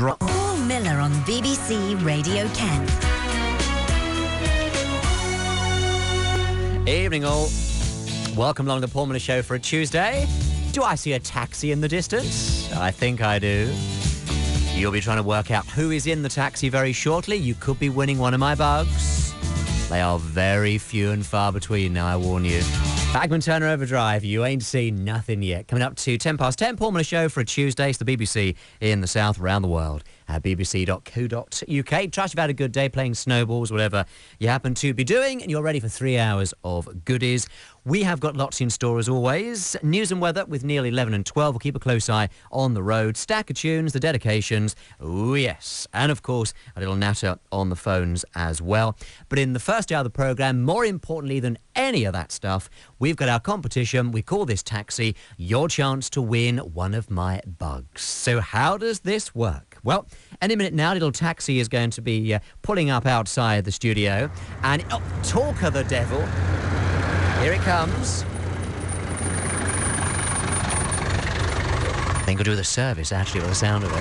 Paul Miller on BBC Radio Kent. Evening all. Welcome along to the Paul Miller Show for a Tuesday. Do I see a taxi in the distance? I think I do. You'll be trying to work out who is in the taxi very shortly. You could be winning one of my bugs. They are very few and far between now, I warn you. Bagman Turner Overdrive, you ain't seen nothing yet. Coming up to 10 past 10, Paul Miller Show for a Tuesday. It's the BBC in the South, around the world at bbc.co.uk. Trust you've had a good day playing snowballs, whatever you happen to be doing, and you're ready for 3 hours of goodies. We have got lots in store as always. News and weather with Neil 11 and 12. We'll keep a close eye on the road. Stack of tunes, the dedications. Oh, yes. And, of course, a little natter on the phones as well. But in the first hour of the programme, more importantly than any of that stuff, we've got our competition. We call this Taxi, your chance to win one of my bugs. So how does this work? Well, any minute now, little Taxi is going to be pulling up outside the studio. And, talk of the devil... Here it comes. I think I'll do the service, actually, with the sound of it.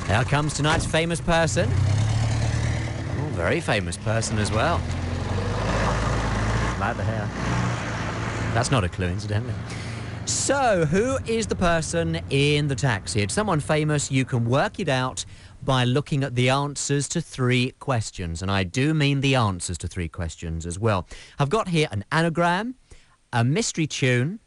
Now comes tonight's famous person. Oh, very famous person as well. Like the hair. That's not a clue, incidentally. So, who is the person in the taxi? It's someone famous. You can work it out by looking at the answers to 3 questions. And I do mean the answers to 3 questions as well. I've got here an anagram, a mystery tune,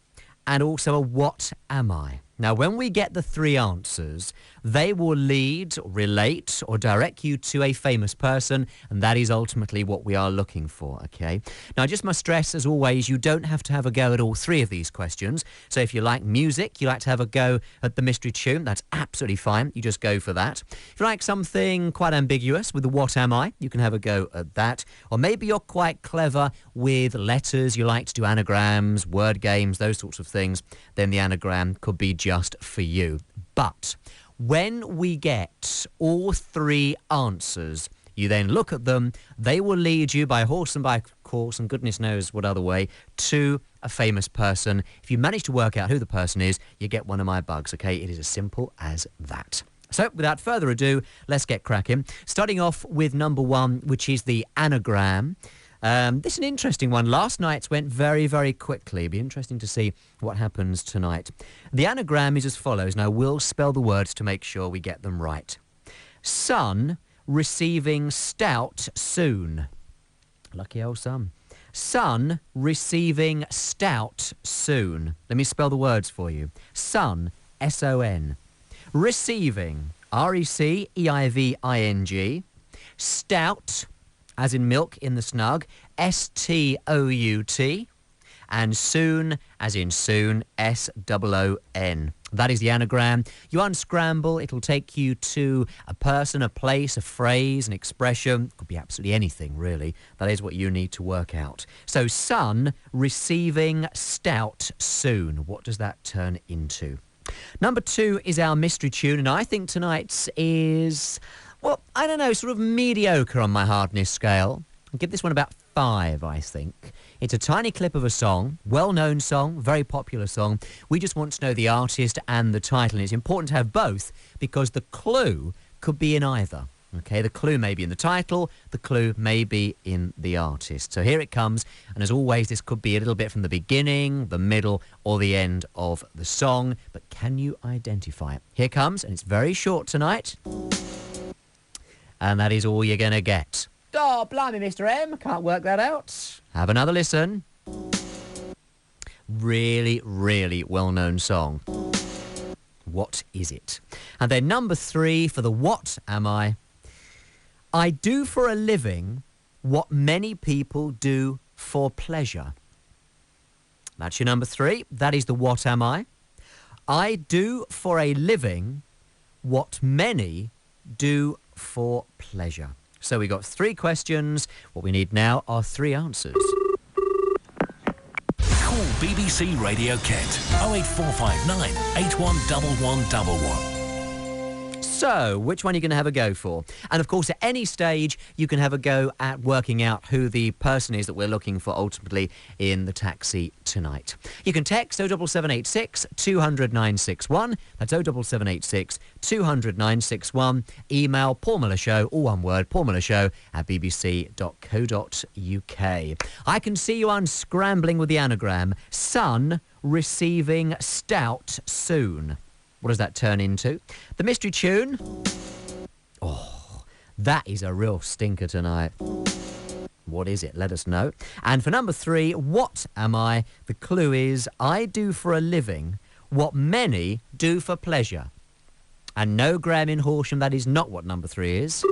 and also a what am I? Now, when we get the 3 answers, they will lead, relate, or direct you to a famous person, and that is ultimately what we are looking for, okay? Now, I just must stress, as always, you don't have to have a go at all 3 of these questions. So if you like music, you like to have a go at the mystery tune, that's absolutely fine. You just go for that. If you like something quite ambiguous with the what am I, you can have a go at that. Or maybe you're quite clever with letters, you like to do anagrams, word games, those sorts of things, then the anagram could be just for you. But when we get all 3 answers, you then look at them, they will lead you by horse and by course, and goodness knows what other way, to a famous person. If you manage to work out who the person is, you get one of my bugs, okay? It is as simple as that. So, without further ado, let's get cracking. Starting off with number 1, which is the anagram. This is an interesting one. Last night's went very, very quickly. It'll be interesting to see what happens tonight. The anagram is as follows, and I will spell the words to make sure we get them right. Sun receiving stout soon. Lucky old sun. Sun receiving stout soon. Let me spell the words for you. Sun, S-O-N. Receiving, R-E-C-E-I-V-I-N-G. Stout, as in milk in the snug, S-T-O-U-T, and soon, as in soon, S-O-O-N. That is the anagram. You unscramble, it'll take you to a person, a place, a phrase, an expression. Could be absolutely anything, really. That is what you need to work out. So, sun receiving stout soon. What does that turn into? Number 2 is our mystery tune, and I think tonight's is... well, I don't know, sort of mediocre on my hardness scale. I'll give this one about 5, I think. It's a tiny clip of a song, well-known song, very popular song. We just want to know the artist and the title, and it's important to have both because the clue could be in either. Okay, the clue may be in the title, the clue may be in the artist. So here it comes, and as always, this could be a little bit from the beginning, the middle, or the end of the song. But can you identify it? Here comes, and it's very short tonight. And that is all you're going to get. Oh, blimey, Mr. M. Can't work that out. Have another listen. Really, really well-known song. What is it? And then number 3 for the what am I? I do for a living what many people do for pleasure. That's your number 3. That is the what am I? I do for a living what many do for pleasure. So we got 3 questions. What we need now are 3 answers. Call BBC Radio Kent 08459 811111. So, which one are you going to have a go for? And of course, at any stage, you can have a go at working out who the person is that we're looking for ultimately in the taxi tonight. You can text 07786 200 961. That's 07786 200 961. Email Paul Miller Show, all one word, Paul Miller Show at bbc.co.uk. I can see you unscrambling with the anagram. Sun receiving stout soon. What does that turn into? The mystery tune. Oh, that is a real stinker tonight. What is it? Let us know. And for number 3, what am I? The clue is, I do for a living what many do for pleasure. And no, Graham in Horsham, that is not what number 3 is.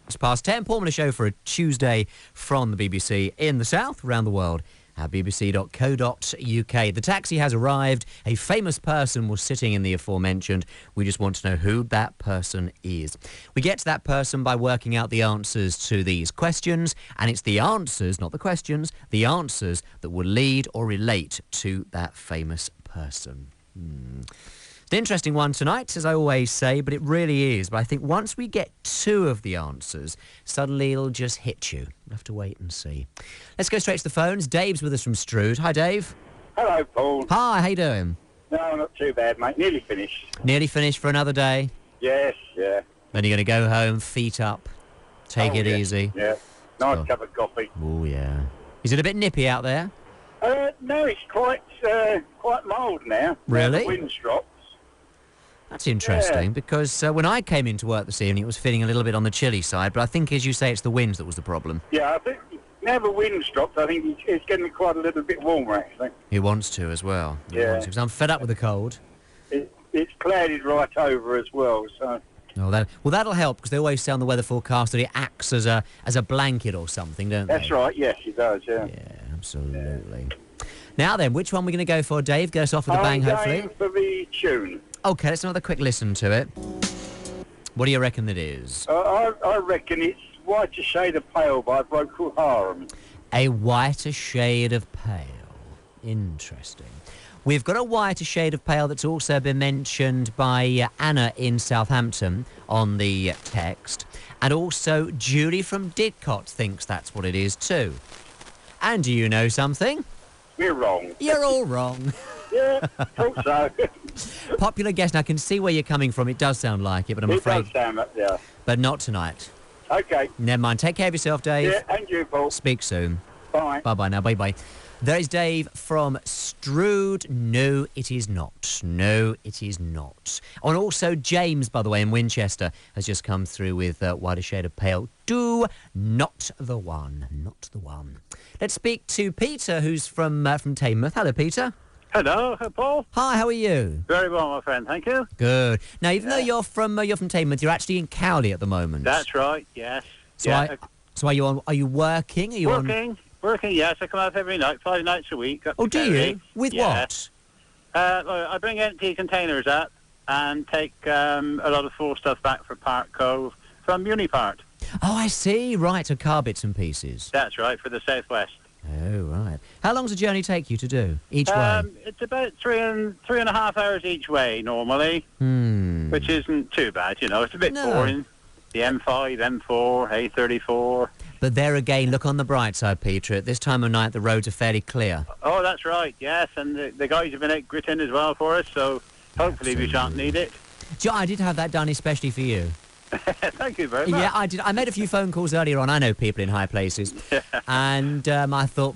It's past 10. Paul Miller Show for a Tuesday from the BBC in the south, around the world at bbc.co.uk. The taxi has arrived. A famous person was sitting in the aforementioned. We just want to know who that person is. We get to that person by working out the answers to these questions, and it's the answers, not the questions, the answers that will lead or relate to that famous person. It's an interesting one tonight, as I always say, but it really is. But I think once we get 2 of the answers, suddenly it'll just hit you. We'll have to wait and see. Let's go straight to the phones. Dave's with us from Strood. Hi, Dave. Hello, Paul. Hi, how you doing? No, not too bad, mate. Nearly finished. Nearly finished for another day? Yes, yeah. Then you're going to go home, feet up, take it yeah. easy. Yeah. Nice Oh. cup of coffee. Oh, yeah. Is it a bit nippy out there? No, it's quite mild now. Really? The wind's dropped. That's interesting, Yeah. because when I came into work this evening, it was feeling a little bit on the chilly side, but I think, as you say, it's the winds that was the problem. Yeah, I think now the wind's dropped, I think it's getting quite a little bit warmer, actually. He wants to as well. He Yeah. wants to, 'cause I'm fed up with the cold. It's clouded right over as well, so... Oh, that'll help, because they always say on the weather forecast that it acts as a blanket or something, don't they? That's right, yes, it does, yeah. Yeah, absolutely. Now then, which one are we going to go for, Dave? Get us off with a bang, I'm hopefully. going for the tune. Okay, let's have another quick listen to it. What do you reckon that is? I reckon it's Whiter Shade of Pale by Procol Harum. A whiter shade of pale. Interesting. We've got a whiter shade of pale that's also been mentioned by Anna in Southampton on the text. And also Julie from Didcot thinks that's what it is too. And do you know something? We're wrong. You're all wrong. Yeah, thought so. Popular guess, and I can see where you're coming from. It does sound like it, but I'm It afraid... does sound up there. But not tonight. Okay. Never mind. Take care of yourself, Dave. Yeah, and you, Paul. Speak soon. Bye. Bye-bye now. Bye-bye. There is Dave from Strood. No, it is not. No, it is not. And also James, by the way, in Winchester, has just come through with Whiter Shade of Pale. Do not the one. Not the one. Let's speak to Peter, who's from Teignmouth. Hello, Peter. Hello, Paul. Hi, how are you? Very well, my friend. Thank you. Good. Now, even though you're from Teignmouth, you're actually in Cowley at the moment. That's right. Yes. So, yeah. Are you working? Are you Working. Yes, I come out every night, 5 nights a week. Up Oh, to do Cowley. you? With Yes. what? I bring empty containers up and take a lot of full stuff back for Park Cove from Unipart. Oh, I see. Right, so car bits and pieces. That's right, for the southwest. Oh, right. How long does the journey take you to do each way? It's about three and a half hours each way normally, which isn't too bad. You know, it's a bit No. boring. The M5, M4, A34. But there again, look on the bright side, Peter. At this time of night, the roads are fairly clear. Oh, that's right, yes, and the guys have been out gritting as well for us, so hopefully we shan't need it. Joe, I did have that done especially for you. Thank you very much. Yeah, I did. I made a few phone calls earlier on. I know people in high places. And I thought,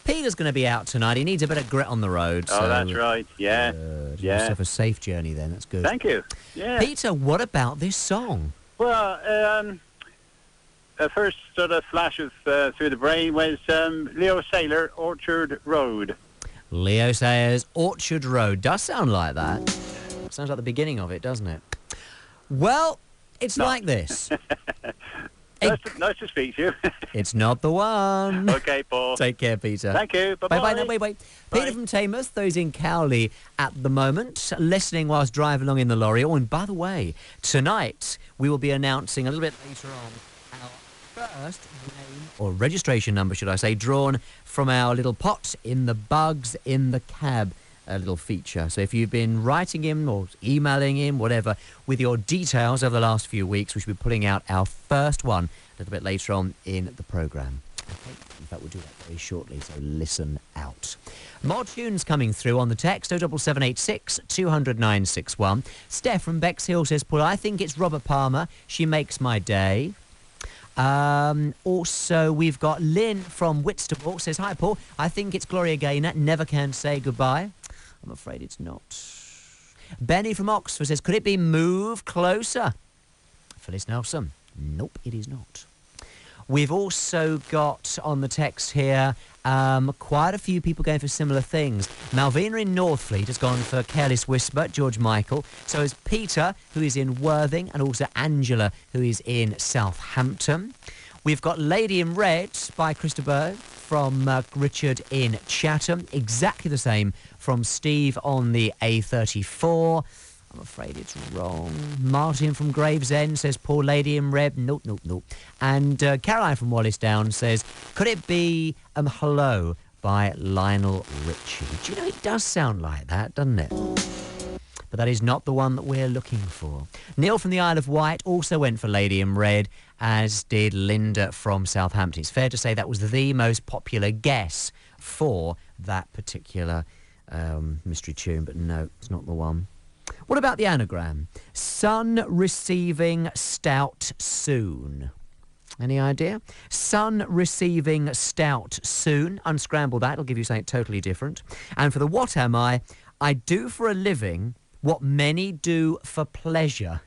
Peter's going to be out tonight. He needs a bit of grit on the road. Oh, so, that's right, yeah. You must have a safe journey then. That's good. Thank you. Yeah. Peter, what about this song? Well, the first sort of flash of through the brain was Leo Saylor, Orchard Road. Leo Sayers, Orchard Road. Does sound like that. Sounds like the beginning of it, doesn't it? Well, it's like this. Nice to speak to you. It's not the one. Okay, Paul. Take care, Peter. Thank you. Bye-bye. Bye-bye now, bye-bye. Peter from Teignmouth, those in Cowley at the moment, listening whilst driving along in the lorry. Oh, and by the way, tonight we will be announcing a little bit later on our first name, or registration number, should I say, drawn from our little pot in the Bugs in the Cab little feature. So if you've been writing in or emailing in, whatever, with your details over the last few weeks, we should be pulling out our first one a little bit later on in the programme. Okay. In fact, we'll do that very shortly, so listen out. More tunes coming through on the text, 07786 200 961. Steph from Bexhill says, Paul, I think it's Robert Palmer. She makes my day. Also, we've got Lynn from Whitstable says, hi, Paul. I think it's Gloria Gaynor. Never can say goodbye. I'm afraid it's not. Benny from Oxford says, could it be Move Closer? Phyllis Nelson. Nope, it is not. We've also got on the text here quite a few people going for similar things. Malvina in Northfleet has gone for Careless Whisper, George Michael. So has Peter, who is in Worthing, and also Angela, who is in Southampton. We've got Lady in Red by Christopher from Richard in Chatham. Exactly the same from Steve on the A34. I'm afraid it's wrong. Martin from Gravesend says, poor Lady in Red. Nope, nope, nope. And Caroline from Wallisdown says, could it be Hello by Lionel Richie? Do you know, it does sound like that, doesn't it? But that is not the one that we're looking for. Neil from the Isle of Wight also went for Lady in Red, as did Linda from Southampton. It's fair to say that was the most popular guess for that particular mystery tune, but no, it's not the one. What about the anagram? Sun receiving stout soon. Any idea? Sun receiving stout soon. Unscramble that, it'll give you something totally different. And for the what am I do for a living what many do for pleasure.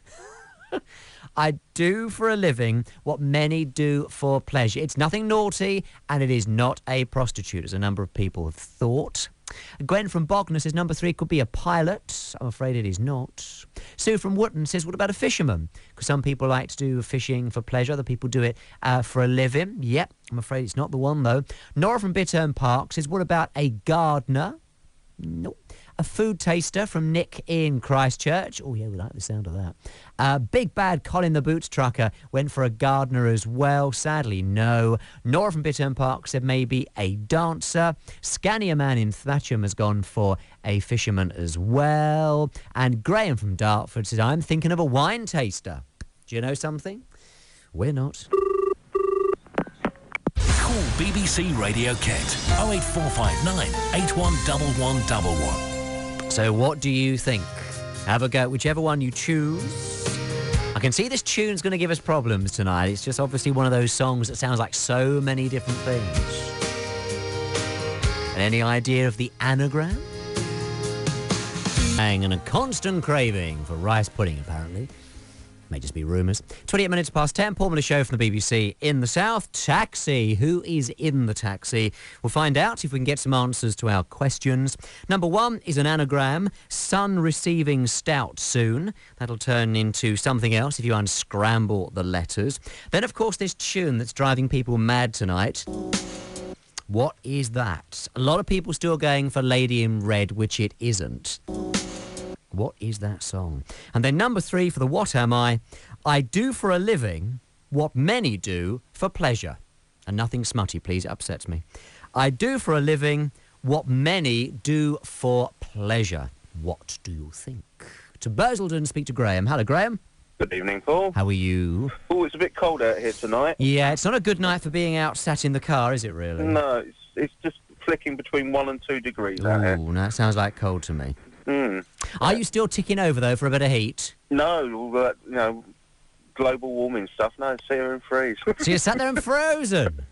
I do for a living what many do for pleasure. It's nothing naughty, and it is not a prostitute, as a number of people have thought. Gwen from Bognor says number 3 could be a pilot. I'm afraid it is not. Sue from Wootton says, what about a fisherman? Because some people like to do fishing for pleasure, other people do it for a living. Yep, I'm afraid it's not the one, though. Nora from Bittern Park says, what about a gardener? Nope. A food taster from Nick in Christchurch. Oh, yeah, we like the sound of that. Big Bad Colin the Boots Trucker went for a gardener as well. Sadly, no. Nora from Bittern Park said maybe a dancer. Scania Man in Thatcham has gone for a fisherman as well. And Graham from Dartford said, I'm thinking of a wine taster. Do you know something? We're not. Call BBC Radio Kent 08459 811111. So what do you think? Have a go, whichever one you choose. I can see this tune's going to give us problems tonight. It's just obviously one of those songs that sounds like so many different things. And any idea of the anagram? And a constant craving for rice pudding, apparently. May just be rumours. 28 minutes past 10, Paul Miller Show from the BBC in the South. Taxi. Who is in the taxi? We'll find out if we can get some answers to our questions. Number 1 is an anagram. Sun receiving stout soon. That'll turn into something else if you unscramble the letters. Then, of course, this tune that's driving people mad tonight. What is that? A lot of people still going for Lady in Red, which it isn't. What is that song? And then number 3 for the what am I do for a living what many do for pleasure. And nothing smutty, please, it upsets me. I do for a living what many do for pleasure. What do you think? To Bursleden, speak to Graham. Hello, Graham. Good evening, Paul. How are you? Oh, it's a bit cold out here tonight. Yeah, it's not a good night for being out sat in the car, is it really? No, it's just flicking between 1 and 2 degrees out here. Oh, no, that sounds like cold to me. Mm. Are you still ticking over, though, for a bit of heat? No, but, global warming stuff. No, sit here and freeze. So you sat there and frozen?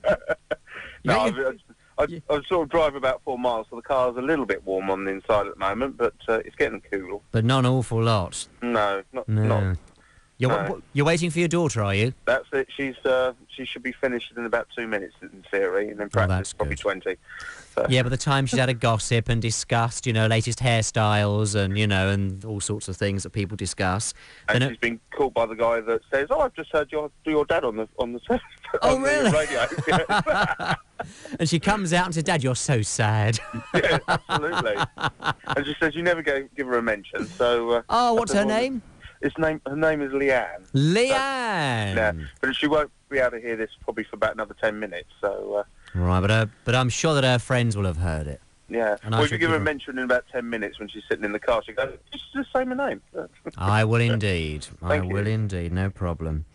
No, I sort of drive about 4 miles, so the car's a little bit warm on the inside at the moment, but it's getting cooler. But not an awful lot. No, not. You're waiting for your daughter, are you? That's it. She should be finished in about 2 minutes in theory, and in practice probably 20. So. Yeah, by the time she's had a gossip and discussed, latest hairstyles and, and all sorts of things that people discuss. And she's been called by the guy that says, "Oh, I've just heard your dad on the oh, on really? The radio." And she comes out and says, "Dad, you're so sad." Yeah, absolutely. And she says, "You never give her a mention." So. What's her name? Her name is Leanne. Leanne. Yeah, but she won't be able to hear this probably for about another 10 minutes. So. Right, but I'm sure that her friends will have heard it. Yeah. And I Well, if shall you give her a give her- mention in about 10 minutes when she's sitting in the car, she goes, just say my name. I will indeed. Thank you. will indeed. No problem.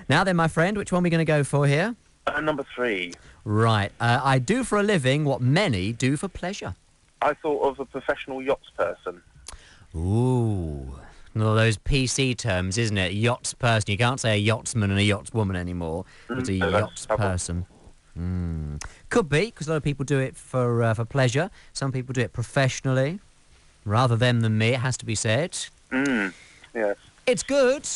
Now then, my friend, which one are we going to go for here? Number 3. Right. I do for a living what many do for pleasure. I thought of a professional yachts person. Ooh. Well, those PC terms, isn't it? Yachts person. You can't say a yachtsman and a yachtswoman anymore. It's a No, that's yachts trouble. person. Could be, because a lot of people do it for pleasure. Some people do it professionally. Rather them than me, it has to be said. Yes. It's good,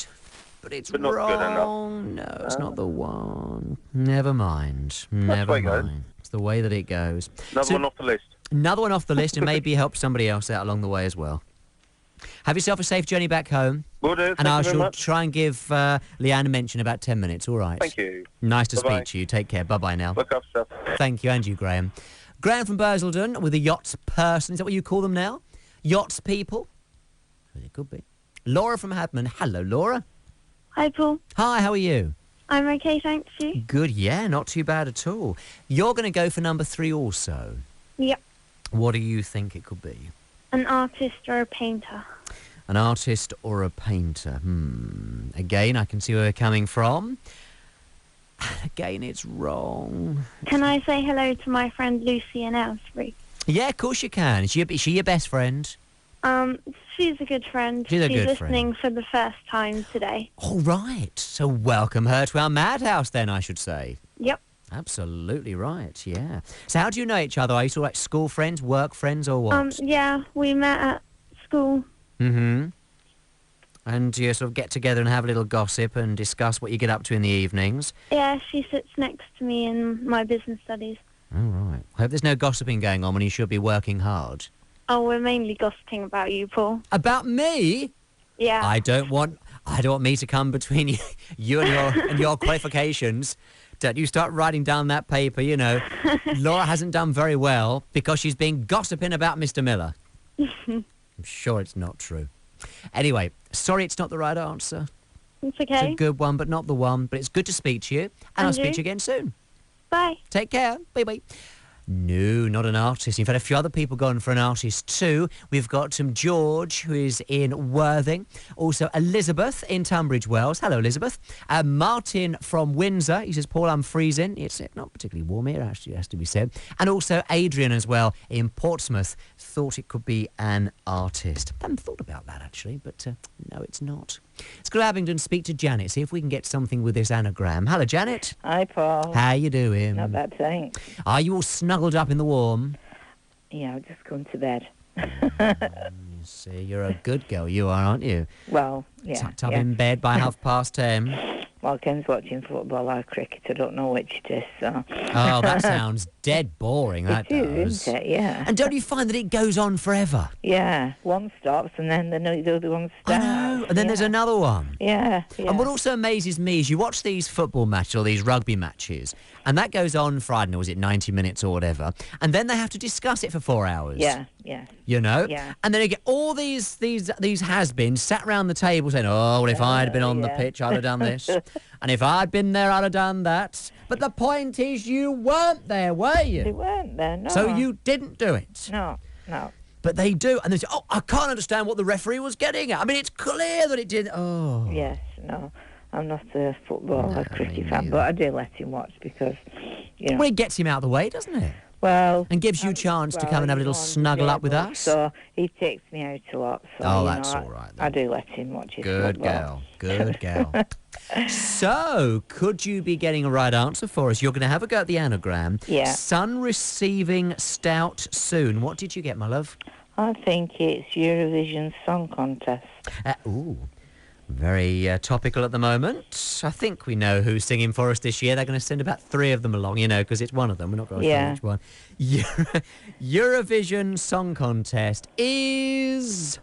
but it's But not good enough. wrong. No, it's not the one. Never mind. Never the way it goes. mind. It's the way that it goes. Another So- one off the list. Another one off the list, and maybe help somebody else out along the way as well. Have yourself a safe journey back home. Will do. And I Thank you very shall much. try and give Leanne a mention in about 10 minutes, all right? Thank you. Nice to Bye-bye. speak to you. Take care. Bye-bye now. Look up stuff. Thank you, and you, Graham. Graham from Bursledon with the yachts person. Is that what you call them now? Yachts people? Well, it could be. Laura from Hadman. Hello, Laura. Hi, Paul. Hi, how are you? I'm okay, thanks. You? Good, yeah, not too bad at all. You're going to go for number 3 also. Yep. What do you think it could be? An artist or a painter? An artist or a painter? Again, I can see where we're coming from. Again, it's wrong. Can I say hello to my friend Lucy in Aylesbury? Yeah, of course you can. Is she your best friend? She's a good friend. She's a good listening for the first time today. All right. So welcome her to our madhouse then, I should say. Yep. Absolutely right, yeah. So how do you know each other? Are you sort of like school friends, work friends, or what? Yeah, we met at school. Mm-hmm. And you sort of get together and have a little gossip and discuss what you get up to in the evenings? Yeah, she sits next to me in my business studies. All right. I hope there's no gossiping going on when you should be working hard. Oh, we're mainly gossiping about you, Paul. About me? Yeah. I don't want me to come between you and your qualifications. Don't you start writing down that paper, you know. Laura hasn't done very well because she's been gossiping about Mr. Miller. I'm sure it's not true. Anyway, sorry it's not the right answer. It's It's okay. a good one, but not the one. But it's good to speak to you. And I'll And speak you? to you again soon. Bye. Take care. Bye-bye. No, not an artist. You've had a few other people going for an artist too. We've got George, who is in Worthing. Also Elizabeth in Tunbridge Wells. Hello, Elizabeth. Martin from Windsor. He says, Paul, I'm freezing. It's not particularly warm here, actually, it has to be said. And also Adrian as well in Portsmouth. Thought it could be an artist. I haven't thought about that, actually, but no, it's not. Let's go to Abingdon, speak to Janet, see if we can get something with this anagram. Hello, Janet. Hi, Paul. How you doing? Not bad, thanks. Are you all snuggled up in the warm? Yeah, I've just gone to bed. You see, you're a good girl, you are, aren't you? Well, yeah. Tucked up yeah. in bed by 10:30. Well, Ken's watching football or cricket. I don't know which it is, so... Oh, that sounds dead boring, that It is, does. isn't it? Yeah. And don't you find that it goes on forever? Yeah, one stops and then the other one I starts. know, and then there's yeah. another one. Yeah, yeah. And what also amazes me is you watch these football matches or these rugby matches, and that goes on for, I don't know, was it 90 minutes or whatever, and then they have to discuss it for 4 hours. Yeah, yeah. You know? Yeah. And then you get all these has-beens sat round the table saying, oh, well, if I'd been on the yeah. pitch, I'd have done this. And if I'd been there, I'd have done that. But the point is you weren't there, were They you? weren't there, no. So you didn't do it. No, no. But they do. And they say, oh, I can't understand what the referee was getting at. I mean, it's clear that it did. Oh. Yes, no. I'm not a football No, or cricket me fan, neither. but I do let him watch because, you know... Well, it gets him out of the way, doesn't it? Well, And gives you a chance to come and have a little snuggle up with us. So he takes me out a lot. So, Oh, you that's know, all right I then. do let him watch his Good football. girl. Good girl. So, could you be getting a right answer for us? You're going to have a go at the anagram. Yeah. Sun receiving stout soon. What did you get, my love? I think it's Eurovision Song Contest. Ooh. Very topical at the moment. I think we know who's singing for us this year. They're going to send about 3 of them along, you know, because it's one of them. We're not going to Yeah. which one. Eurovision Song Contest is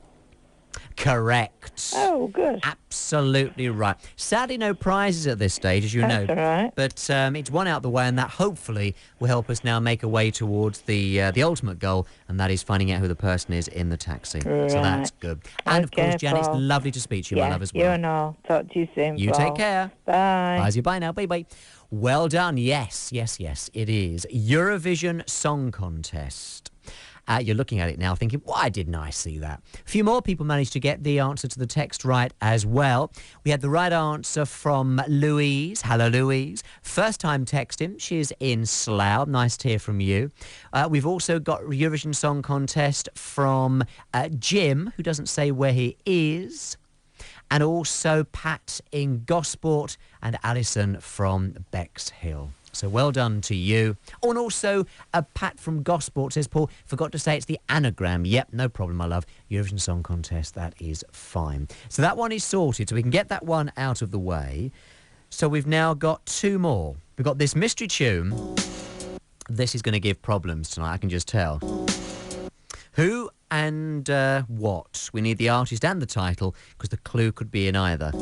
correct. Oh, good. Absolutely right. Sadly, no prizes at this stage, as you That's know. all right. But it's one out the way, and that hopefully will help us now make a way towards the ultimate goal, and that is finding out who the person is in the taxi. So Right. that's good. And of course, Okay, Jan, it's Paul. lovely to speak to you, my Yeah, love, as you well. and all. Talk to you soon, You Paul. take care. Bye. Bye, bye now. Bye bye. Well done. Yes, yes, yes. It is Eurovision Song Contest. You're looking at it now thinking, why didn't I see that? A few more people managed to get the answer to the text right as well. We had the right answer from Louise. Hello, Louise. First time texting. She's in Slough. Nice to hear from you. We've also got Eurovision Song Contest from Jim, who doesn't say where he is. And also Pat in Gosport and Alison from Bexhill. So well done to you. Oh, and also Pat from Gosport says, Paul, forgot to say it's the anagram. Yep, no problem, my love. Eurovision Song Contest, that is fine. So that one is sorted, so we can get that one out of the way. So we've now got two more. We've got this mystery tune. This is going to give problems tonight, I can just tell. Who and what? We need the artist and the title, because the clue could be in either.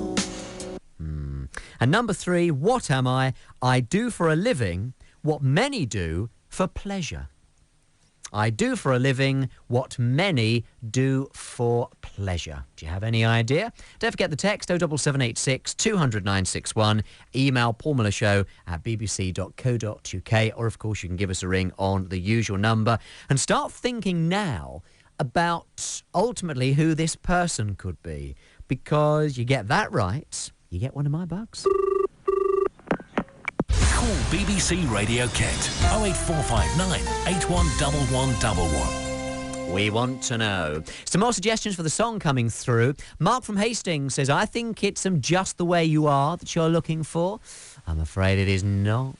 And number 3, what am I? I do for a living what many do for pleasure. I do for a living what many do for pleasure. Do you have any idea? Don't forget the text 07786 200 961. Email paulmillershow@bbc.co.uk, or of course you can give us a ring on the usual number and start thinking now about ultimately who this person could be, because you get that right, you get one of my bugs. Call BBC Radio Kent 08459 811111. We want to know. Some more suggestions for the song coming through. Mark from Hastings says, I think it's Just the Way You Are that you're looking for. I'm afraid it is not.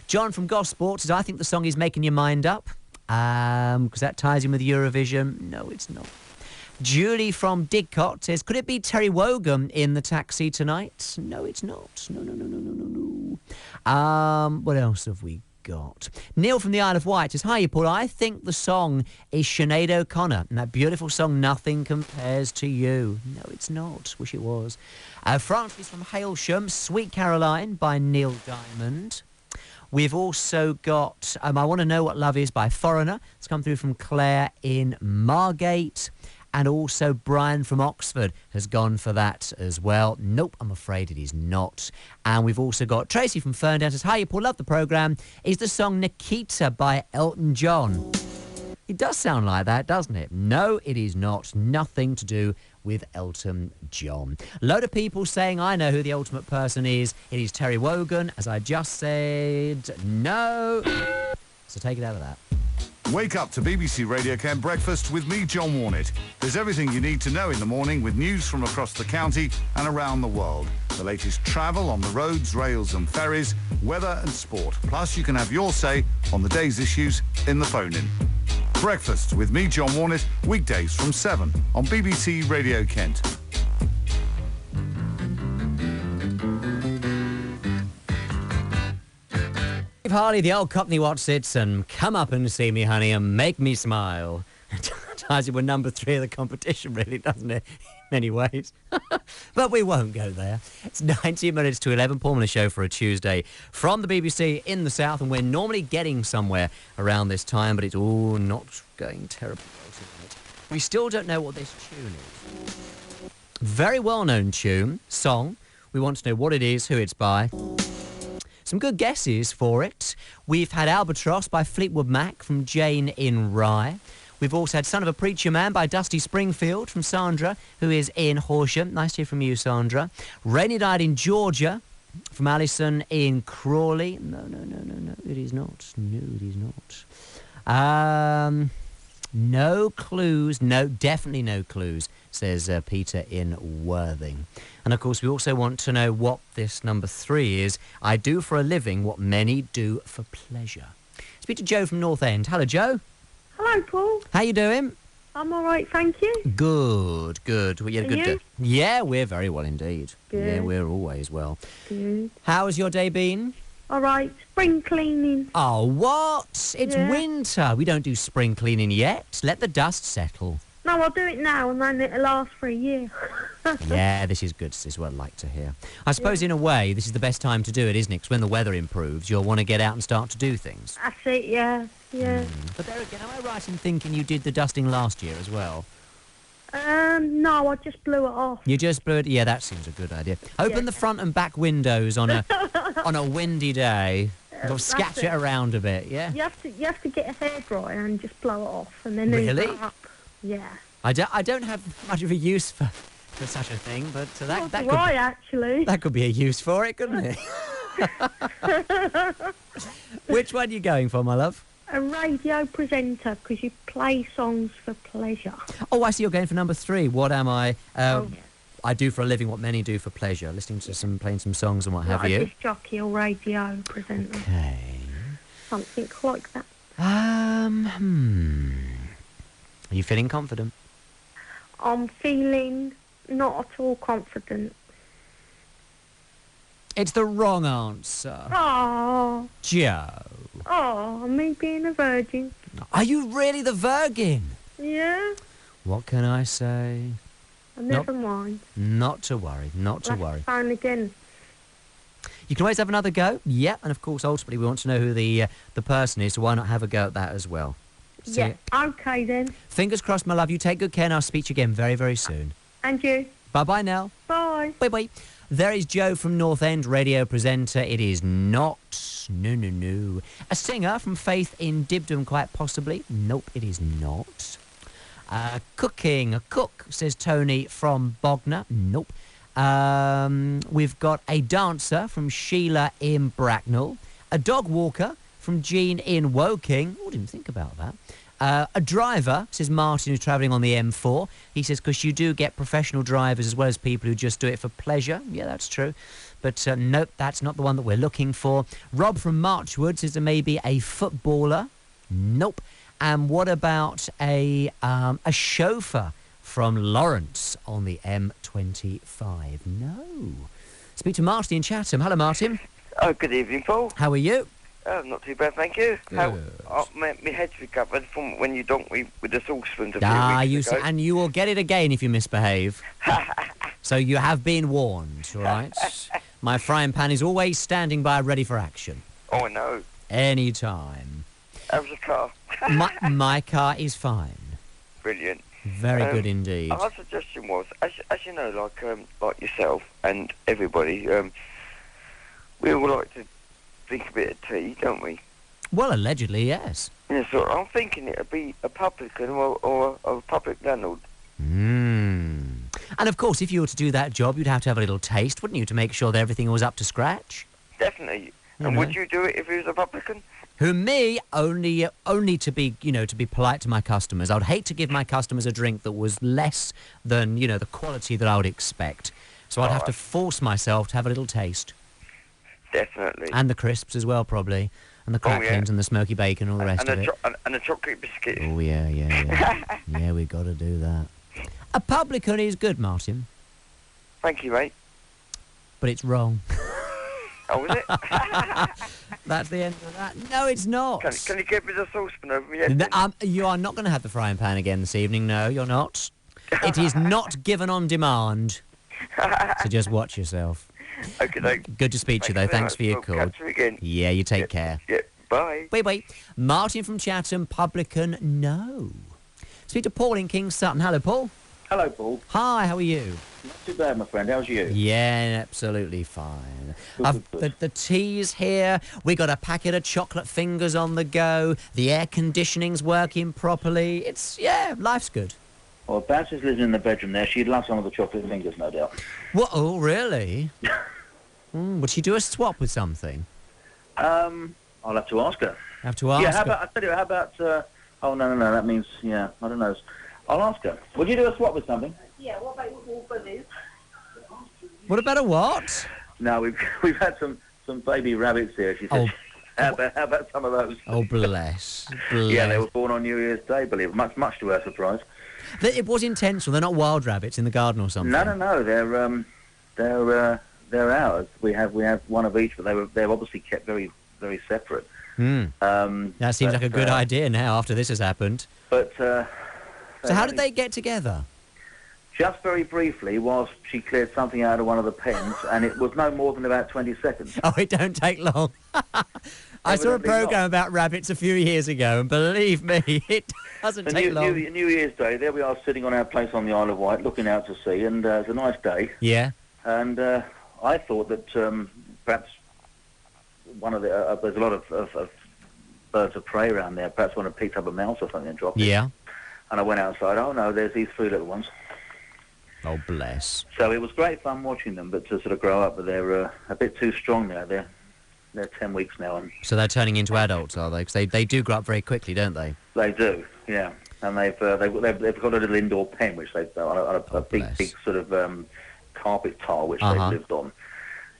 John from Gosport says, I think the song is Making Your Mind Up. Because that ties in with Eurovision. No, it's not. Julie from Didcot says, could it be Terry Wogan in the taxi tonight? No, it's not. No. What else have we got? Neil from the Isle of Wight says, hi, Paul. I think the song is Sinead O'Connor and that beautiful song, Nothing Compares to You. No, it's not. Wish it was. Francis from Hailsham, Sweet Caroline by Neil Diamond. We've also got I Want to Know What Love Is by Foreigner. It's come through from Claire in Margate. And also Brian from Oxford has gone for that as well. Nope, I'm afraid it is not. And we've also got Tracy from Ferndown says, hi, Paul, love the programme. Is the song Nikita by Elton John? It does sound like that, doesn't it? No, it is not. Nothing to do with Elton John. A load of people saying, I know who the ultimate person is. It is Terry Wogan, as I just said. No. So take it out of that. Wake up to BBC Radio Kent Breakfast with me, John Warnett. There's everything you need to know in the morning with news from across the county and around the world. The latest travel on the roads, rails and ferries, weather and sport. Plus, you can have your say on the day's issues in the phone-in. Breakfast with me, John Warnett, weekdays from 7 on BBC Radio Kent. Harley, the old Cockney Watsits, and Come Up and See Me, Honey, and Make Me Smile. Ties it with number 3 of the competition, really, doesn't it? In many ways. But we won't go there. It's 19 minutes to 11, Paul Miller Show for a Tuesday from the BBC in the south, and we're normally getting somewhere around this time, but it's all not going terribly well tonight. We still don't know what this tune is. Very well-known tune, song. We want to know what it is, who it's by. Some good guesses for it. We've had Albatross by Fleetwood Mac from Jane in Rye. We've also had Son of a Preacher Man by Dusty Springfield from Sandra, who is in Horsham. Nice to hear from you, Sandra. Rainy Night in Georgia from Alison in Crawley. No, it is not. No, it is not. No clues. No, definitely no clues, says Peter in Worthing. And, of course, we also want to know what this number 3 is. I do for a living what many do for pleasure. Speak to Joe from North End. Hello, Joe. Hello, Paul. How you doing? I'm all right, thank you. Good. Well, you had a good day. Yeah, we're very well indeed. Good. Yeah, we're always well. Good. How has your day been? All right, spring cleaning. Oh, what? It's winter. We don't do spring cleaning yet. Let the dust settle. No, I'll do it now and then it'll last for a year. Yeah, this is good. This is what I like to hear. I suppose in a way, this is the best time to do it, isn't it? Because when the weather improves, you'll want to get out and start to do things. That's it, yeah. But there again, am I right in thinking you did the dusting last year as well? No, I just blew it off. You just blew it? Yeah, that seems a good idea. Open the front and back windows on a on a windy day. Sort of scatter it around a bit, yeah? You have to get a hairdryer and just blow it off and then Really? hoover it up. Yeah. I don't have much of a use for such a thing, but actually. that could be a use for it, couldn't it? Which one are you going for, my love? A radio presenter, because you play songs for pleasure. Oh, I see you're going for number 3. What am I? Yeah. I do for a living what many do for pleasure, listening to playing some songs and what have you. A disc jockey or radio presenter. Okay. Something like that. Are you feeling confident? I'm feeling not at all confident. It's the wrong answer. Oh. Joe. Oh, me being a virgin. Are you really the Virgin? Yeah. What can I say? Never mind. Not to worry, not to worry. Fine again. You can always have another go. Yeah, and of course, ultimately, we want to know who the person is, so why not have a go at that as well? Yeah, okay then. Fingers crossed, my love. You take good care, and I'll speak to you again very, very soon. And you. Bye-bye now. Bye. Bye-bye. There is Joe from North End, radio presenter. It is not, no. A singer from Faith in Dibdom, quite possibly. Nope, it is not. Cooking, a cook, says Tony from Bognor. Nope. We've got a dancer from Sheila in Bracknell. A dog walker from Jean in Woking. Oh, didn't think about that. A driver, says Martin, who's travelling on the M4. He says, because you do get professional drivers as well as people who just do it for pleasure. Yeah, that's true. But nope, that's not the one that we're looking for. Rob from Marchwood says there may be a footballer. Nope. And what about a chauffeur from Lawrence on the M25? No. Speak to Martin in Chatham. Hello, Martin. Oh, good evening, Paul. How are you? Not too bad, thank you. Good. My head's recovered from when you donked me with the saucepan and you will get it again if you misbehave. So you have been warned, all right? My frying pan is always standing by, ready for action. Oh, I know. Any time. How's the car? my car is fine. Brilliant. Very good indeed. My suggestion was, as you know, like yourself and everybody, we all like to drink a bit of tea, don't we? Well, allegedly, yes. Yeah, so I'm thinking it'd be a publican or a public landlord. And of course, if you were to do that job, you'd have to have a little taste, wouldn't you, to make sure that everything was up to scratch? Definitely. And would you do it if he was a publican? Who, me, only to be, to be polite to my customers. I would hate to give my customers a drink that was less than, the quality that I would expect. So I'd have to force myself to have a little taste. Definitely. And the crisps as well, probably. And the cracklings and the smoky bacon and all the rest of it. And the chocolate biscuit. Oh, yeah. Yeah, we've got to do that. A publican is good, Martin. Thank you, mate. But it's wrong. Oh, is it? That's the end of that. No, it's not. Can you get me the saucepan over me head? You are not going to have the frying pan again this evening. No, you're not. It is not given on demand. So just watch yourself. Okay, good to speak to you, though. Thanks for your call. Catch you again. Yeah, you take care. Yeah, bye. Bye. Martin from Chatham, publican, no. Speak to Paul in King Sutton. Hello, Paul. Hello, Paul. Hi, how are you? Not too bad, my friend. How's you? Yeah, absolutely fine. Good. The tea's here. We got a packet of chocolate fingers on the go. The air conditioning's working properly. Life's good. Well, Bounces lives in the bedroom there. She'd love some of the chocolate fingers, no doubt. What? Oh, really? Would she do a swap with something? I'll have to ask her. Have to ask her? I'll tell you, how about... oh, no, that means, I don't know. I'll ask her. Would you do a swap with something? Yeah, what about wolverines? What about a what? No, we've had some baby rabbits here. She said, how about some of those? Oh, bless. Yeah, they were born on New Year's Day, believe it. Much to her surprise. It was intentional. They're not wild rabbits in the garden or something. No. They're ours. We have one of each, but they're obviously kept very, very separate. That seems like a good idea now after this has happened. But so how did they get together? Just very briefly, whilst she cleared something out of one of the pens, and it was no more than about 20 seconds. Oh, it don't take long. I saw a programme about rabbits a few years ago, and believe me, it doesn't take long. New Year's Day, there we are sitting on our place on the Isle of Wight, looking out to sea, and it's a nice day. Yeah. And I thought that perhaps one of the there's a lot of birds of prey around there. Perhaps one had picked up a mouse or something and dropped it. Yeah. And I went outside. Oh no, there's these 3 little ones. Oh, bless. So it was great fun watching them, but to sort of grow up, but they're a bit too strong now. They're 10 weeks now, and So they're turning into adults, are they? Because they do grow up very quickly, don't they? they do, yeah. And they've got a little indoor pen which they've on a big sort of carpet tile which they've lived on.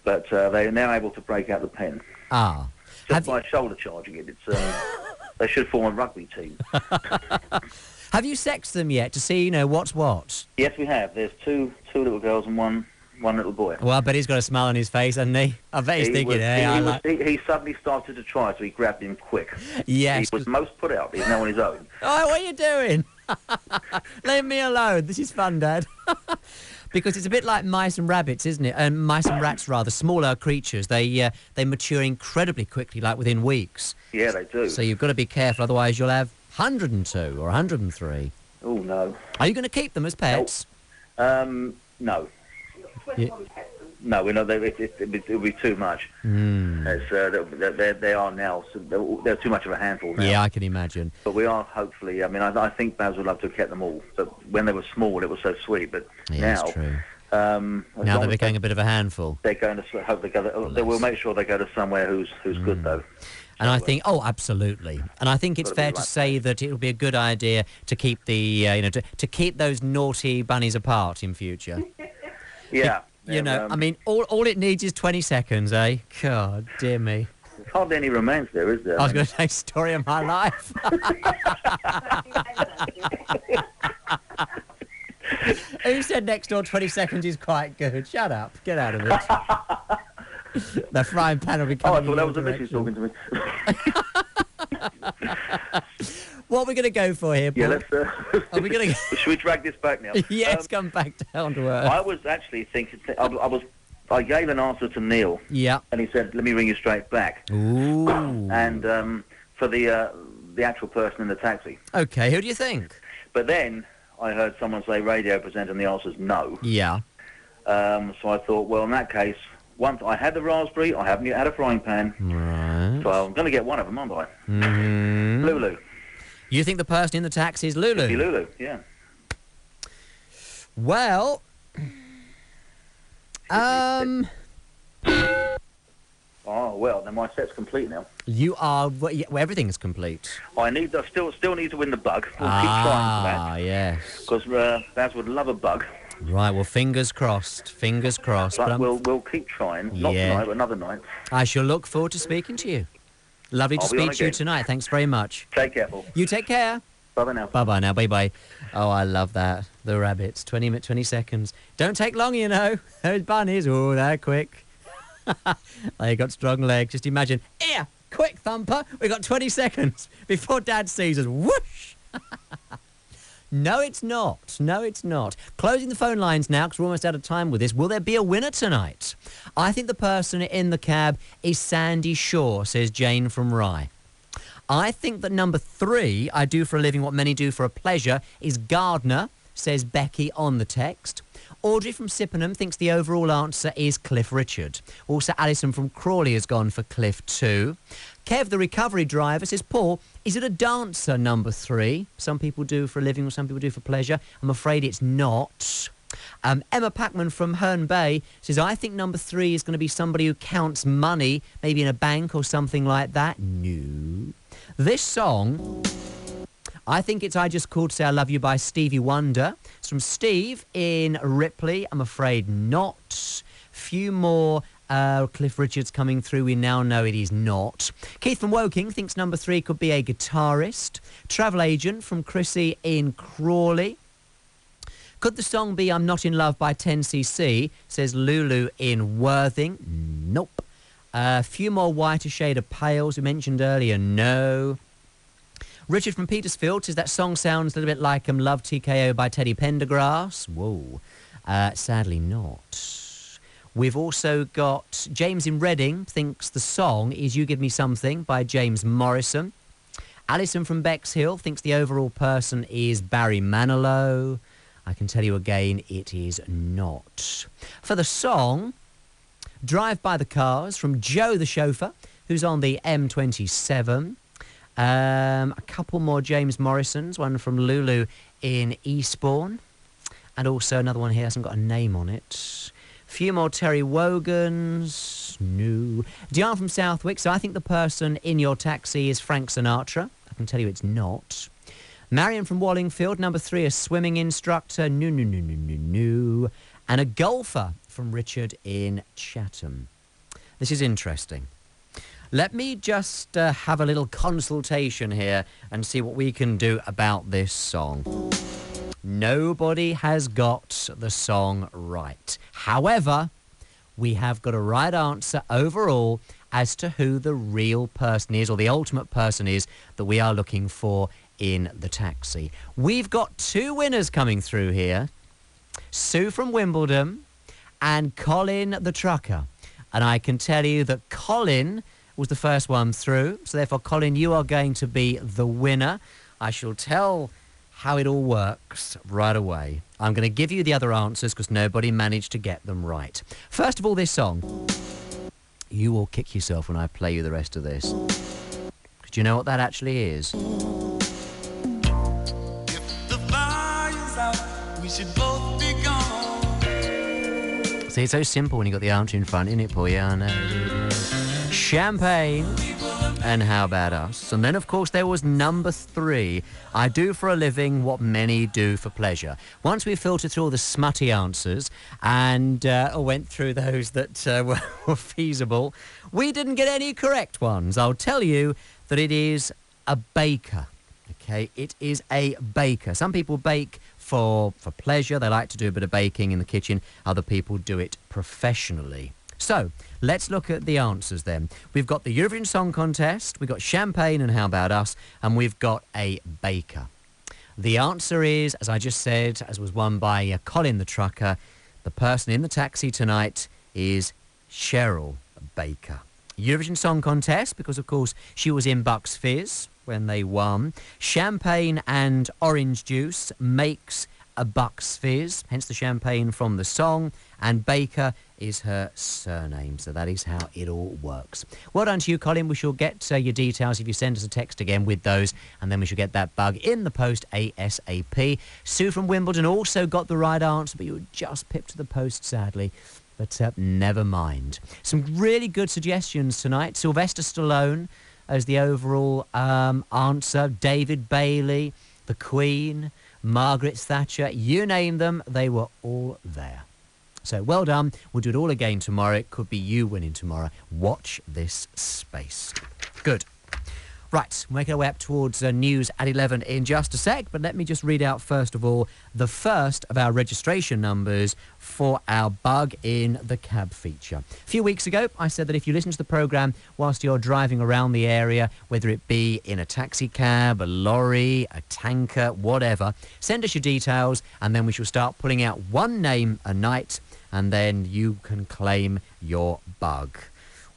But they are now able to break out the pen. Ah. Just by shoulder charging it. It's they should form a rugby team. Have you sexed them yet to see, what's what? Yes, we have. There's two little girls and one little boy. Well, I bet he's got a smile on his face, hasn't he? I bet he's thinking, he suddenly started to try, so he grabbed him quick. Yes. He was most put out. He's now on his own. Oh, what are you doing? Leave me alone. This is fun, Dad. Because it's a bit like mice and rabbits, isn't it? And mice and rats, rather, smaller creatures. They mature incredibly quickly, like within weeks. Yeah, they do. So you've got to be careful, otherwise you'll have 102 or 103. Oh, no. Are you going to keep them as pets? No. Yeah. No, we're not. It'll be too much. They are now. They're too much of a handful now. Yeah, I can imagine. But we are hopefully. I mean, I think Baz would love to have kept them all. But when they were small, it was so sweet. But yeah, now, that's true. Now they're becoming a bit of a handful. They're going to hope they go. They will make sure they go to somewhere who's good though. And I think, absolutely. And I think it's fair to say that it would be a good idea to keep the, to keep those naughty bunnies apart in future. Yeah. I mean, all it needs is 20 seconds, eh? God, dear me. There's hardly any romance there, is there? I was going to say story of my life. Who said next door 20 seconds is quite good? Shut up. Get out of it. The frying pan will be coming. Oh, I thought that was the missus talking to me. What are we going to go for here, Paul? Yeah, let's... Are we going to... Should we drag this back now? Yes, come back down to earth. I was actually thinking... I gave an answer to Neil. Yeah. And he said, let me ring you straight back. Ooh. And for the actual person in the taxi. Okay, who do you think? But then I heard someone say radio presenter and the answer's no. Yeah. So I thought, well, in that case... Once I had the raspberry, I haven't yet had a frying pan. Right. So I'm going to get one of them, aren't I? Mm-hmm. Lulu. You think the person in the taxi is Lulu? It'd be Lulu, yeah. Well, Oh, well, then my set's complete now. You are... Well, everything's complete. I still need to win the bug. We'll keep trying for that. Ah, yes. Because Baz would love a bug. Right, well, fingers crossed. Fingers crossed. But we'll keep trying. Not tonight, but another night. I shall look forward to speaking to you. Lovely to speak to you tonight. Thanks very much. Take care, Paul. You take care. Bye-bye now. Bye-bye now. Bye-bye. Oh, I love that. The rabbits. 20 seconds. Don't take long, you know. Those bunnies, oh, they're quick. They got strong legs. Just imagine. Here, quick, Thumper. We've got 20 seconds before Dad sees us. Whoosh! No, it's not. No, it's not. Closing the phone lines now because we're almost out of time with this. Will there be a winner tonight? I think the person in the cab is Sandy Shaw, says Jane from Rye. I think that number 3, I do for a living what many do for a pleasure, is Gardner, says Becky on the text. Audrey from Sippenham thinks the overall answer is Cliff Richard. Also, Alison from Crawley has gone for Cliff too. Kev, the recovery driver, says, Paul, is it a dancer, number 3? Some people do for a living or some people do for pleasure. I'm afraid it's not. Emma Packman from Herne Bay says, I think number 3 is going to be somebody who counts money, maybe in a bank or something like that. No. This song, I think it's I Just Called to Say I Love You by Stevie Wonder. It's from Steve in Ripley. I'm afraid not. Few more Cliff Richards coming through. We now know it is not. Keith from Woking thinks number 3 could be a guitarist. Travel Agent from Chrissy in Crawley. Could the song be I'm Not in Love by 10cc, says Lulu in Worthing. Nope. A few more Whiter Shade of Pales we mentioned earlier. No. Richard from Petersfield says that song sounds a little bit like Love TKO by Teddy Pendergrass. Whoa. Sadly not. We've also got James in Reading thinks the song is You Give Me Something by James Morrison. Alison from Bexhill thinks the overall person is Barry Manilow. I can tell you again, it is not. For the song, Drive by the Cars from Joe the Chauffeur who's on the M27. A couple more James Morrisons, one from Lulu in Eastbourne. And also another one here hasn't got a name on it. A few more Terry Wogans. No. Diane from Southwick. So I think the person in your taxi is Frank Sinatra. I can tell you it's not. Marion from Wallingfield. Number 3, a swimming instructor. No. And a golfer from Richard in Chatham. This is interesting. Let me just have a little consultation here and see what we can do about this song. Nobody has got the song right. However, we have got a right answer overall as to who the real person is, or the ultimate person is, that we are looking for in the taxi. We've got 2 winners coming through here. Sue from Wimbledon and Colin the trucker. And I can tell you that Colin was the first one through. So therefore, Colin, you are going to be the winner. I shall tell how it all works right away. I'm going to give you the other answers because nobody managed to get them right. First of all, this song. You will kick yourself when I play you the rest of this. Do you know what that actually is? If the fire's out, we should both be gone. See, it's so simple when you've got the answer in front, isn't it, Poyana? Champagne and How About Us. And then, of course, there was number 3. I do for a living what many do for pleasure. Once we filtered through all the smutty answers and went through those that were feasible, we didn't get any correct ones. I'll tell you that it is a baker. Okay, it is a baker. Some people bake for pleasure. They like to do a bit of baking in the kitchen. Other people do it professionally. So, let's look at the answers then. We've got the Eurovision Song Contest, we've got Champagne and How About Us, and we've got a baker. The answer is, as I just said, as was won by Colin the trucker, the person in the taxi tonight is Cheryl Baker. Eurovision Song Contest, because of course she was in Bucks Fizz when they won. Champagne and orange juice makes a Bucks Fizz, hence the champagne from the song, and Baker is her surname, so that is how it all works. Well done to you, Colin. We shall get your details if you send us a text again with those, and then we shall get that bug in the post ASAP. Sue from Wimbledon also got the right answer, but you were just pipped to the post, sadly. But never mind. Some really good suggestions tonight. Sylvester Stallone as the overall answer. David Bailey, the Queen, Margaret Thatcher, you name them, they were all there. So well done. We'll do it all again tomorrow. It could be you winning tomorrow. Watch this space. Good. Right, we'll make our way up towards news at 11 in just a sec, but let me just read out first of all the first of our registration numbers for our Bug in the Cab feature. A few weeks ago, I said that if you listen to the programme whilst you're driving around the area, whether it be in a taxi cab, a lorry, a tanker, whatever, send us your details and then we shall start pulling out one name a night and then you can claim your bug.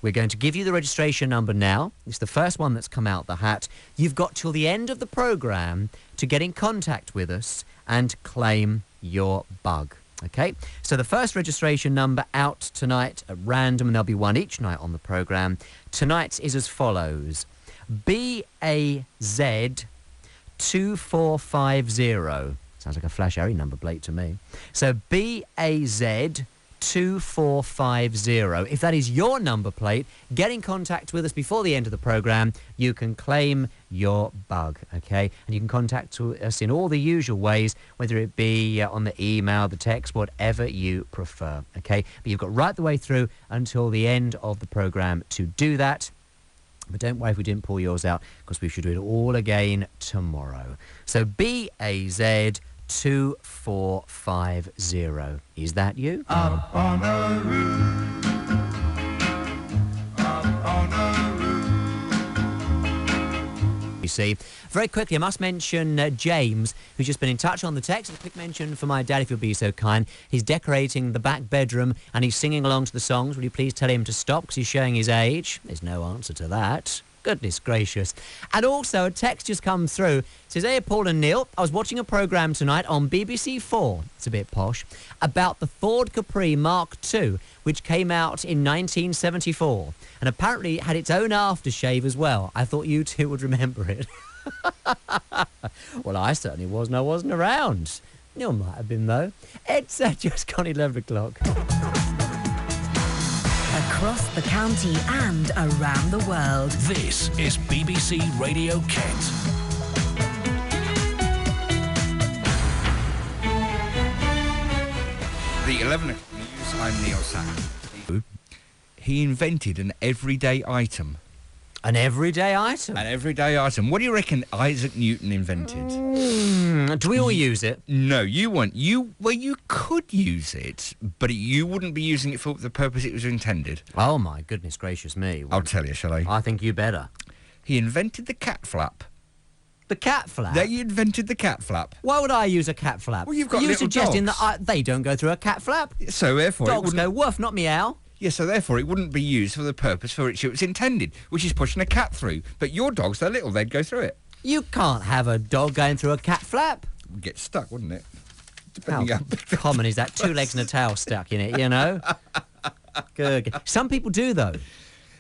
We're going to give you the registration number now. It's the first one that's come out the hat. You've got till the end of the programme to get in contact with us and claim your bug. Okay? So the first registration number out tonight at random, and there'll be one each night on the programme. Tonight's is as follows. BAZ2450. Sounds like a Flash Harry number plate to me. So BAZ 2450. If that is your number plate, get in contact with us before the end of the programme. You can claim your bug, okay? And you can contact us in all the usual ways, whether it be on the email, the text, whatever you prefer, okay? But you've got right the way through until the end of the programme to do that. But don't worry if we didn't pull yours out, because we should do it all again tomorrow. So BAZ 2450. Is that you? Up on a roof. Up on a roof. You see, very quickly, I must mention James, who's just been in touch on the text. A quick mention for my dad, if you'll be so kind. He's decorating the back bedroom and he's singing along to the songs. Will you please tell him to stop because he's showing his age? There's no answer to that. Goodness gracious. And also, a text just come through. It says, hey, Paul and Neil, I was watching a programme tonight on BBC 4, it's a bit posh, about the Ford Capri Mark II, which came out in 1974, and apparently had its own aftershave as well. I thought you two would remember it. Well, I certainly wasn't. I wasn't around. Neil might have been, though. It's just gone 11 o'clock. Across the county and around the world. This is BBC Radio Kent. The 11 o'clock news, I'm Neil Sack. He invented an everyday item. An everyday item? An everyday item. What do you reckon Isaac Newton invented? Do we all use it? No, you won't. You could use it, but you wouldn't be using it for the purpose it was intended. Oh, my goodness gracious me. I'll tell you, shall I? I think you better. He invented the cat flap. The cat flap? They invented the cat flap. Why would I use a cat flap? Well, you've got Are you little suggesting dogs. that they don't go through a cat flap? So therefore, dogs go woof, not meow. Yeah, so therefore it wouldn't be used for the purpose for which it was intended, which is pushing a cat through. But your dogs, they're little, they'd go through it. You can't have a dog going through a cat flap. Would get stuck, wouldn't it? How common is that? 2 legs and a tail stuck in it, you know? Good. Some people do, though.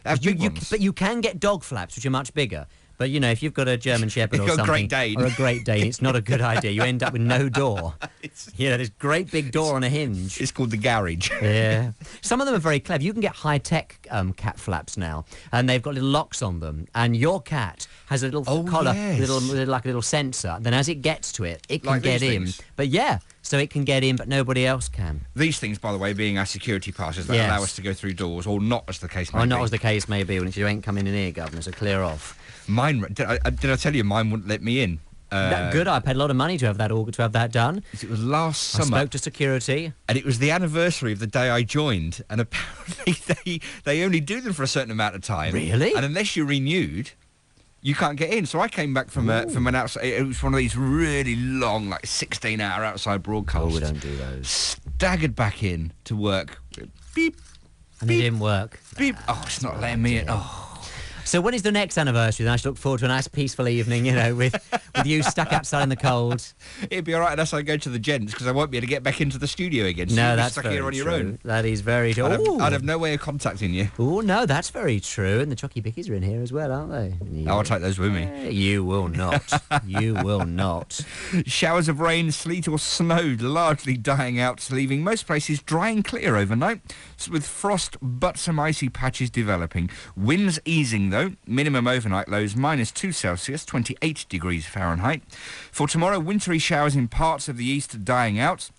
But you can get dog flaps, which are much bigger. But, you know, if you've got a German Shepherd or something... Great Dane. Or a Great Dane, it's not a good idea. You end up with no door. This great big door on a hinge. It's called the garage. Yeah. Some of them are very clever. You can get high-tech cat flaps now, and they've got little locks on them. And your cat has a little collar, like a little sensor. Then as it gets to it, it can Like get these in. things. But, yeah, so it can get in, but nobody else can. These things, by the way, being our security passes that allow us to go through doors, or not, as the case may be. Or not as the case may be, when you ain't coming in here, Governor, so clear off. Mine, did I tell you mine wouldn't let me in? Good, I paid a lot of money to have that done. It was last summer. I spoke to security. And it was the anniversary of the day I joined, and apparently they only do them for a certain amount of time. Really? And unless you're renewed, you can't get in. So I came back from an outside. It was one of these really long, like 16-hour outside broadcasts. Oh, we don't do those. Staggered back in to work. Beep. And it didn't work. Beep. Oh, it's not letting me in. Oh. So when is the next anniversary? Then I should look forward to a nice peaceful evening, you know, with you stuck outside in the cold. It'd be all right unless I go to the gents, because I won't be able to get back into the studio again. So No, you'll be that's stuck very here on your true. own. That is very true. I'd have no way of contacting you. Oh, no, that's very true. And the Chocky Bickies are in here as well, aren't they? Yeah. I'll take those with me. You will not. You will not. Showers of rain, sleet or snow largely dying out, leaving most places dry and clear overnight, with frost but some icy patches developing. Winds easing, though. Minimum overnight lows -2 Celsius, 28 degrees Fahrenheit. For tomorrow, wintry showers in parts of the east dying out.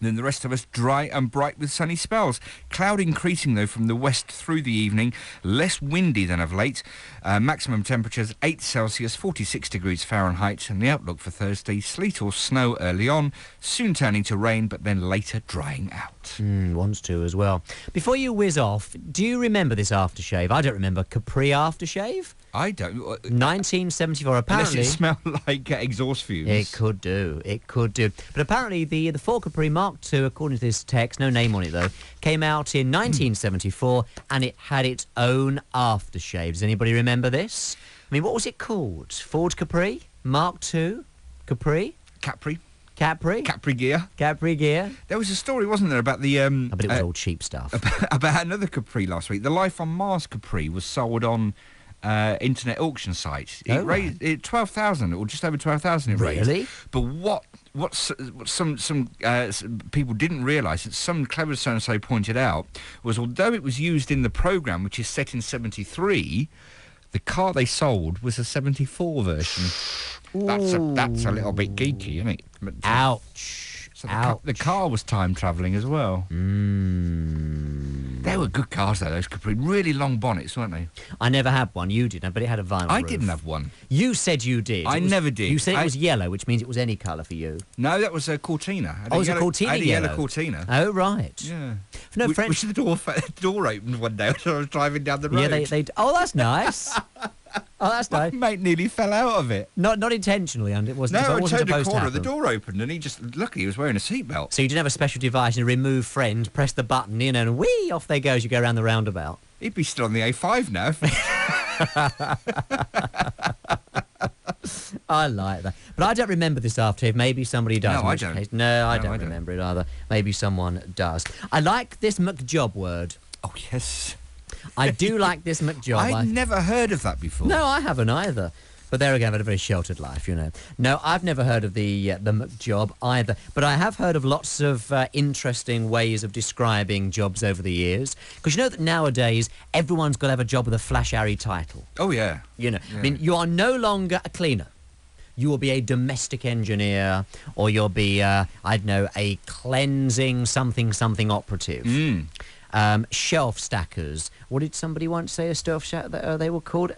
Then the rest of us dry and bright with sunny spells. Cloud increasing, though, from the west through the evening. Less windy than of late. Maximum temperatures 8 Celsius, 46 degrees Fahrenheit. And the outlook for Thursday, sleet or snow early on, soon turning to rain, but then later drying out. Wants to as well. Before you whiz off, do you remember this aftershave? I don't remember. Capri aftershave? I don't. 1974. Apparently, unless it smelled like exhaust fumes. It could do. It could do. But apparently, the Ford Capri Mark II, according to this text, no name on it though, came out in 1974, and it had its own aftershave. Does anybody remember this? I mean, what was it called? Ford Capri Mark II, Capri. Capri Gear. Capri Gear. There was a story, wasn't there, about the... but it was all cheap stuff. About another Capri last week. The Life on Mars Capri was sold on internet auction site. It raised 12,000, or just over 12,000 it raised. Really? But what some people didn't realise, that some clever so-and-so pointed out, was although it was used in the programme, which is set in 73, the car they sold was a 74 version. That's a little bit geeky, isn't it? Ouch. So the car was time travelling as well. They were good cars, though, those Capri. Really long bonnets, weren't they? I never had one. You did, but it had a vinyl I roof. didn't have one. You said you did. I never did. You said it was yellow, which means it was any colour for you. No, that was a Cortina. It was a Cortina I had a yellow. yellow Cortina. Oh, right. Yeah. No, French... Which the door opened one day when I was driving down the road. Yeah, they oh, that's nice. Oh, that's nice. My mate nearly fell out of it. Not intentionally, and it wasn't. No, it I wasn't turned a supposed to corner, happen. the door opened, and luckily he was wearing a seatbelt. So you didn't have a special device and remove friend, press the button, and whee, off they go as you go around the roundabout. He'd be still on the A5 now. I like that. But I don't remember this afternoon. Maybe somebody does. No, I don't. No, I don't remember it either. Maybe someone does. I like this McJob word. Oh, yes. I do like this McJob. I've never heard of that before. No, I haven't either. But there again, I've had a very sheltered life, you know. No, I've never heard of the McJob either. But I have heard of lots of interesting ways of describing jobs over the years. Because you know that nowadays, everyone's got to have a job with a flash-Harry title. Oh, yeah. You know, Yeah. I mean, you are no longer a cleaner. You will be a domestic engineer, or you'll be, I don't know, a cleansing something operative. Shelf stackers. What did somebody once say? A shelf stacker? They were called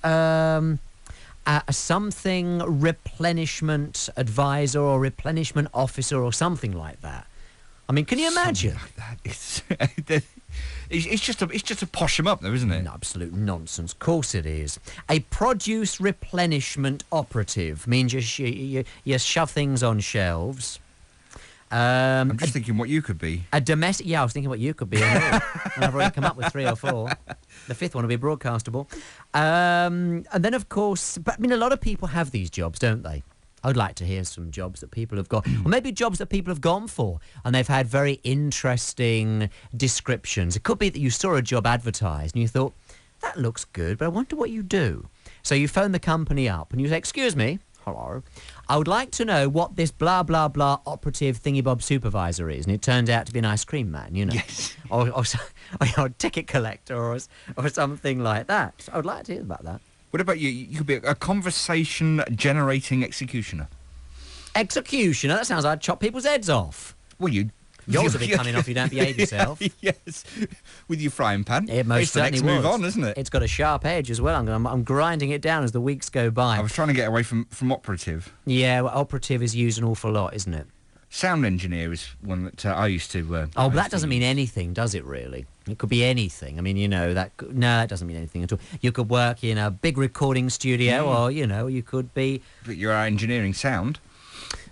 something replenishment advisor or replenishment officer or something like that. I mean, can you imagine? Like that. It's just to posh them up, though, isn't it? Absolute nonsense. Of course it is. A produce replenishment operative means you shove things on shelves. I'm just thinking what you could be. A domestic... Yeah, I was thinking what you could be. And I've already come up with 3 or 4. The 5th one will be broadcastable. And then, of course... But, I mean, a lot of people have these jobs, don't they? I would like to hear some jobs that people have got. Or maybe jobs that people have gone for. And they've had very interesting descriptions. It could be that you saw a job advertised and you thought, that looks good, but I wonder what you do. So you phone the company up and you say, excuse me, hello, I would like to know what this blah, blah, blah operative thingy-bob supervisor is. And it turned out to be an ice cream man, you know. Yes. Or a ticket collector or something like that. So I would like to hear about that. What about you? You could be a conversation-generating executioner. Executioner? That sounds like I'd chop people's heads off. Well, you... Yours will be coming off if you don't behave yourself. Yes, with your frying pan. It most it's the next certainly move was. on, isn't it? It's got a sharp edge as well. I'm grinding it down as the weeks go by. I was trying to get away from operative. Yeah, well, operative is used an awful lot, isn't it? Sound engineer is one that I used to... but that doesn't mean anything, does it, really? It could be anything. I mean, you know, that doesn't mean anything at all. You could work in a big recording studio or, you know, you could be... But you're engineering sound.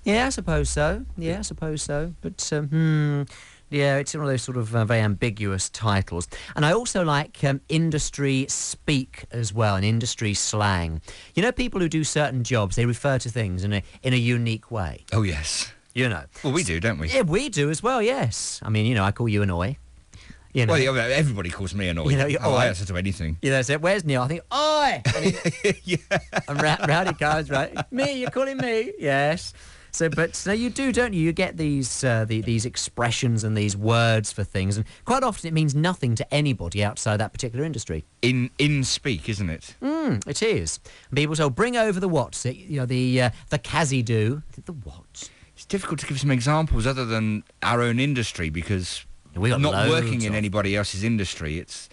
Yeah, I suppose so. Yeah, I suppose so. But, yeah, it's one of those sort of very ambiguous titles. And I also like industry speak as well, and industry slang. You know, people who do certain jobs, they refer to things in a unique way. Oh, yes. You know. Well, we do, don't we? Yeah, we do as well, yes. I mean, you know, I call you an oi. You know. Well, everybody calls me an oi. You know, I answer to anything. You know, so where's Neil? I think, oi! Yeah. And round he comes, right? Me, you're calling me? Yes. So, but no, you do, don't you? You get these expressions and these words for things, and quite often it means nothing to anybody outside that particular industry. In speak, isn't it? It is. And people say, bring over the what's it? You know, the Kazidoo. The what? It's difficult to give some examples other than our own industry because we got not working in anybody else's industry. It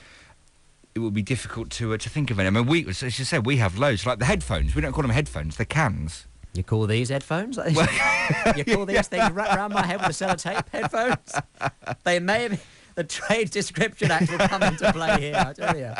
would be difficult to think of any. I mean, as you said, we have loads. Like the headphones. We don't call them headphones. They're cans. You call these headphones? You call these things wrapped around my head with a sellotape headphones? They may be... The Trade Description Act will come into play here, I tell you.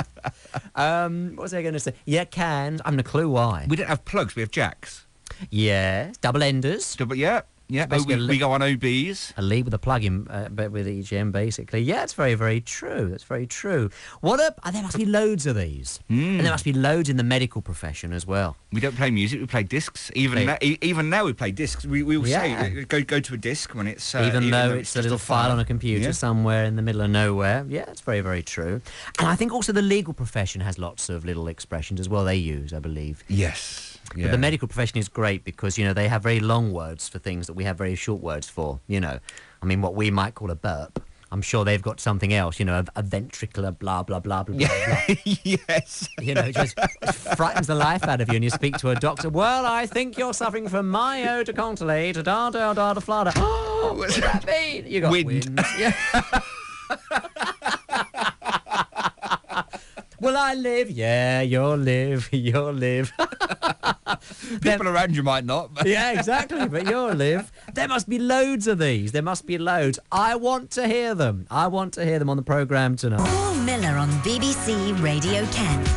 What was I going to say? Yeah, cans. I haven't a clue why. We don't have plugs. We have jacks. Yeah. Double enders. Yeah. We go on OBs. A lead with a plug-in with each end, basically. Yeah, it's very, very true. That's very true. There must be loads of these. And there must be loads in the medical profession as well. We don't play music, we play discs. Even now we play discs. We will say, go to a disc when it's... even though it's a little file on a computer somewhere in the middle of nowhere. Yeah, it's very, very true. And I think also the legal profession has lots of little expressions as well they use, I believe. Yes. Yeah. But the medical profession is great because, you know, they have very long words for things that we have very short words for, you know. I mean, what we might call a burp. I'm sure they've got something else, you know, a ventricular blah, blah, blah, blah, blah, blah. Yes. You know, just frightens the life out of you and you speak to a doctor, well, I think you're suffering from myodecontylate, da-da-da-da-flada. Oh, what does that mean? You got wind. Yeah. Will I live? Yeah, you'll live. You'll live. People around you might not. But yeah, exactly, but you'll live. There must be loads of these. There must be loads. I want to hear them. I want to hear them on the programme tonight. Paul Miller on BBC Radio Kent.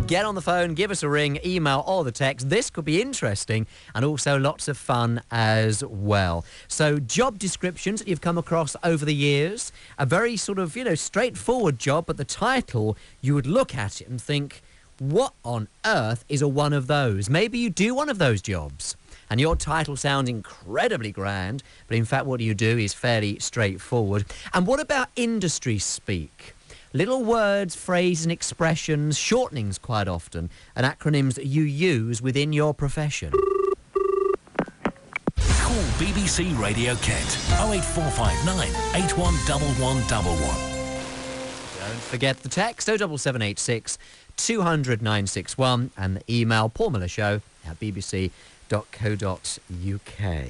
get on the phone, give us a ring, email or the text. This could be interesting and also lots of fun as well. So job descriptions that you've come across over the years, a very sort of, straightforward job, but the title, you would look at it and think, what on earth is a one of those? Maybe you do one of those jobs and your title sounds incredibly grand, but in fact what you do is fairly straightforward. And what about industry speak? Little words, phrases and expressions, shortenings quite often, and acronyms that you use within your profession. Call BBC Radio Kent 08459 811111. Don't forget the text 07786 200 961 and the email paulmillershow@bbc.co.uk.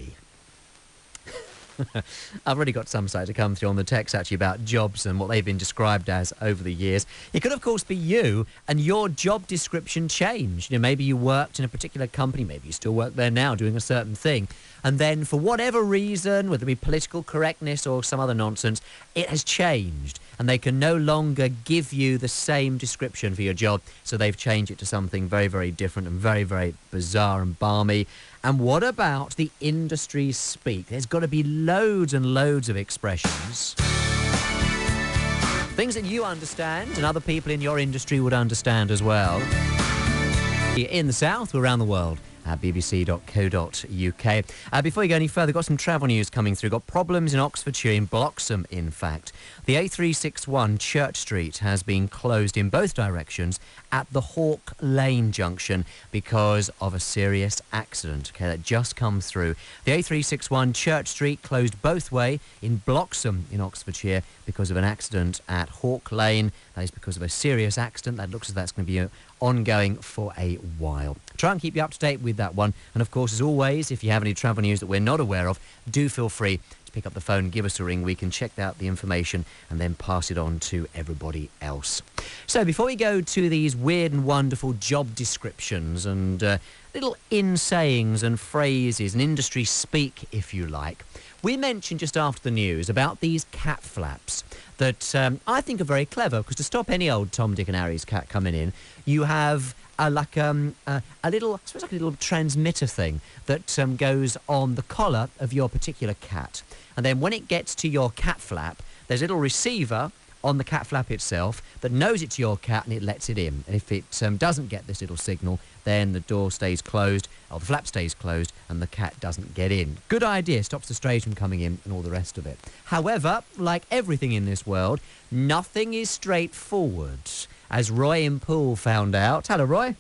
I've already got some site to come through on the text actually about jobs and what they've been described as over the years. It could of course be you and your job description changed. Maybe you worked in a particular company, maybe you still work there now doing a certain thing, and then for whatever reason, whether it be political correctness or some other nonsense, it has changed and they can no longer give you the same description for your job, so they've changed it to something very, very different and very, very bizarre and balmy. And what about the industry speak? There's got to be loads and loads of expressions. Things that you understand and other people in your industry would understand as well. In the south or around the world at bbc.co.uk. Before you go any further, got some travel news coming through. Got problems in Oxfordshire, in Bloxham, in fact. The A361 Church Street has been closed in both directions at the Hawk Lane junction because of a serious accident. Okay, that just come through. The A361 Church Street closed both way in Bloxham in Oxfordshire because of an accident at Hawk Lane. That is because of a serious accident. That looks as though that's going to be ongoing for a while. Try and keep you up to date with that one. And of course, as always, if you have any travel news that we're not aware of, do feel free to pick up the phone, give us a ring. We can check out the information and then pass it on to everybody else. So before we go to these weird and wonderful job descriptions and little in-sayings and phrases and industry speak, if you like, we mentioned just after the news about these cat flaps that I think are very clever, because to stop any old Tom, Dick and Harry's cat coming in, you have a little transmitter thing that goes on the collar of your particular cat. And then when it gets to your cat flap, there's a little receiver on the cat flap itself that knows it's your cat and it lets it in. And if it doesn't get this little signal, then the door stays closed, or the flap stays closed, and the cat doesn't get in. Good idea, stops the strays from coming in and all the rest of it. However, like everything in this world, nothing is straightforward, as Roy in Poole found out. Hello, Roy.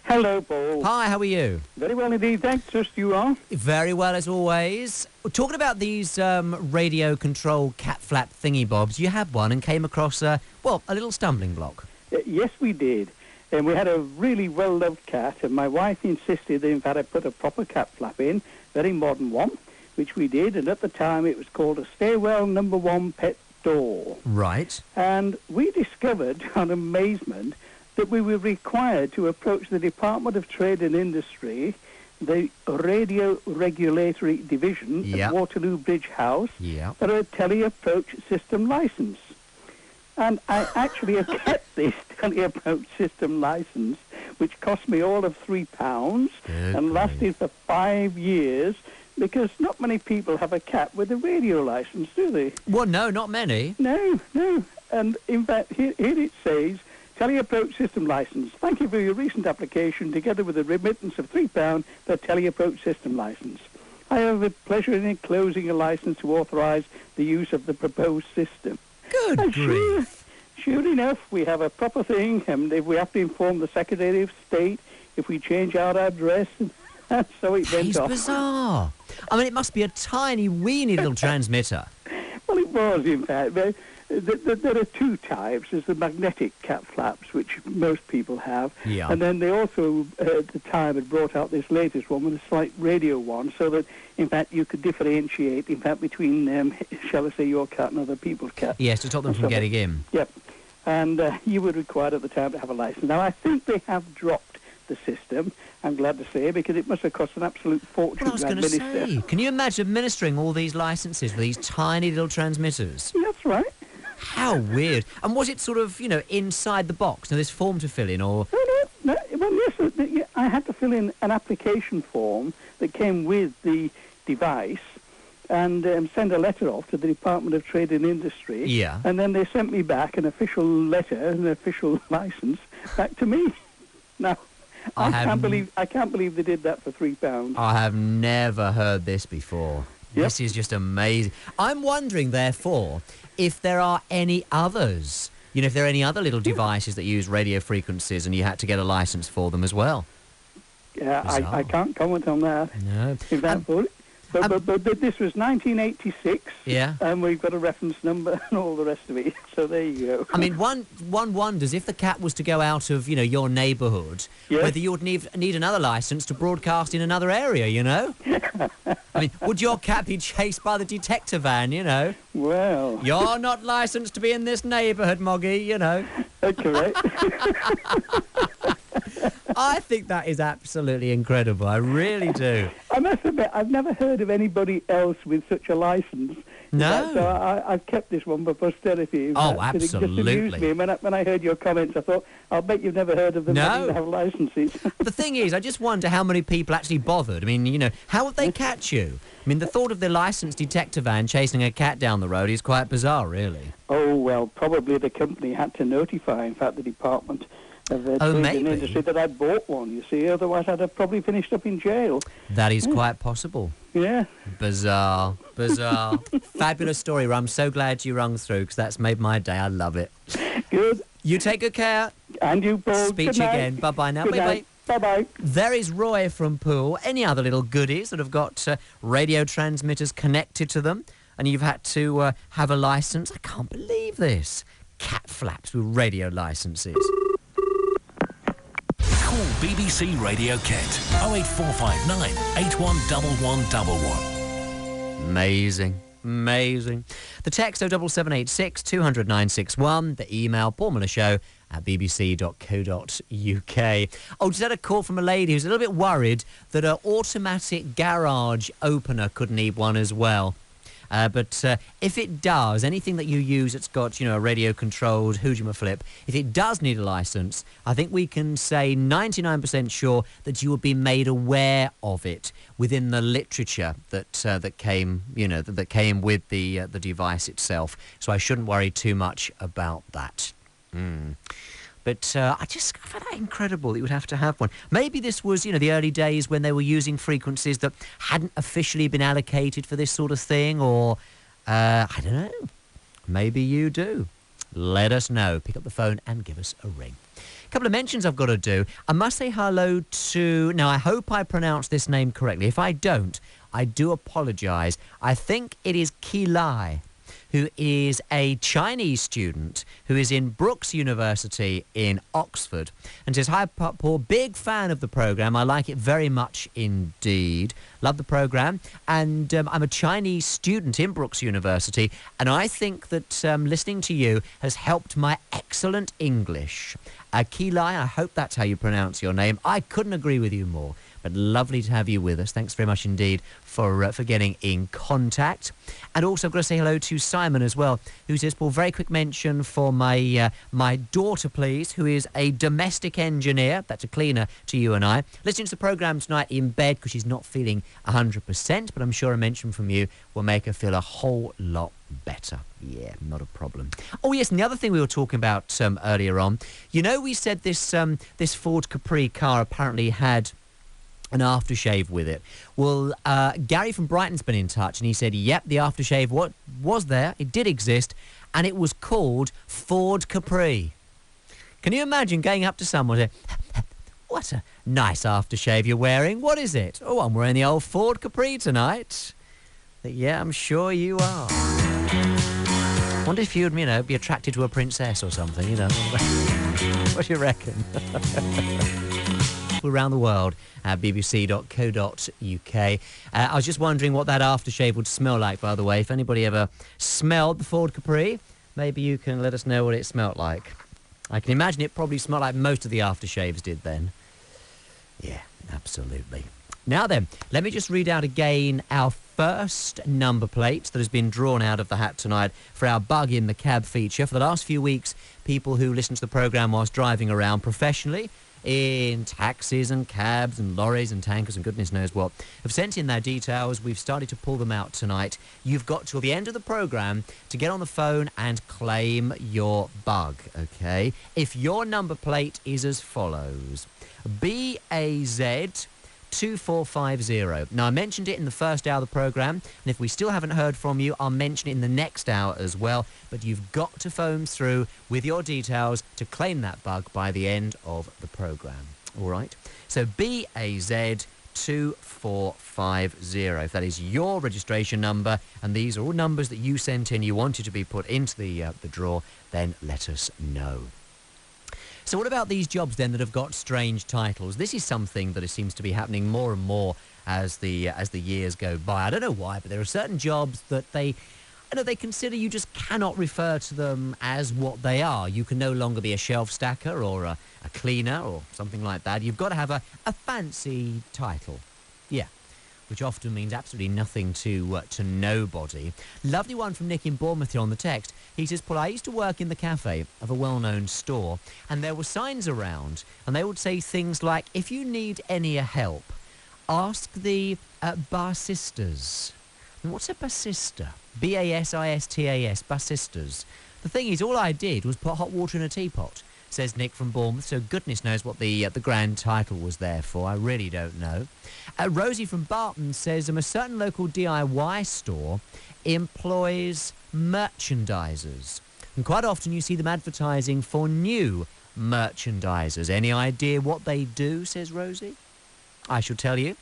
Hello, Paul. Hi, how are you? Very well indeed, thanks. Just you are? Very well, as always. Talking about these radio-controlled cat flap thingy-bobs, you had one and came across, a little stumbling block. Yes, we did. And we had a really well-loved cat, and my wife insisted that, in fact, I put a proper cat flap in, very modern one, which we did, and at the time it was called a Stairwell No. 1 Pet Door. Right. And we discovered, on amazement, that we were required to approach the Department of Trade and Industry, the Radio Regulatory Division at Waterloo Bridge House, for a teleapproach system licence. And I actually have kept this teleapproach system licence, which cost me all of £3 and lasted for 5 years, because not many people have a cat with a radio licence, do they? Well, no, not many. No. And in fact, here it says, teleapproach system licence. Thank you for your recent application, together with a remittance of £3 for teleapproach system licence. I have a pleasure in enclosing a licence to authorise the use of the proposed system. Good grief. Sure enough, we have a proper thing, and if we have to inform the Secretary of State if we change our address, and so it went off. It's bizarre. I mean, it must be a tiny, weeny little transmitter. Well, it was, in fact. There are two types. There's the magnetic cat flaps, which most people have. Yeah. And then they also, at the time, had brought out this latest one with a slight radio one, so that, in fact, you could differentiate, in fact, between, shall I say, your cat and other people's cats. Yes, to stop them from getting in. Yep. And you were required at the time to have a license. Now, I think they have dropped the system, I'm glad to say, because it must have cost an absolute fortune to administer. Well, I was going to say, can you imagine administering all these licenses for these tiny little transmitters? That's right. How weird. And was it sort of, inside the box? Now, this form to fill in, or... Well, yes, I had to fill in an application form that came with the device and send a letter off to the Department of Trade and Industry. Yeah. And then they sent me back an official letter, an official license, back to me. Now, I can't believe they did that for £3. I have never heard this before. Yep. This is just amazing. I'm wondering, therefore, if there are any others. You know, if there are any other little devices that use radio frequencies and you had to get a license for them as well. Yeah, I can't comment on that. No. But this was 1986. Yeah. And we've got a reference number and all the rest of it. So there you go. I mean, one wonders if the cat was to go out of, your neighbourhood, whether you would need another licence to broadcast in another area, you know? I mean, would your cat be chased by the detector van, you know? Well... You're not licensed to be in this neighbourhood, Moggy, you know? Correct. I think that is absolutely incredible. I really do. I must admit, I've never heard of anybody else with such a licence. No. So I've kept this one for posterity. Oh, absolutely. It just amused me. When I heard your comments, I thought, I'll bet you've never heard of them having to have licences. The thing is, I just wonder how many people actually bothered. I mean, how would they catch you? I mean, the thought of the licensed detector van chasing a cat down the road is quite bizarre, really. Oh, well, probably the company had to notify, in fact, the Department of Trade and Industry that I'd bought one, you see. Otherwise, I'd have probably finished up in jail. That is quite possible. Yeah. Bizarre. Fabulous story. I'm so glad you rung through, because that's made my day. I love it. Good. You take good care. And you, Paul. Speak to you again. Bye-bye now. Bye-bye. Bye-bye. There is Roy from Poole. Any other little goodies that have got radio transmitters connected to them and you've had to have a licence? I can't believe this. Cat flaps with radio licences. Call BBC Radio Kent 08459 811111. Amazing. The text 07786 200 961. The email paulmillershow@bbc.co.uk. Oh, just had a call from a lady who's a little bit worried that her automatic garage opener could need one as well. But if it does, anything that you use that's got, a radio-controlled Hujima-flip, if it does need a licence, I think we can say 99% sure that you will be made aware of it within the literature that came, that came with the device itself. So I shouldn't worry too much about that. But I find that incredible that you would have to have one. Maybe this was, the early days when they were using frequencies that hadn't officially been allocated for this sort of thing, or, I don't know. Maybe you do. Let us know. Pick up the phone and give us a ring. A couple of mentions I've got to do. I must say hello to... Now, I hope I pronounced this name correctly. If I don't, I do apologise. I think it is Qi Lai, who is a Chinese student who is in Brookes University in Oxford, and says, "Hi, Paul, big fan of the programme. I like it very much indeed. Love the programme. And I'm a Chinese student in Brookes University, and I think that listening to you has helped my excellent English." Qi Lai, I hope that's how you pronounce your name. I couldn't agree with you more. But lovely to have you with us. Thanks very much indeed for getting in contact. And also I've got to say hello to Simon as well, who says, "Paul, very quick mention for my daughter, please, who is a domestic engineer." That's a cleaner to you and I. Listening to the programme tonight in bed because she's not feeling 100%, but I'm sure a mention from you will make her feel a whole lot better. Yeah, not a problem. Oh, yes, and the other thing we were talking about earlier on, we said this Ford Capri car apparently had an aftershave with it. Well, Gary from Brighton's been in touch, and he said, yep, the aftershave was there. It did exist, and it was called Ford Capri. Can you imagine going up to someone and saying, "What a nice aftershave you're wearing. What is it?" "Oh, I'm wearing the old Ford Capri tonight." Yeah, I'm sure you are. Wonder if you'd, be attracted to a princess or something, What do you reckon? Around the world at bbc.co.uk. I was just wondering what that aftershave would smell like, by the way. If anybody ever smelled the Ford Capri, maybe you can let us know what it smelled like. I can imagine it probably smelled like most of the aftershaves did then. Yeah, absolutely. Now then, let me just read out again our first number plate that has been drawn out of the hat tonight for our Bug in the Cab feature. For the last few weeks, people who listen to the programme whilst driving around professionally, in taxis and cabs and lorries and tankers and goodness knows what have sent in their details. We've started to pull them out tonight. You've got till the end of the programme to get on the phone and claim your bug, OK? If your number plate is as follows: BAZ 2450. Now, I mentioned it in the first hour of the programme, and if we still haven't heard from you, I'll mention it in the next hour as well. But you've got to phone through with your details to claim that bug by the end of the programme. All right? So BAZ 2450. If that is your registration number, and these are all numbers that you sent in, you wanted to be put into the draw, then let us know. So what about these jobs then that have got strange titles? This is something that seems to be happening more and more as the years go by. I don't know why, but there are certain jobs that they consider you just cannot refer to them as what they are. You can no longer be a shelf stacker or a cleaner or something like that. You've got to have a fancy title. Yeah. Which often means absolutely nothing to nobody. Lovely one from Nick in Bournemouth here on the text. He says, Paul, I used to work in the cafe of a well-known store, and there were signs around, and they would say things like, if you need any help, ask the baristas. And what's a barsista? B-A-S-I-S-T-A-S, baristas. The thing is, all I did was put hot water in a teapot, says Nick from Bournemouth, so goodness knows what the grand title was there for. I really don't know. Rosie from Barton says a certain local DIY store employs merchandisers, and quite often you see them advertising for new merchandisers. Any idea what they do, says Rosie? I shall tell you.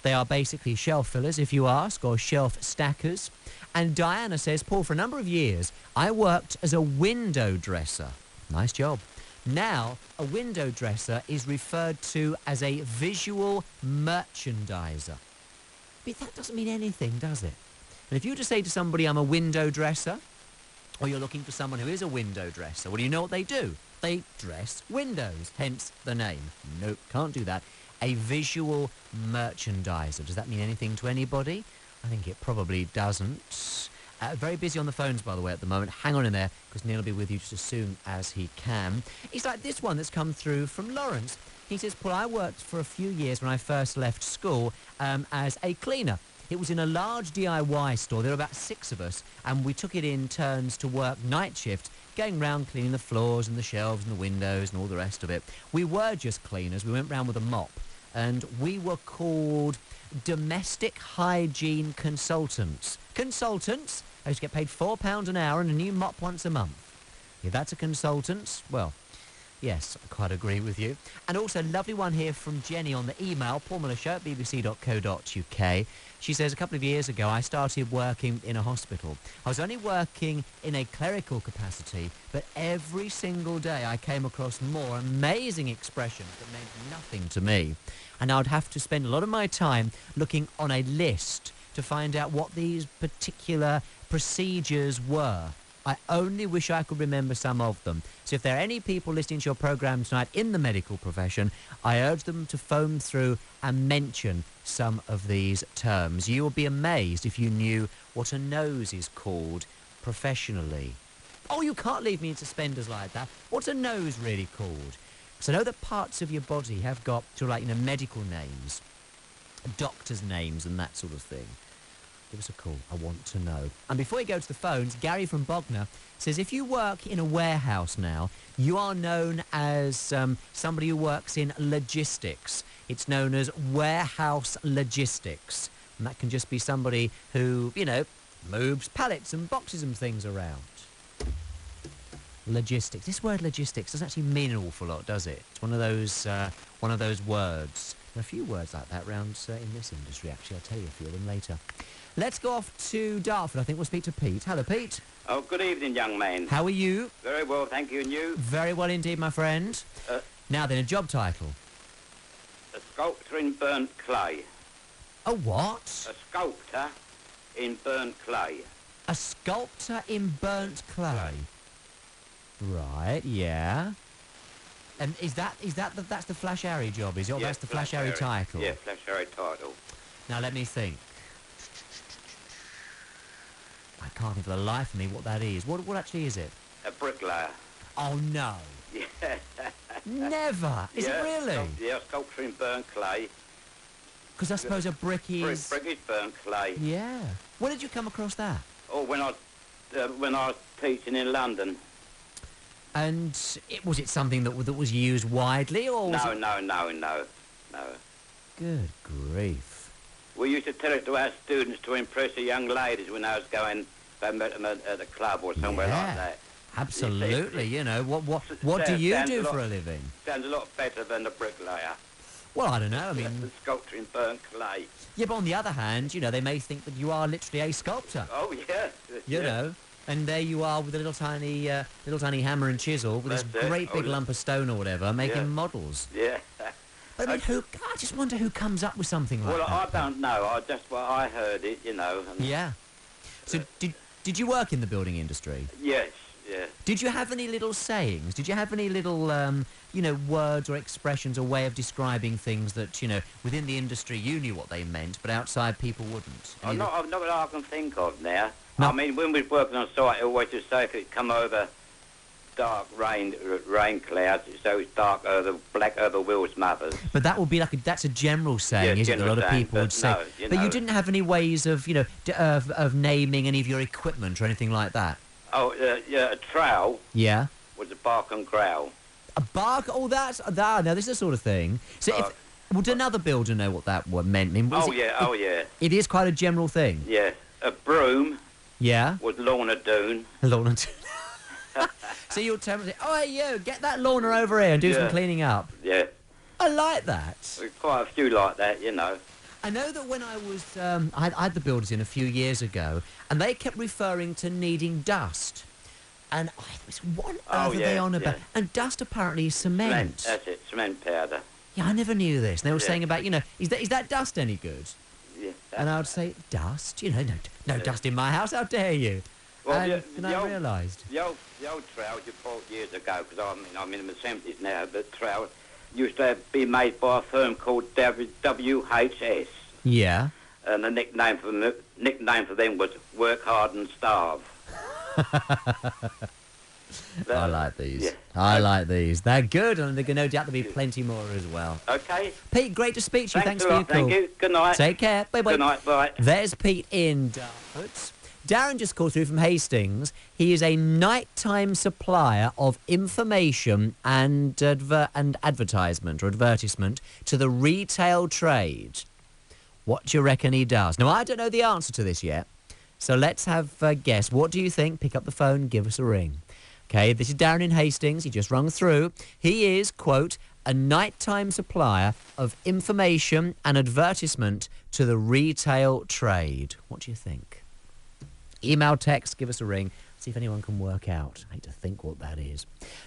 They are basically shelf fillers, if you ask, or shelf stackers. And Diana says, Paul, for a number of years I worked as a window dresser. Nice job. Now, a window dresser is referred to as a visual merchandiser. But that doesn't mean anything, does it? And if you were to say to somebody, I'm a window dresser, or you're looking for someone who is a window dresser, well, do you know what they do? They dress windows, hence the name. Nope, can't do that. A visual merchandiser. Does that mean anything to anybody? I think it probably doesn't. Very busy on the phones, by the way, at the moment. Hang on in there, because Neil will be with you just as soon as he can. It's like this one that's come through from Lawrence. He says, Paul, I worked for a few years when I first left school as a cleaner. It was in a large DIY store. There were about 6 of us, and we took it in turns to work night shift, going round cleaning the floors and the shelves and the windows and all the rest of it. We were just cleaners. We went round with a mop, and we were called domestic hygiene consultants. Consultants? I used to get paid £4 an hour and a new mop once a month. If that's a consultant, well, yes, I quite agree with you. And also, lovely one here from Jenny on the email, paulmillershow@bbc.co.uk. She says, a couple of years ago, I started working in a hospital. I was only working in a clerical capacity, but every single day I came across more amazing expressions that meant nothing to me. And I would have to spend a lot of my time looking on a list to find out what these particular procedures were. I only wish I could remember some of them. So if there are any people listening to your programme tonight in the medical profession, I urge them to phone through and mention some of these terms. You will be amazed if you knew what a nose is called professionally. Oh, you can't leave me in suspenders like that. What's a nose really called? Because I know that parts of your body have got sort of like, medical names, doctors' names and that sort of thing. Give us a call. I want to know. And before we go to the phones, Gary from Bognor says, if you work in a warehouse now, you are known as somebody who works in logistics. It's known as warehouse logistics. And that can just be somebody who, moves pallets and boxes and things around. Logistics. This word logistics doesn't actually mean an awful lot, does it? It's one of those words. There are a few words like that around in this industry, actually. I'll tell you a few of them later. Let's go off to Dartford. I think we'll speak to Pete. Hello, Pete. Oh, good evening, young man. How are you? Very well, thank you. And you? Very well indeed, my friend. Now then, a job title. A sculptor in burnt clay. A what? A sculptor in burnt clay. A sculptor in burnt clay. Right, yeah. And that's the Flash Harry job, is it? Or yes, that's the Flash Harry title? Yeah, Flash Harry title. Now let me think. I can't think for the life of me what that is. What actually is it? A bricklayer. Oh no. Yeah. Never. Is it really? Yeah, sculpture in burnt clay. Because I suppose a brick is... Brick is burnt clay. Yeah. When did you come across that? Oh, when I was teaching in London. And was it something that was used widely, or was it... No. Good grief. We used to tell it to our students to impress the young ladies when I was going, if I met them at the club or somewhere like that. Absolutely, you know. What do you do for a living? Sounds a lot better than the bricklayer. Well, I don't know, I mean... The sculpture in burnt clay. Yeah, but on the other hand, you know, they may think that you are literally a sculptor. Oh, yeah. You know, and there you are with a little tiny hammer and chisel with this great big lump of stone or whatever, making models. Yeah. But I mean, I just wonder who comes up with something like that. Well, I don't know. I heard it, you know. Yeah. So did you work in the building industry? Yes, yeah. Did you have any little sayings? Did you have any little, you know, words or expressions or way of describing things that, you know, within the industry you knew what they meant, but outside people wouldn't? Not that I can think of now. No. I mean, when we was working on site, I always used to say if it come over dark rain clouds, so it's dark black over Will's mothers. But that would be that's a general saying, isn't it? A lot of people would say. No, but you didn't have any ways of, you know, of naming any of your equipment or anything like that? Oh, yeah, a trowel. Yeah. Was a bark and growl. A bark? Oh, now this is the sort of thing. So would another builder know what that meant? I mean, yeah. It is quite a general thing. Yeah. A broom. Yeah. Was Lorna Doone. Lorna Doone. So you'll tell me, oh, hey, you, get that Lorna over here and do some cleaning up. Yeah. I like that. There's quite a few like that, you know. I know that when I was, I had the builders in a few years ago, and they kept referring to needing dust. And I was, what on earth are they on about? And dust apparently is cement. That's it, cement powder. Yeah, I never knew this. And they were saying about, you know, is that dust any good? Yeah. And I would say, dust? You know, no dust in my house, how dare you? Well, and I realised. The old trowel you bought years ago, because I'm in the 70s now, but trowel used to be made by a firm called WHS. Yeah. And the nickname for them was Work Hard and Starve. I like these. Yeah. I like these. They're good, and there's no doubt there'll be plenty more as well. Okay. Pete, great to speak to you. Thanks for your call. Thank you. Good night. Take care. Bye-bye. Good night. Bye. There's Pete in Dartford. Darren just called through from Hastings. He is a nighttime supplier of information and advertisement to the retail trade. What do you reckon he does? Now, I don't know the answer to this yet, so let's have a guess. What do you think? Pick up the phone, give us a ring. Okay, this is Darren in Hastings. He just rung through. He is, quote, a nighttime supplier of information and advertisement to the retail trade. What do you think? Email, text, give us a ring. See if anyone can work out. I hate to think what that is.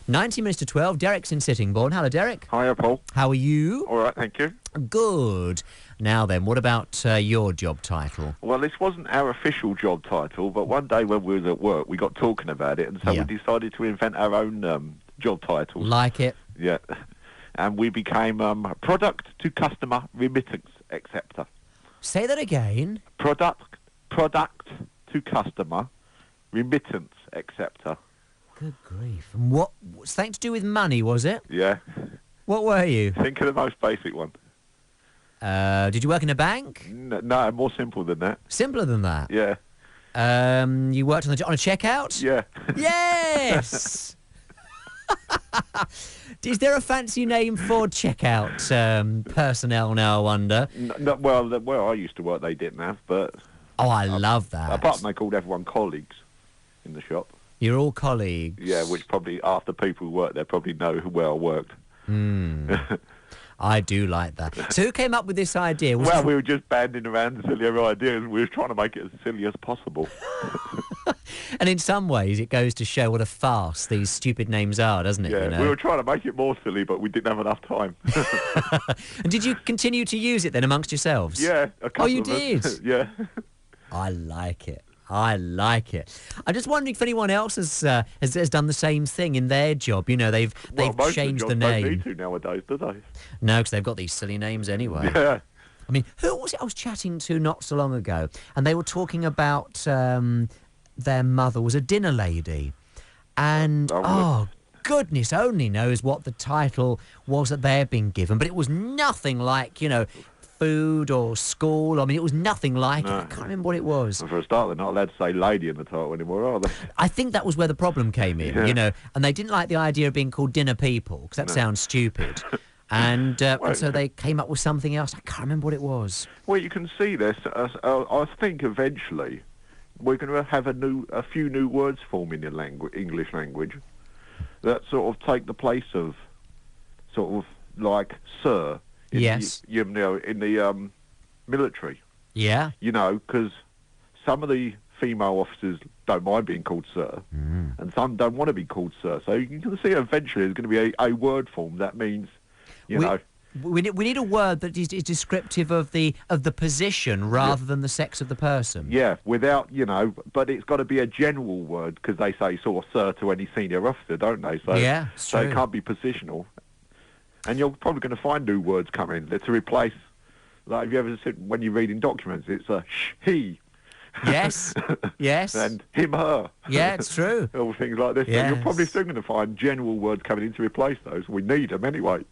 90 minutes to 12. Derek's in Sittingbourne. Hello, Derek. Hiya, Paul. How are you? All right, thank you. Good. Now then, what about your job title? Well, this wasn't our official job title, but one day when we was at work, we got talking about it, and so we decided to invent our own job titles. Like it? Yeah. And we became Product to Customer Remittance Acceptor. Say that again. Product to Customer Remittance Acceptor. Good grief. And what's something to do with money, was it? Yeah. What were you? Think of the most basic one. Did you work in a bank? No, more simple than that. Simpler than that? Yeah. You worked on a checkout? Yeah. Yes! Is there a fancy name for checkout personnel now, I wonder? Well, where I used to work, they didn't have, but... Oh, I love that. Apart from they called everyone colleagues in the shop. You're all colleagues? Yeah, which probably, after people who work there, probably know where I worked. I do like that. So who came up with this idea? Well, we were just banding around sillier ideas. We were trying to make it as silly as possible. And in some ways, it goes to show what a farce these stupid names are, doesn't it? Yeah, you know? We were trying to make it more silly, but we didn't have enough time. And did you continue to use it then amongst yourselves? Yeah, a couple Oh, you of us. did? Yeah. I like it. I like it. I'm just wondering if anyone else has done the same thing in their job. You know, they've changed the name. Don't need to nowadays, do they? No, because they've got these silly names anyway. Yeah. I mean, who was it I was chatting to not so long ago? And they were talking about their mother was a dinner lady. And, goodness only knows what the title was that they had been given, but it was nothing like, food or school. I mean, it was nothing like it. I can't remember what it was. For a start, they're not allowed to say lady in the title anymore, are they? I think that was where the problem came in, and they didn't like the idea of being called Dinner People, because that sounds stupid. And so they came up with something else. I can't remember what it was. Well, you can see this. I think eventually we're going to have a few new words forming in English language that sort of take the place of sort of like sir. In the military. Yeah. Because some of the female officers don't mind being called sir, and some don't want to be called sir. So you can see eventually there's going to be a word form that means, We need a word that is descriptive of the position rather than the sex of the person. Yeah, without, but it's got to be a general word, because they say sort of sir to any senior officer, don't they? So, yeah, so it can't be positional. And you're probably going to find new words coming to replace, like, have you ever said, when you're reading documents, it's a he. Yes, yes. And him, her. Yeah, it's true. All things like this. Yes. So you're probably still going to find general words coming in to replace those. We need them anyway.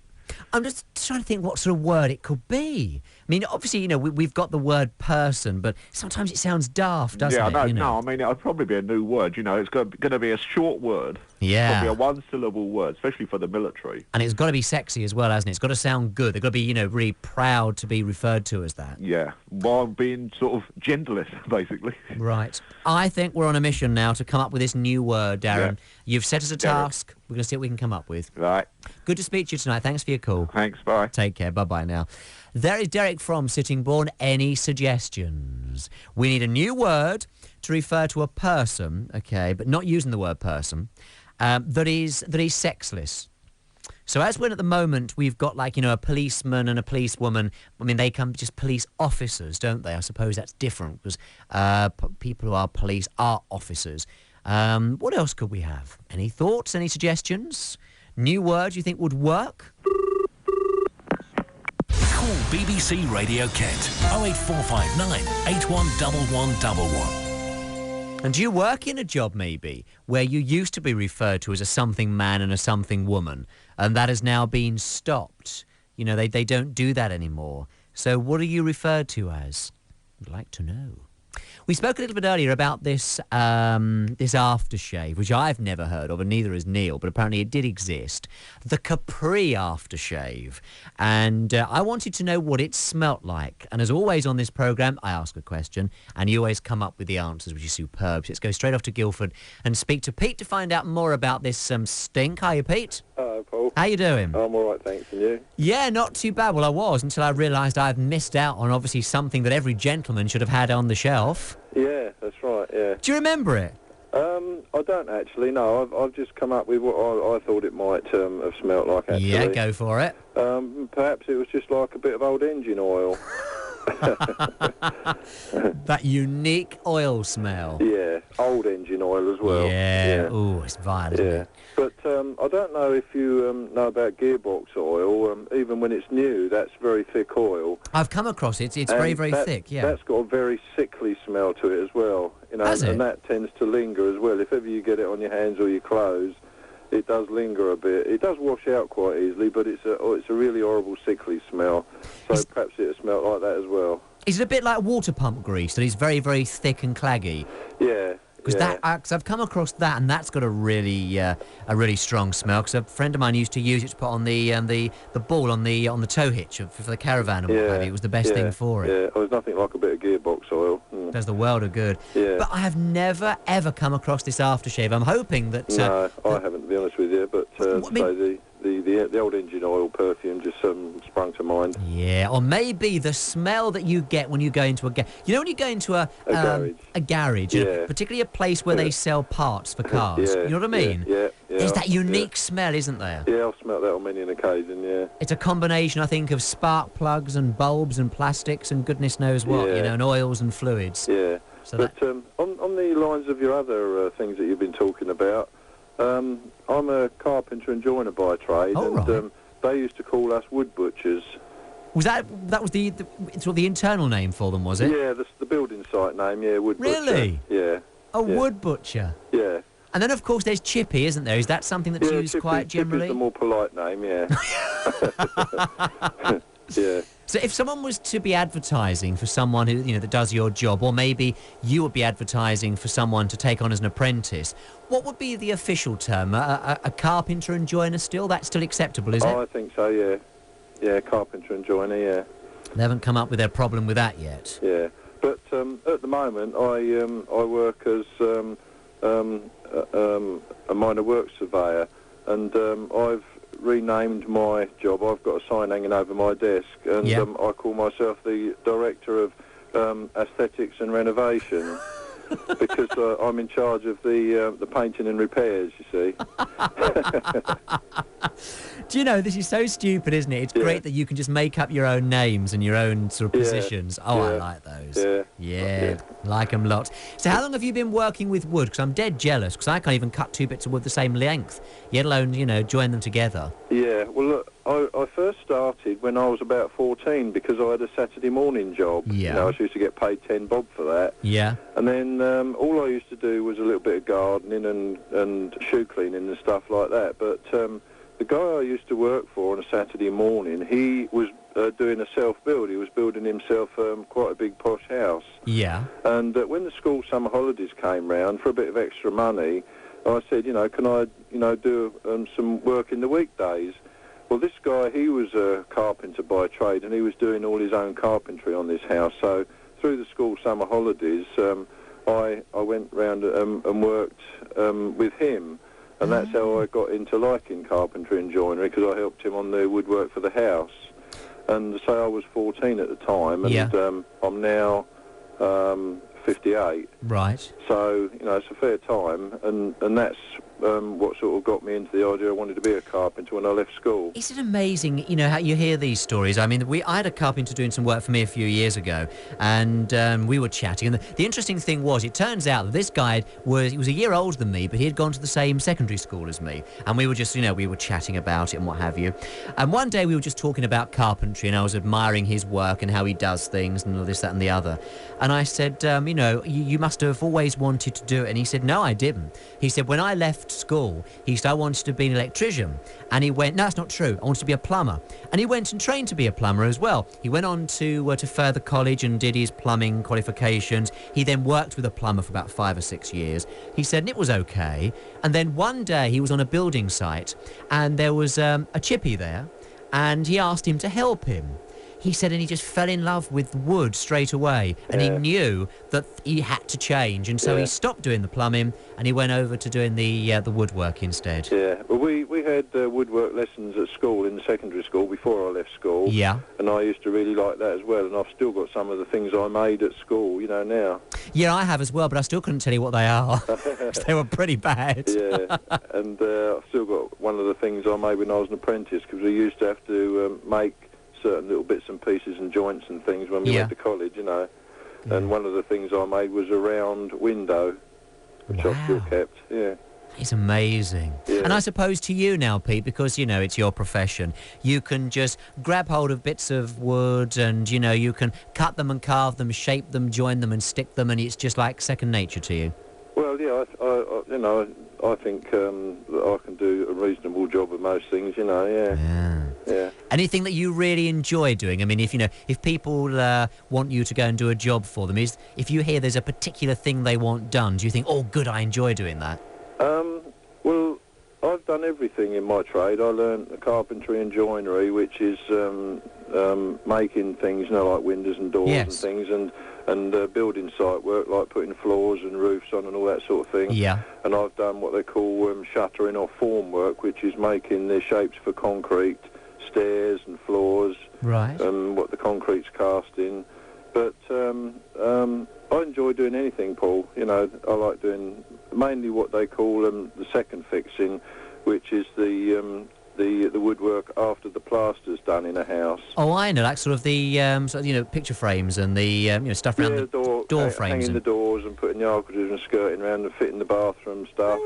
I'm just trying to think what sort of word it could be. I mean, obviously, we've got the word person, but sometimes it sounds daft, doesn't it? No, I mean, it'll probably be a new word. It's going to be a short word. Yeah. Probably a one-syllable word, especially for the military. And it's got to be sexy as well, hasn't it? It's got to sound good. They've got to be, really proud to be referred to as that. Yeah, while being sort of genderless, basically. Right. I think we're on a mission now to come up with this new word, Darren. Yeah. You've set us a task. We're going to see what we can come up with. Right. Good to speak to you tonight. Thanks for your call. Thanks, bye. Take care. Bye-bye now. There is Derek from Sittingbourne. Any suggestions? We need a new word to refer to a person, okay, but not using the word person, that is sexless. So as when at the moment we've got a policeman and a policewoman, I mean, they come just police officers, don't they? I suppose that's different because people who are police are officers. What else could we have? Any thoughts, any suggestions? New words you think would work? Call BBC Radio Kent 08459 811111. And do you work in a job, maybe, where you used to be referred to as a something man and a something woman, and that has now been stopped? They don't do that anymore. So what are you referred to as? I'd like to know. We spoke a little bit earlier about this this aftershave, which I've never heard of, and neither has Neil, but apparently it did exist. The Capri aftershave. And I wanted to know what it smelt like. And as always on this programme, I ask a question, and you always come up with the answers, which is superb. So let's go straight off to Guildford and speak to Pete to find out more about this stink. Hiya, Pete. Hello, Paul. How you doing? I'm all right, thanks. And you? Yeah, not too bad. Well, I was until I realised I've missed out on obviously something that every gentleman should have had on the shelf. Yeah, that's right, yeah. Do you remember it? I don't actually, no. I've just come up with what I thought it might have smelt like, actually. Yeah, go for it. Perhaps it was just like a bit of old engine oil. That unique oil smell. Yeah, old engine oil as well. Yeah. Ooh, it's vile, isn't it? But I don't know if you know about gearbox oil. Even when it's new, that's very thick oil. I've come across it. It's very, very thick, yeah. That's got a very sickly smell to it as well. Has it? And that tends to linger as well. If ever you get it on your hands or your clothes, it does linger a bit. It does wash out quite easily, but it's a really horrible, sickly smell. So perhaps it smelled like that as well. Is it a bit like water pump grease, that is very, very thick and claggy? Yeah. Because I've come across that, and that's got a really strong smell. Because a friend of mine used to use it to put on the ball on the tow hitch for the caravan and what have you. It was the best thing for it. Yeah, there's nothing like a bit of gearbox oil. Does the world of good. Yeah. But I have never ever come across this aftershave. I'm hoping that. No, I haven't, to be honest with you. But the old engine oil perfume just sprung to mind. Yeah, or maybe the smell that you get when you go into a garage. You know when you go into a garage, particularly a place where they sell parts for cars. You know what I mean? Yeah. There's that unique smell, isn't there? Yeah, I've smelt that on many an occasion, yeah. It's a combination, I think, of spark plugs and bulbs and plastics and goodness knows what, and oils and fluids. Yeah. So but on the lines of your other things that you've been talking about, I'm a carpenter and joiner by trade, and they used to call us wood butchers. Was that was the sort of the internal name for them, was it? Yeah, the building site name, wood butcher. Really? Yeah. Wood butcher? Yeah. And then, of course, there's Chippy, isn't there? Is that something that's used Chippy, quite generally? Chippy's the more polite name, yeah. Yeah. So if someone was to be advertising for someone who, that does your job, or maybe you would be advertising for someone to take on as an apprentice, what would be the official term? A carpenter and joiner still? That's still acceptable, is it? I think so, yeah. Yeah, carpenter and joiner, yeah. They haven't come up with their problem with that yet. Yeah. But at the moment, I work as a minor works surveyor, and I've renamed my job. I've got a sign hanging over my desk, and I call myself the Director of Aesthetics and Renovation because I'm in charge of the painting and repairs, you see. Do you know, this is so stupid, isn't it? It's great that you can just make up your own names and your own sort of positions. Oh, I like those. Yeah, like them lots. So how long have you been working with wood? Because I'm dead jealous, because I can't even cut two bits of wood the same length, let alone, join them together. Yeah, well, look, I first started when I was about 14 because I had a Saturday morning job. Yeah. I used to get paid 10 bob for that. Yeah. And then all I used to do was a little bit of gardening and shoe cleaning and stuff like that. But the guy I used to work for on a Saturday morning, he was doing a self-build. He was building himself quite a big posh house. Yeah. And when the school summer holidays came round, for a bit of extra money, I said, can I, do some work in the weekdays? Well, this guy, he was a carpenter by trade, and he was doing all his own carpentry on this house. So through the school summer holidays, I went round and worked with him. And that's how I got into liking carpentry and joinery, because I helped him on the woodwork for the house. And so I was 14 at the time, and I'm now 58. Right. So, it's a fair time, and that's what sort of got me into the idea I wanted to be a carpenter when I left school. Is it amazing, how you hear these stories? I mean, I had a carpenter doing some work for me a few years ago, and we were chatting, and the interesting thing was, it turns out that this guy was a year older than me, but he had gone to the same secondary school as me, and we were just, we were chatting about it and what have you. And one day we were just talking about carpentry, and I was admiring his work and how he does things and all this, that and the other. And I said, you must have always wanted to do it. And he said, no, I didn't. He said, when I left school, he said, I wanted to be an electrician. And he went, no, that's not true. I wanted to be a plumber. And he went and trained to be a plumber as well. He went on to further college and did his plumbing qualifications. He then worked with a plumber for about 5 or 6 years. He said, and it was okay. And then one day he was on a building site, and there was a chippy there, and he asked him to help him. He said, and he just fell in love with wood straight away, and he knew that he had to change, and so he stopped doing the plumbing and he went over to doing the woodwork instead. Yeah, well, we had woodwork lessons at school, in the secondary school, before I left school. Yeah. And I used to really like that as well, and I've still got some of the things I made at school, now. Yeah, I have as well, but I still couldn't tell you what they are. 'Cause they were pretty bad. Yeah, and I've still got one of the things I made when I was an apprentice, because we used to have to make certain little bits and pieces and joints and things when we went to college, And one of the things I made was a round window, which I've still kept, It's amazing. Yeah. And I suppose to you now, Pete, because, it's your profession, you can just grab hold of bits of wood and, you can cut them and carve them, shape them, join them and stick them, and it's just like second nature to you. Well, yeah, I think that I can do a reasonable job of most things, Yeah. Anything that you really enjoy doing? I mean, if people want you to go and do a job for them, if you hear there's a particular thing they want done, do you think, oh, good, I enjoy doing that? Well, I've done everything in my trade. I learned carpentry and joinery, which is making things, like windows and doors and things, and building site work, like putting floors and roofs on and all that sort of thing. Yeah. And I've done what they call shuttering or form work, which is making the shapes for concrete, stairs and floors. Right. And what the concrete's cast in. But I enjoy doing anything, Paul. I like doing mainly what they call the second fixing, which is the woodwork after the plaster's done in a house. Oh, I know, like sort of the picture frames and the stuff around the door frames, hanging the doors and putting the architraves and skirting around and fitting the bathroom stuff,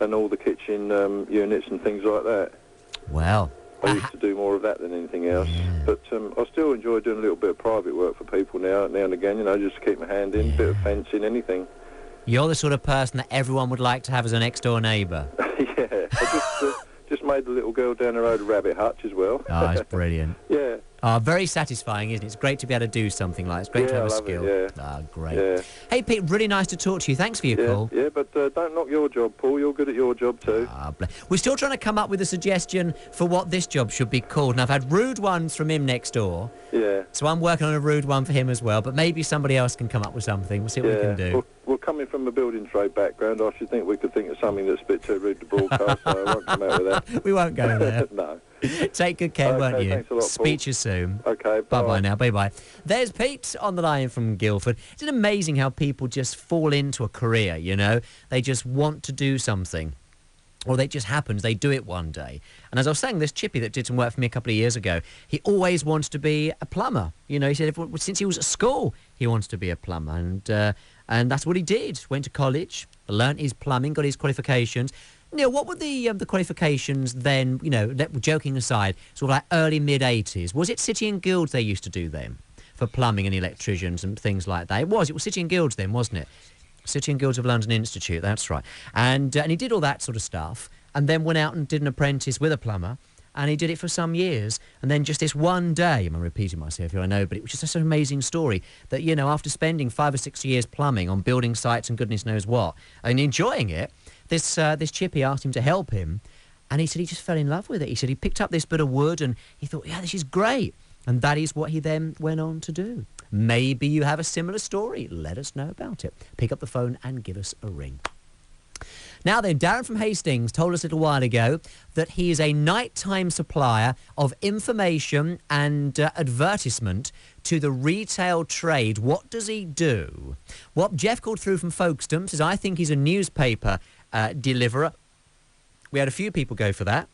and all the kitchen units and things like that. Well, I used to do more of that than anything else, but I still enjoy doing a little bit of private work for people now and again. Just to keep my hand in, bit of fencing, anything. You're the sort of person that everyone would like to have as a next-door neighbour. Yeah, I just made the little girl down the road a rabbit hutch as well. Oh, it's brilliant. Yeah. Oh, very satisfying, isn't it? It's great to be able to do something like it. It's great to have a skill. It, Ah, great. Yeah. Hey, Pete, really nice to talk to you. Thanks for your call. Yeah, but don't knock your job, Paul. You're good at your job too. We're still trying to come up with a suggestion for what this job should be called. And I've had rude ones from him next door. Yeah. So I'm working on a rude one for him as well. But maybe somebody else can come up with something. We'll see what we can do. Well, coming from a building trade background, I should think we could think of something that's a bit too rude to broadcast, so I won't come out with that. We won't go there. No. Take good care, won't you? Thanks a lot, Speak to you soon. Okay, bye-bye now, bye-bye. There's Pete on the line from Guildford. Isn't it amazing how people just fall into a career, you know? They just want to do something. Or it just happens, they do it one day. And as I was saying, this chippy that did some work for me a couple of years ago, he always wants to be a plumber. You know, he said since he was at school, he wants to be a plumber. And that's what he did. Went to college, learnt his plumbing, got his qualifications. Neil, what were the qualifications then, you know, joking aside, sort of like early, mid-80s? Was it City and Guilds they used to do then for plumbing and electricians and things like that? It was City and Guilds then, wasn't it? City and Guilds of London Institute, that's right. And he did all that sort of stuff and then went out and did an apprentice with a plumber. And he did it for some years. And then just this one day, I'm repeating myself here, I know, but it was just such an amazing story that, you know, after spending 5 or 6 years plumbing on building sites and goodness knows what, and enjoying it, this chippy asked him to help him. And he said he just fell in love with it. He said he picked up this bit of wood and he thought, yeah, this is great. And that is what he then went on to do. Maybe you have a similar story. Let us know about it. Pick up the phone and give us a ring. Now then, Darren from Hastings told us a little while ago that he is a nighttime supplier of information and advertisement to the retail trade. What does he do? Well, Jeff called through from Folkestone, says, I think he's a newspaper deliverer. We had a few people go for that.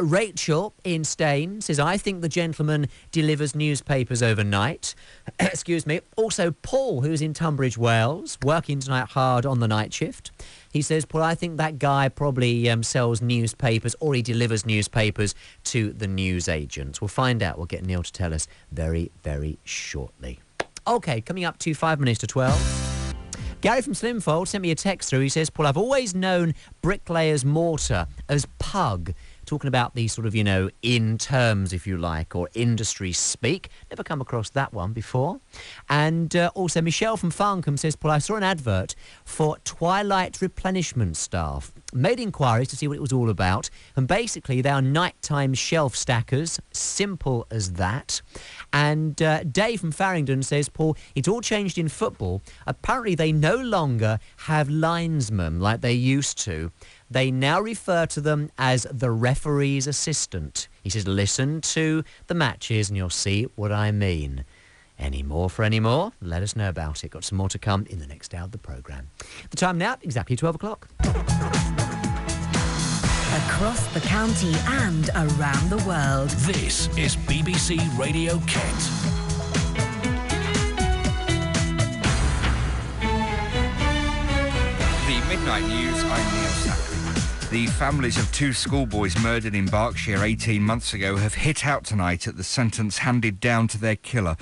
Rachel in Staines says, I think the gentleman delivers newspapers overnight. Excuse me. Also, Paul, who's in Tunbridge Wells, working tonight hard on the night shift. He says, Paul, I think that guy probably sells newspapers or he delivers newspapers to the newsagents. We'll find out. We'll get Neil to tell us very, very shortly. OK, coming up to 5 minutes to 12. Gary from Slimfold sent me a text through. He says, Paul, I've always known bricklayer's mortar as pug. Talking about these sort of, you know, in terms, if you like, or industry speak. Never come across that one before. And also Michelle from Farncombe says, Paul, I saw an advert for Twilight replenishment staff. Made inquiries to see what it was all about. And basically, they are nighttime shelf stackers. Simple as that. And Dave from Farringdon says, Paul, it's all changed in football. Apparently, they no longer have linesmen like they used to. They now refer to them as the referee's assistant. He says, listen to the matches and you'll see what I mean. Any more for any more? Let us know about it. Got some more to come in the next hour of the programme. The time now, exactly 12 o'clock. Across the county and around the world. This is BBC Radio Kent. The Midnight News, I'm Neil Sackett. The families of 2 schoolboys murdered in Berkshire 18 months ago have hit out tonight at the sentence handed down to their killer.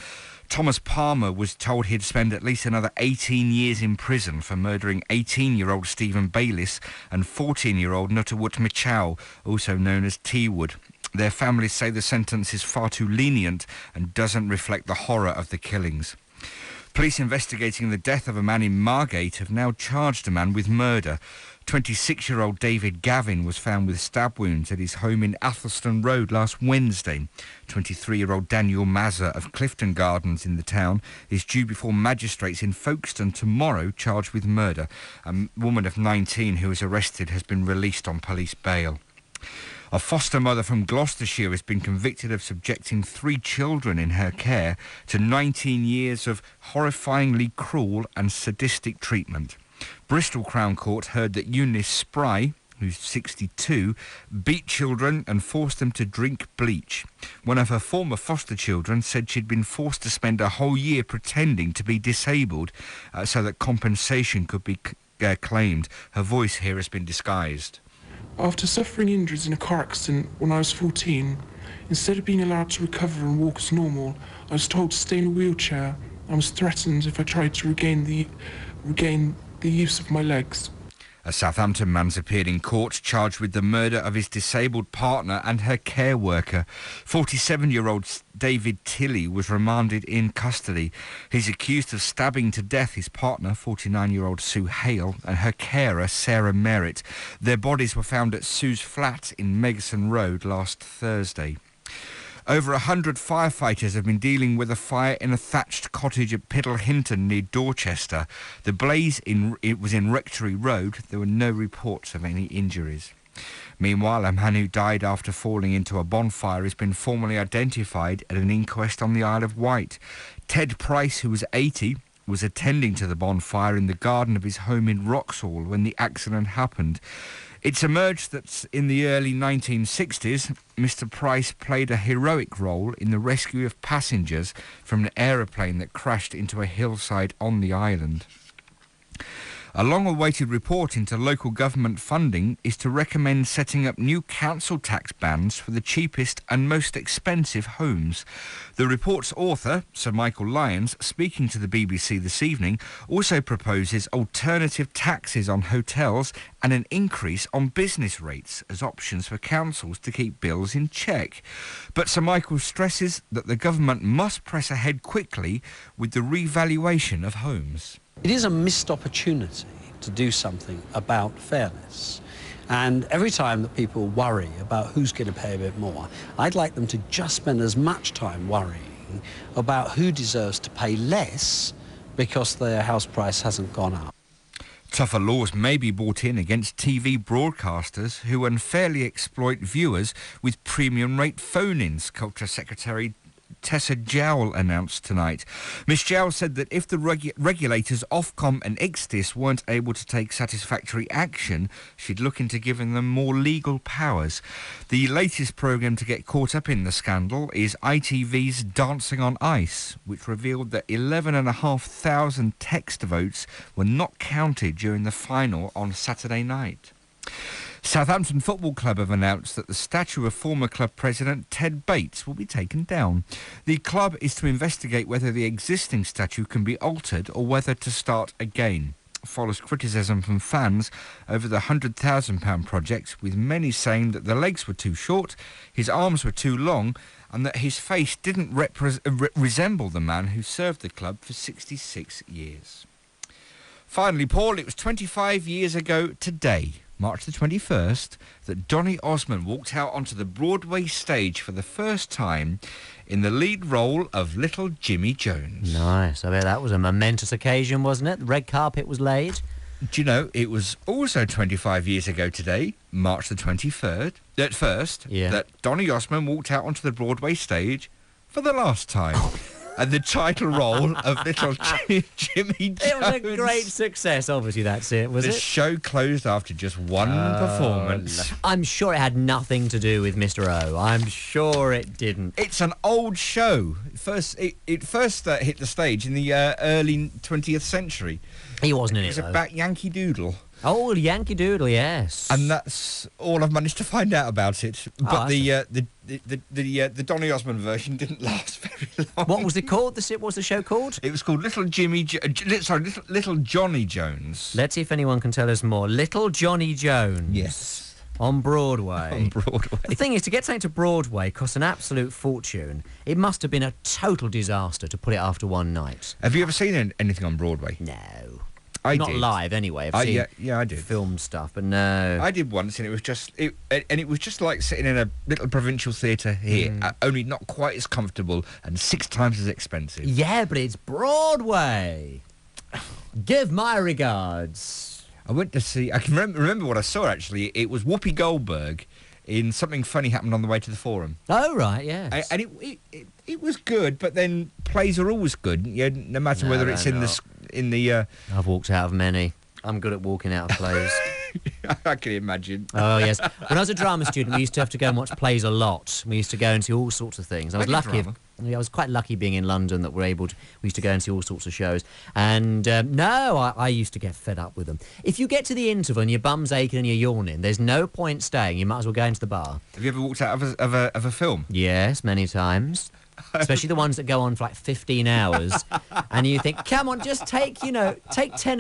Thomas Palmer was told he'd spend at least another 18 years in prison for murdering 18-year-old Stephen Bayliss and 14-year-old Nuttawut Michow, also known as T-Wood. Their families say the sentence is far too lenient and doesn't reflect the horror of the killings. Police investigating the death of a man in Margate have now charged a man with murder. 26-year-old David Gavin was found with stab wounds at his home in Athelston Road last Wednesday. 23-year-old Daniel Mazza of Clifton Gardens in the town is due before magistrates in Folkestone tomorrow charged with murder. A woman of 19 who was arrested has been released on police bail. A foster mother from Gloucestershire has been convicted of subjecting 3 children in her care to 19 years of horrifyingly cruel and sadistic treatment. Bristol Crown Court heard that Eunice Spry, who's 62, beat children and forced them to drink bleach. One of her former foster children said she'd been forced to spend a whole year pretending to be disabled so that compensation could be claimed. Her voice here has been disguised. After suffering injuries in a car accident when I was 14, instead of being allowed to recover and walk as normal, I was told to stay in a wheelchair. I was threatened if I tried to regain the regain the use of my legs. A Southampton man's appeared in court charged with the murder of his disabled partner and her care worker. 47-year-old David Tilley was remanded in custody. He's accused of stabbing to death his partner, 49-year-old Sue Hale, and her carer, Sarah Merritt. Their bodies were found at Sue's flat in Megson Road last Thursday. Over 100 firefighters have been dealing with a fire in a thatched cottage at Piddle Hinton near Dorchester. The blaze was in Rectory Road. There were no reports of any injuries. Meanwhile, a man who died after falling into a bonfire has been formally identified at an inquest on the Isle of Wight. Ted Price, who was 80, was attending to the bonfire in the garden of his home in Wroxall when the accident happened. It's emerged that in the early 1960s, Mr. Price played a heroic role in the rescue of passengers from an aeroplane that crashed into a hillside on the island. A long-awaited report into local government funding is to recommend setting up new council tax bands for the cheapest and most expensive homes. The report's author, Sir Michael Lyons, speaking to the BBC this evening, also proposes alternative taxes on hotels and an increase on business rates as options for councils to keep bills in check. But Sir Michael stresses that the government must press ahead quickly with the revaluation of homes. It is a missed opportunity to do something about fairness. And every time that people worry about who's going to pay a bit more, I'd like them to just spend as much time worrying about who deserves to pay less because their house price hasn't gone up. Tougher laws may be brought in against TV broadcasters who unfairly exploit viewers with premium rate phone-ins, Culture Secretary Tessa Jowell announced tonight. Miss Jowell said that if the regulators Ofcom and Ixtis weren't able to take satisfactory action, she'd look into giving them more legal powers. The latest programme to get caught up in the scandal is ITV's Dancing on Ice, which revealed that 11,500 text votes were not counted during the final on Saturday night. Southampton Football Club have announced that the statue of former club president Ted Bates will be taken down. The club is to investigate whether the existing statue can be altered or whether to start again. Follows criticism from fans over the £100,000 project, with many saying that the legs were too short, his arms were too long, and that his face didn't resemble the man who served the club for 66 years. Finally, Paul, it was 25 years ago today, March the 21st, that Donny Osmond walked out onto the Broadway stage for the first time in the lead role of Little Jimmy Jones. Nice. I bet that was a momentous occasion, wasn't it? The red carpet was laid. Do you know, it was also 25 years ago today, March the 23rd, that Donny Osmond walked out onto the Broadway stage for the last time. And the title role of Little Jimmy Jones. It was a great success, obviously, that's it, was it? The show closed after just one performance. I'm sure it had nothing to do with Mr. O. I'm sure it didn't. It's an old show. It first hit the stage in the early 20th century. He wasn't in it, It was about Yankee Doodle. Oh, Yankee Doodle, yes. And that's all I've managed to find out about it. But the Donny Osmond version didn't last very long. What was it called? What was the show called? It was called Little Johnny Jones. Let's see if anyone can tell us more. Little Johnny Jones. Yes. On Broadway. On Broadway. The thing is, to get something to Broadway costs an absolute fortune. It must have been a total disaster to put it after one night. Have you ever seen anything on Broadway? No. Not live anyway. I've seen I did film stuff, but no. I did once, and it was just like sitting in a little provincial theatre here, only not quite as comfortable and 6 times as expensive. Yeah, but it's Broadway. Give my regards. I went to see. I can remember what I saw actually. It was Whoopi Goldberg in Something Funny Happened on the Way to the Forum. Oh right, yes. And it was good, but then plays are always good, no matter whether it's in the. I've walked out of many. I'm good at walking out of plays. I can imagine. Oh yes. When I was a drama student, we used to have to go and watch plays a lot. We used to go and see all sorts of things. I was lucky. I was quite lucky being in London that we used to go and see all sorts of shows. And I used to get fed up with them. If you get to the interval and your bum's aching and you're yawning, there's no point staying. You might as well go into the bar. Have you ever walked out of a film? Yes, many times. especially the ones that go on for like 15 hours, and you think, come on, just take 10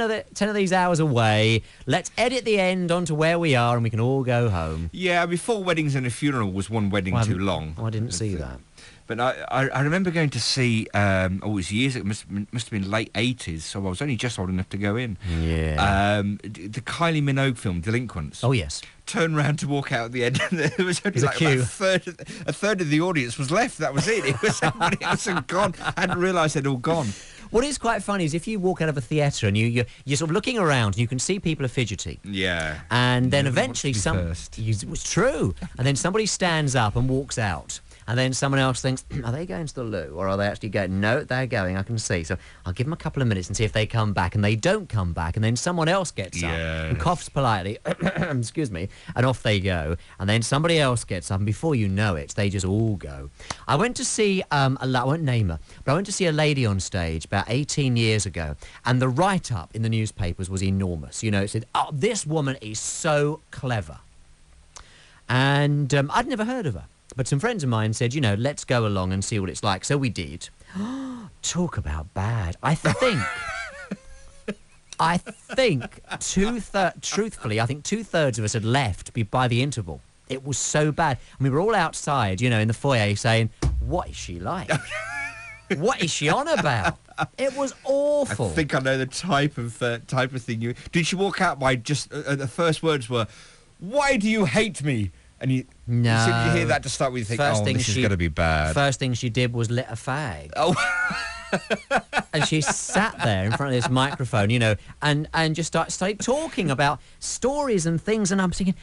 of these hours away. Let's edit the end onto where we are, and we can all go home. Yeah, before Weddings and a Funeral was one wedding too long. I didn't see that. But I remember going to see, it was years, it must have been late 80s, so I was only just old enough to go in. Yeah. The Kylie Minogue film, Delinquents. Oh, yes. Turned round to walk out at the end, and there was only like about a third of the audience was left. That was it. It was everybody else had gone. I hadn't realised they'd all gone. What is quite funny is if you walk out of a theatre and you're sort of looking around, and you can see people are fidgety. Yeah. And then eventually it's true. And then somebody stands up and walks out. And then someone else thinks, are they going to the loo? Or are they actually going? No, they're going, I can see. So I'll give them a couple of minutes and see if they come back. And they don't come back. And then someone else gets up and coughs politely, excuse me, and off they go. And then somebody else gets up, and before you know it, they just all go. I went to see, I won't name her, but I went to see a lady on stage about 18 years ago. And the write-up in the newspapers was enormous. You know, it said, oh, this woman is so clever. And I'd never heard of her. But some friends of mine said, let's go along and see what it's like. So we did. Talk about bad. I think truthfully, I think 2/3 of us had left by the interval. It was so bad. And we were all outside, in the foyer saying, what is she like? What is she on about? It was awful. I think I know the type of thing you... Did she walk out by just... the first words were, why do you hate me? And as soon as you hear that to start with, you think, this is going to be bad. First thing she did was lit a fag. Oh. And she sat there in front of this microphone, and just started talking about stories and things. And I'm thinking,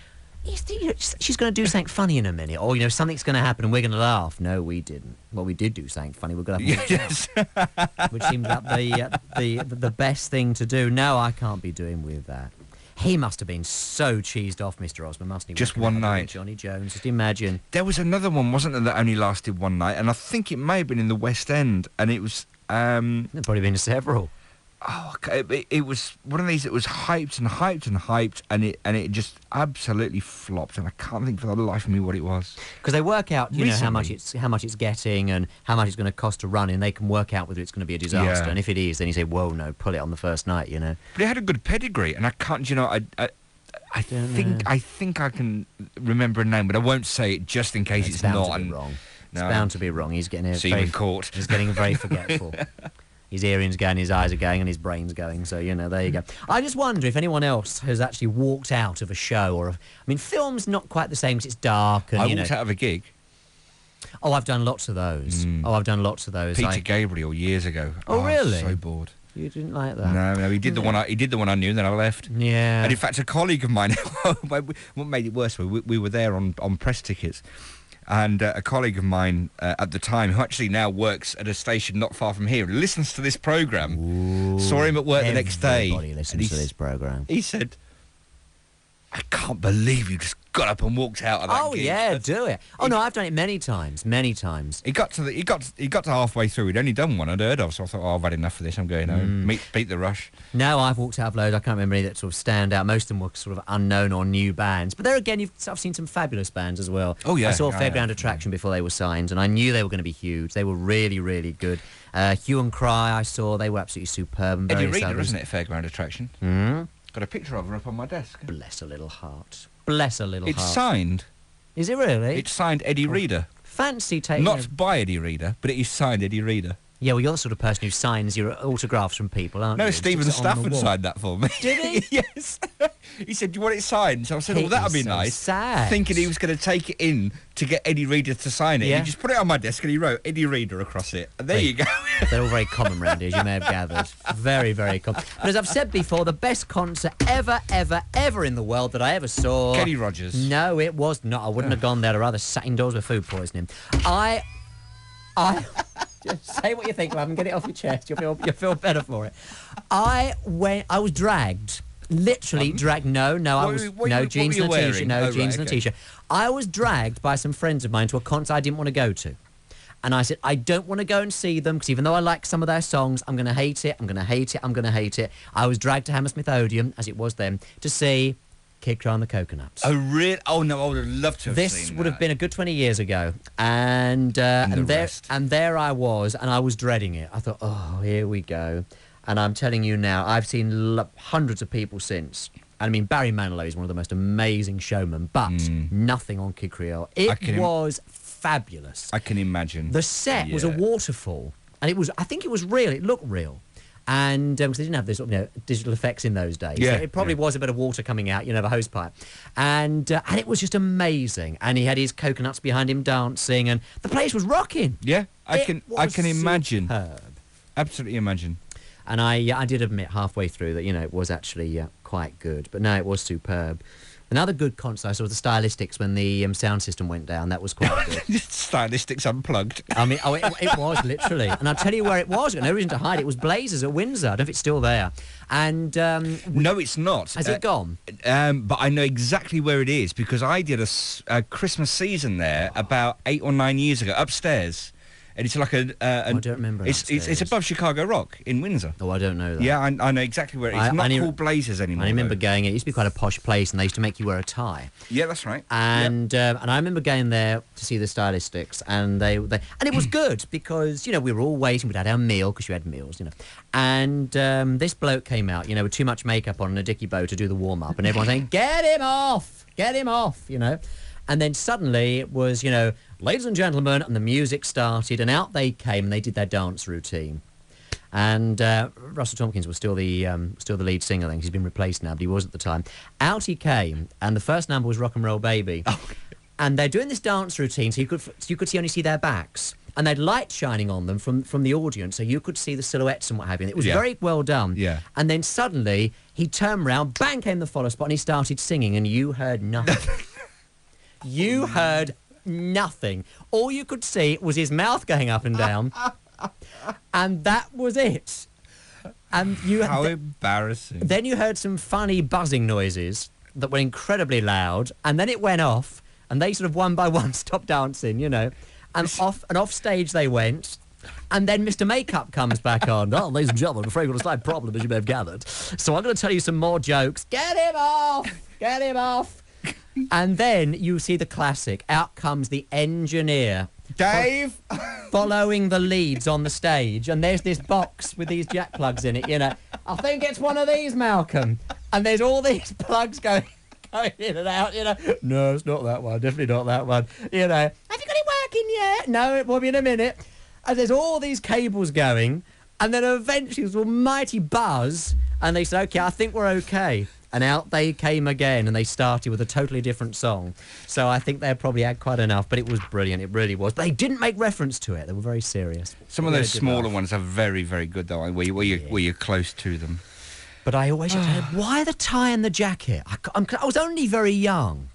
she's going to do something funny in a minute. Or, something's going to happen and we're going to laugh. No, we didn't. Well, we did do something funny. We're going to have which seemed like the best thing to do. No, I can't be doing with that. He must have been so cheesed off, Mr. Osmond, mustn't he? Just one night. Johnny Jones, just imagine. There was another one, wasn't there, that only lasted one night? And I think it may have been in the West End. And it was... There've probably been several. Oh, it was one of these that was hyped and hyped and hyped, and it just absolutely flopped. And I can't think for the life of me what it was. Because they work out, how much it's getting and how much it's going to cost to run, and they can work out whether it's going to be a disaster. Yeah. And if it is, then you say, "Whoa, no, pull it on the first night," But it had a good pedigree, and I can't, I think I can remember a name, but I won't say it just in case it's not. To be wrong. No. It's bound to be wrong. He's getting caught. He's getting very forgetful. His earrings going, his eyes are going, and his brain's going. So, there you go. I just wonder if anyone else has actually walked out of a show or... film's not quite the same because it's dark. And, I walked out of a gig. Oh, I've done lots of those. Peter Gabriel years ago. Oh, really? So bored. You didn't like that? No, he did the one I knew, and then I left. Yeah. And in fact, a colleague of mine, what made it worse, we were there on press tickets. And a colleague of mine at the time, who actually now works at a station not far from here, listens to this programme, saw him at work the next day. Everybody listens to this programme. He said, I can't believe you just got up and walked out of that gig. Oh, yeah, do it. Oh, no, I've done it many times. He got to halfway through. He'd only done one I'd heard of, so I thought, I've had enough of this. I'm going home. Beat the rush. No, I've walked out of loads. I can't remember any that sort of stand out. Most of them were sort of unknown or new bands. But there again, I've seen some fabulous bands as well. Oh, yeah. I saw Fairground Attraction before they were signed, and I knew they were going to be huge. They were really, really good. Hue and Cry, I saw. They were absolutely superb. And Eddie Reader, isn't it, Fairground Attraction? Got a picture of her up on my desk. Bless her little heart. Bless her little heart. It's signed. Is it really? It's signed Eddie Reader. Fancy taking... Not by Eddie Reader, but it is signed Eddie Reader. Yeah, well, you're the sort of person who signs your autographs from people, aren't you? No, Stephen Stafford signed that for me. Did he? Yes. He said, do you want it signed? So I said, that would be nice. Sad. Thinking he was going to take it in to get Eddie Reader to sign it. Yeah. He just put it on my desk and he wrote Eddie Reader across it. And there you go. They're all very common round here, as you may have gathered. Very, very common. But as I've said before, the best concert ever in the world that I ever saw... Kenny Rogers. No, it was not. I wouldn't have gone there. I'd rather sat indoors with food poisoning. I just say what you think, love, and get it off your chest. You'll feel better for it. I was dragged. Literally dragged. No, jeans and a t-shirt. No, jeans and a t-shirt. I was dragged by some friends of mine to a concert I didn't want to go to. And I said, I don't want to go and see them because even though I like some of their songs, I'm going to hate it. I'm going to hate it. I'm going to hate it. I was dragged to Hammersmith Odeon, as it was then, to see Kid Creole and the Coconuts. Oh, really? Oh, no, I would have loved to have seen This would have been a good 20 years ago. And the there I was, and I was dreading it. I thought, oh, here we go. And I'm telling you now, I've seen hundreds of people since. And I mean, Barry Manilow is one of the most amazing showmen, but nothing on Kid Creole. It was fabulous. I can imagine. The set was a waterfall, and I think it was real. It looked real. And because they didn't have this digital effects in those days. Yeah, so it probably was a bit of water coming out, the hose pipe. And it was just amazing. And he had his coconuts behind him dancing, and the place was rocking. Yeah, I can imagine. Superb. Absolutely imagine. And I did admit halfway through that, it was actually quite good. But no, it was superb. Another good concert I saw was the Stylistics when the sound system went down. That was quite good. Stylistics Unplugged. I mean, it was literally. And I'll tell you where it was. I've got no reason to hide it. It was Blazers at Windsor. I don't know if it's still there. And no, it's not. Has it gone? But I know exactly where it is because I did a Christmas season there about 8 or 9 years ago upstairs. And it's like I don't remember. It's above Chicago Rock in Windsor. Oh, I don't know that. Yeah, I know exactly where it is. It's not called Blazers anymore. I remember going. It used to be quite a posh place, and they used to make you wear a tie. Yeah, that's right. And I remember going there to see the Stylistics, and and it was good because we were all waiting. We'd had our meal because you had meals, And this bloke came out, with too much makeup on and a dicky bow to do the warm up, and everyone saying, "Get him off! Get him off!" And then suddenly it was, ladies and gentlemen, and the music started, and out they came, and they did their dance routine. And Russell Tompkins was still the lead singer. I think he's been replaced now, but he was at the time. Out he came, and the first number was Rock and Roll Baby. Oh. And they're doing this dance routine, so you could only see their backs, and they'd light shining on them from the audience, so you could see the silhouettes and what have you. And it was very well done. Yeah. And then suddenly he turned round, bang came the follow spot, and he started singing, and you heard nothing. You heard nothing. All you could see was his mouth going up and down, and that was it. And how embarrassing. Then you heard some funny buzzing noises that were incredibly loud, and then it went off, and they sort of one by one stopped dancing, and off stage they went. And then Mr. Makeup comes back on. Oh, ladies and gentlemen, I'm afraid we've got a slight problem, as you may have gathered. So I'm going to tell you some more jokes. Get him off! Get him off! And then you see the classic. Out comes the engineer. Dave! Following the leads on the stage. And there's this box with these jack plugs in it, I think it's one of these, Malcolm. And there's all these plugs going in and out, No, it's not that one. Definitely not that one. Have you got it working yet? No, it will be in a minute. And there's all these cables going. And then eventually there's a mighty buzz. And they said, OK, I think we're OK. And out they came again, and they started with a totally different song. So I think they probably had quite enough, but it was brilliant. It really was. But they didn't make reference to it. They were very serious. Some of those smaller ones are very, very good, though, where you're close to them. But I always said, why the tie and the jacket? I was only very young.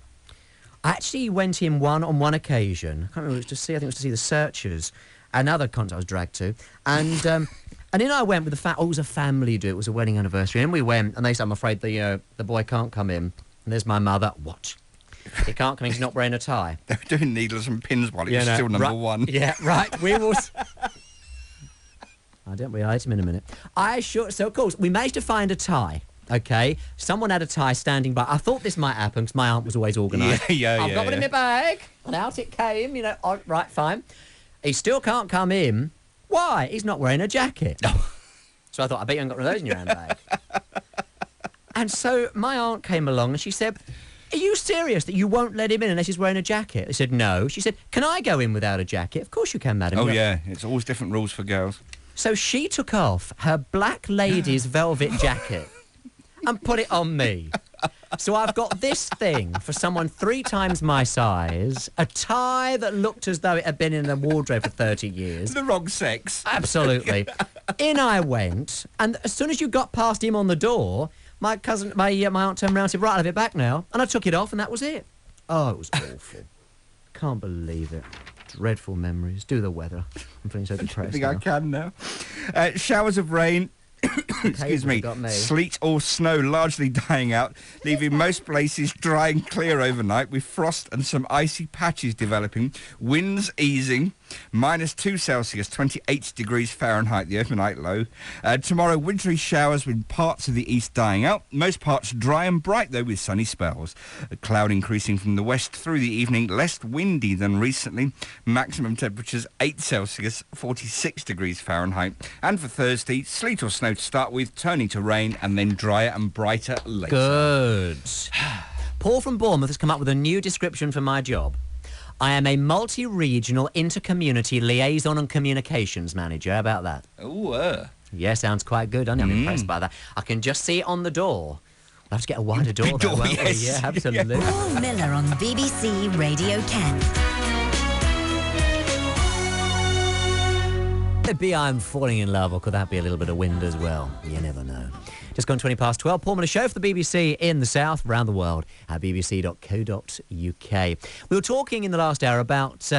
I actually went in on one occasion. I can't remember, I think it was to see the Searchers, another concert I was dragged to. And in I went with it was a family do. It was a wedding anniversary. And we went, and they said, I'm afraid the boy can't come in. And there's my mother. What? He can't come in, he's not wearing a tie. They were doing needles and pins while he was still number one. Yeah, right. We will... I don't realise him in a minute. So, of course, we managed to find a tie. Okay, someone had a tie standing by. I thought this might happen because my aunt was always organised. I've got one in my bag, and out it came. Right, fine. He still can't come in. Why? He's not wearing a jacket. So I thought, I bet you haven't got one of those in your handbag. And so my aunt came along and she said, are you serious that you won't let him in unless he's wearing a jacket? I said, no. She said, can I go in without a jacket? Of course you can, madam. Oh, yeah. It's always different rules for girls. So she took off her black lady's velvet jacket and put it on me. So I've got this thing for someone 3 times my size, a tie that looked as though it had been in the wardrobe for 30 years. The wrong sex. Absolutely. In I went, and as soon as you got past him on the door, my aunt turned around and said, right, I'll have it back now. And I took it off, and that was it. Oh, it was awful. Can't believe it. Dreadful memories. Do the weather. I'm feeling so depressed. I think I can now. Showers of rain excuse me, sleet or snow largely dying out, leaving most places dry and clear overnight with frost and some icy patches developing. Winds easing. -2 Celsius, 28 degrees Fahrenheit, the overnight low. Tomorrow, wintry showers with parts of the east dying out. Most parts dry and bright, though, with sunny spells. A cloud increasing from the west through the evening, less windy than recently. Maximum temperatures 8 Celsius, 46 degrees Fahrenheit. And for Thursday, sleet or snow to start with, turning to rain and then drier and brighter later. Good. Paul from Bournemouth has come up with a new description for my job. I am a multi-regional inter-community liaison and communications manager. How about that? Ooh, Yeah, sounds quite good, doesn't it? I'm impressed by that. I can just see it on the door. We'll have to get a wider door, though, won't we? Yeah, absolutely. Paul Miller on BBC Radio Kent. Could it be I'm falling in love, or could that be a little bit of wind as well? You never know. Just gone 20 past 12. Paul Miller Show for the BBC in the South, around the world at bbc.co.uk. We were talking in the last hour about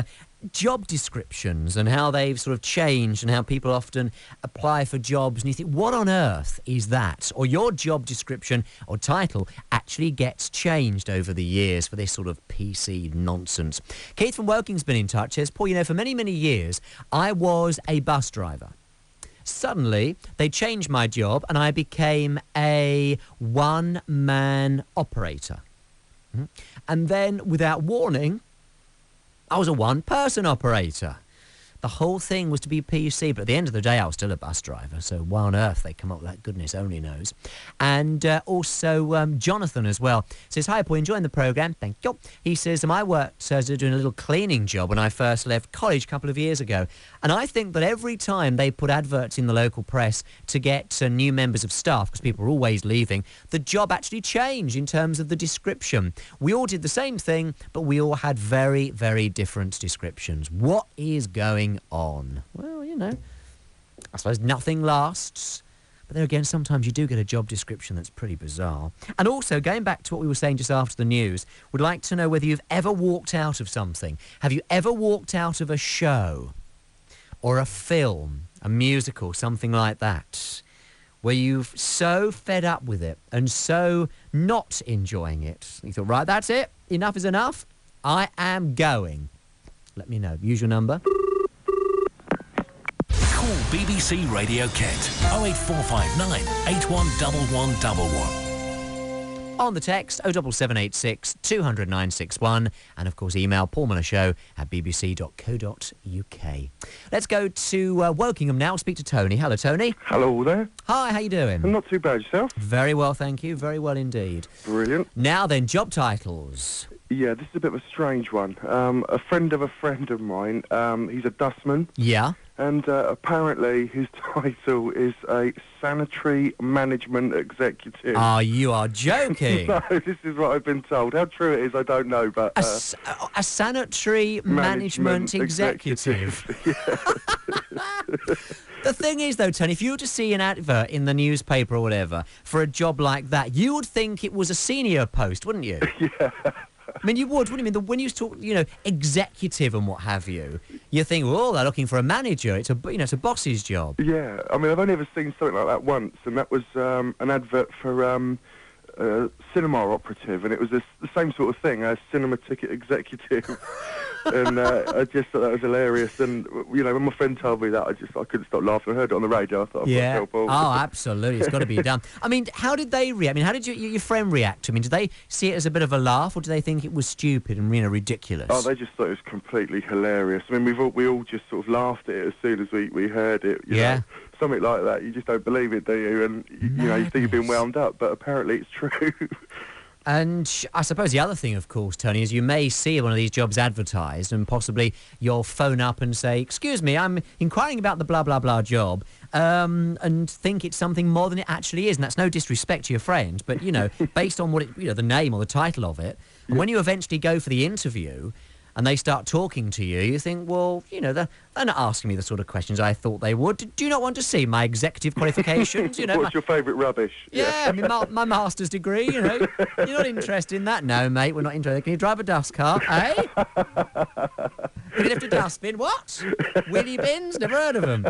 job descriptions and how they've sort of changed and how people often apply for jobs and you think, what on earth is that? Or your job description or title actually gets changed over the years for this sort of PC nonsense. Keith from Woking's been in touch. Says, Paul, you know, for many, many years, I was a bus driver. Suddenly, they changed my job and I became a one-man operator. And then, without warning, I was a one-person operator. The whole thing was to be PC, but at the end of the day, I was still a bus driver. So why on earth they come up with that, goodness only knows. And also Jonathan as well says, hi, Paul, enjoying the programme. Thank you. He says, I worked doing a little cleaning job when I first left college a couple of years ago. And I think that every time they put adverts in the local press to get new members of staff, because people are always leaving, the job actually changed in terms of the description. We all did the same thing, but we all had very, very different descriptions. What is going on? Well, you know, I suppose nothing lasts. But there again, sometimes you do get a job description that's pretty bizarre. And also, going back to what we were saying just after the news, would like to know whether you've ever walked out of something. Have you ever walked out of a show or a film, a musical, something like that, where you've so fed up with it and so not enjoying it, you thought, right, that's it, enough is enough, I am going. Let me know. Use your number. Call BBC Radio Kent 08459 811111. On the text 07786 200 961 and of course email paulmillershow@bbc.co.uk. Let's go to Wokingham now. Speak to Tony. Hello, Tony. Hello there. Hi, how you doing? I'm not too bad, yourself? Very well, thank you. Very well indeed. Brilliant. Now then, job titles. Yeah, this is a bit of a strange one. A friend of mine, he's a dustman. Yeah. And apparently his title is a sanitary management executive. Oh, you are joking. No, this is what I've been told. How true it is, I don't know, but... A sanitary management executive. The thing is, though, Tony, if you were to see an advert in the newspaper or whatever for a job like that, you would think it was a senior post, wouldn't you? Yeah. I mean, you would, wouldn't you? I mean, when you talk, you know, executive and what have you, you think, well, they're looking for a manager. It's a, you know, it's a boss's job. Yeah, I mean, I've only ever seen something like that once, and that was an advert for cinema operative, and it was the same sort of thing, a cinema ticket executive. And I just thought that was hilarious. And you know, when my friend told me that, I couldn't stop laughing. I heard it on the radio. I thought, yeah. Oh, absolutely. It's got to be done. I mean, how did they react? I mean, how did your friend react? I mean, did they see it as a bit of a laugh, or did they think it was stupid and, you know, ridiculous? Oh, they just thought it was completely hilarious. I mean, we all just sort of laughed at it as soon as we heard it. You know? Something like that. You just don't believe it, do you? And you know, you think you've been wound up, but apparently it's true. And I suppose the other thing, of course, Tony, is you may see one of these jobs advertised and possibly you'll phone up and say, excuse me, I'm inquiring about the blah, blah, blah job, and think it's something more than it actually is. And that's no disrespect to your friend, but, you know, based on what it, you know, the name or the title of it, and when you eventually go for the interview and they start talking to you, you think, well, you know, they're not asking me the sort of questions I thought they would. Do you not want to see my executive qualifications? You know, what's your favourite rubbish? Yeah, I mean, my master's degree, you know. You're not interested in that? No, mate, we're not interested. Can you drive a dust cart, eh? Can you lift a dustbin? What? Wheelie bins? Never heard of them.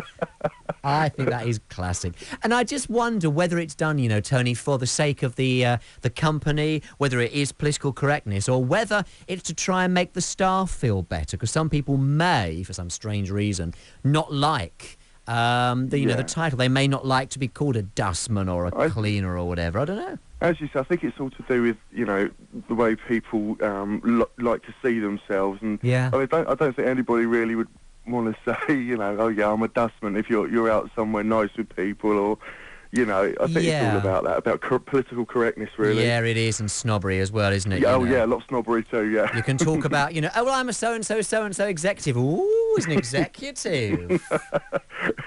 I think that is classic. And I just wonder whether it's done, you know, Tony, for the sake of the company, whether it is political correctness, or whether it's to try and make the staff feel better, because some people may, for some strange reason, not like the title. They may not like to be called a dustman or a cleaner or whatever. I don't know. As you say, I think it's all to do with, you know, the way people like to see themselves. And yeah. I don't think anybody really would want to say, you know, oh yeah, I'm a dustman if you're out somewhere nice with people, or, you know, I think it's all about that, about political correctness, really. Yeah, it is, and snobbery as well, isn't it? Yeah, yeah, a lot of snobbery too, yeah. You can talk about, you know, oh, well, I'm a so-and-so executive. Ooh, he's an executive.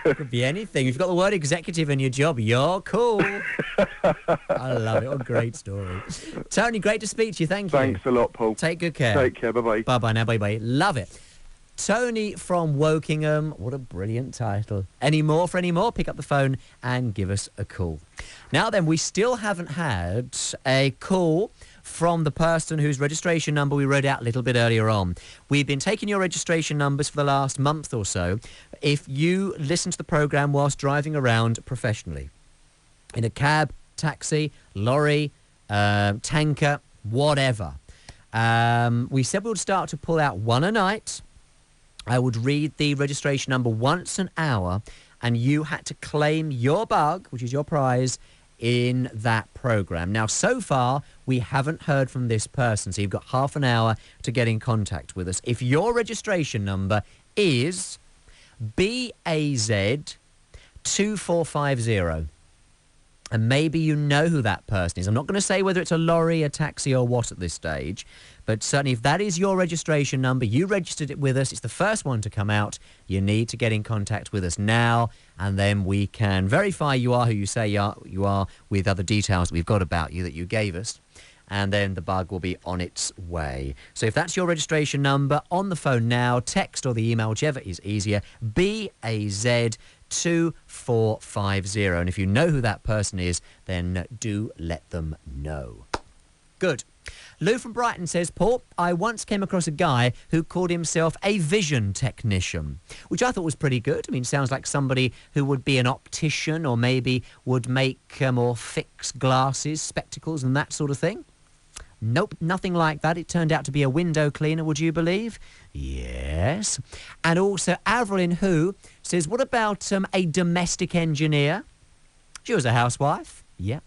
Could be anything. If you've got the word executive in your job, you're cool. I love it. What a great story. Tony, great to speak to you. Thank you. Thanks a lot, Paul. Take good care. Take care. Bye-bye. Bye-bye now. Bye-bye. Love it. Tony from Wokingham. What a brilliant title. Any more for any more? Pick up the phone and give us a call. Now then, we still haven't had a call from the person whose registration number we read out a little bit earlier on. We've been taking your registration numbers for the last month or so. If you listen to the programme whilst driving around professionally, in a cab, taxi, lorry, tanker, whatever, we said we would start to pull out one a night. I would read the registration number once an hour, and you had to claim your bug, which is your prize, in that programme. Now, so far, we haven't heard from this person, so you've got half an hour to get in contact with us. If your registration number is BAZ2450, and maybe you know who that person is. I'm not going to say whether it's a lorry, a taxi, or what at this stage, but certainly if that is your registration number, you registered it with us, it's the first one to come out, you need to get in contact with us now, and then we can verify you are who you say you are with other details that we've got about you that you gave us, and then the bug will be on its way. So if that's your registration number, on the phone now, text or the email, whichever is easier, BAZ2450. And if you know who that person is, then do let them know. Good. Lou from Brighton says, Paul, I once came across a guy who called himself a vision technician, which I thought was pretty good. I mean, sounds like somebody who would be an optician, or maybe would make or fix glasses, spectacles and that sort of thing. Nope, nothing like that. It turned out to be a window cleaner, would you believe? Yes. And also, Avril Who says, what about a domestic engineer? She was a housewife. Yeah.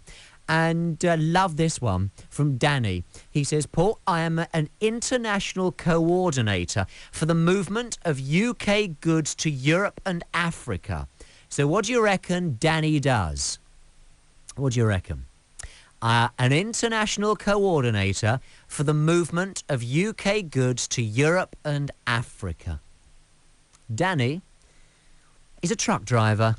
And love this one from Danny. He says, Paul, I am an international coordinator for the movement of UK goods to Europe and Africa. So what do you reckon Danny does? What do you reckon? An international coordinator for the movement of UK goods to Europe and Africa. Danny is a truck driver.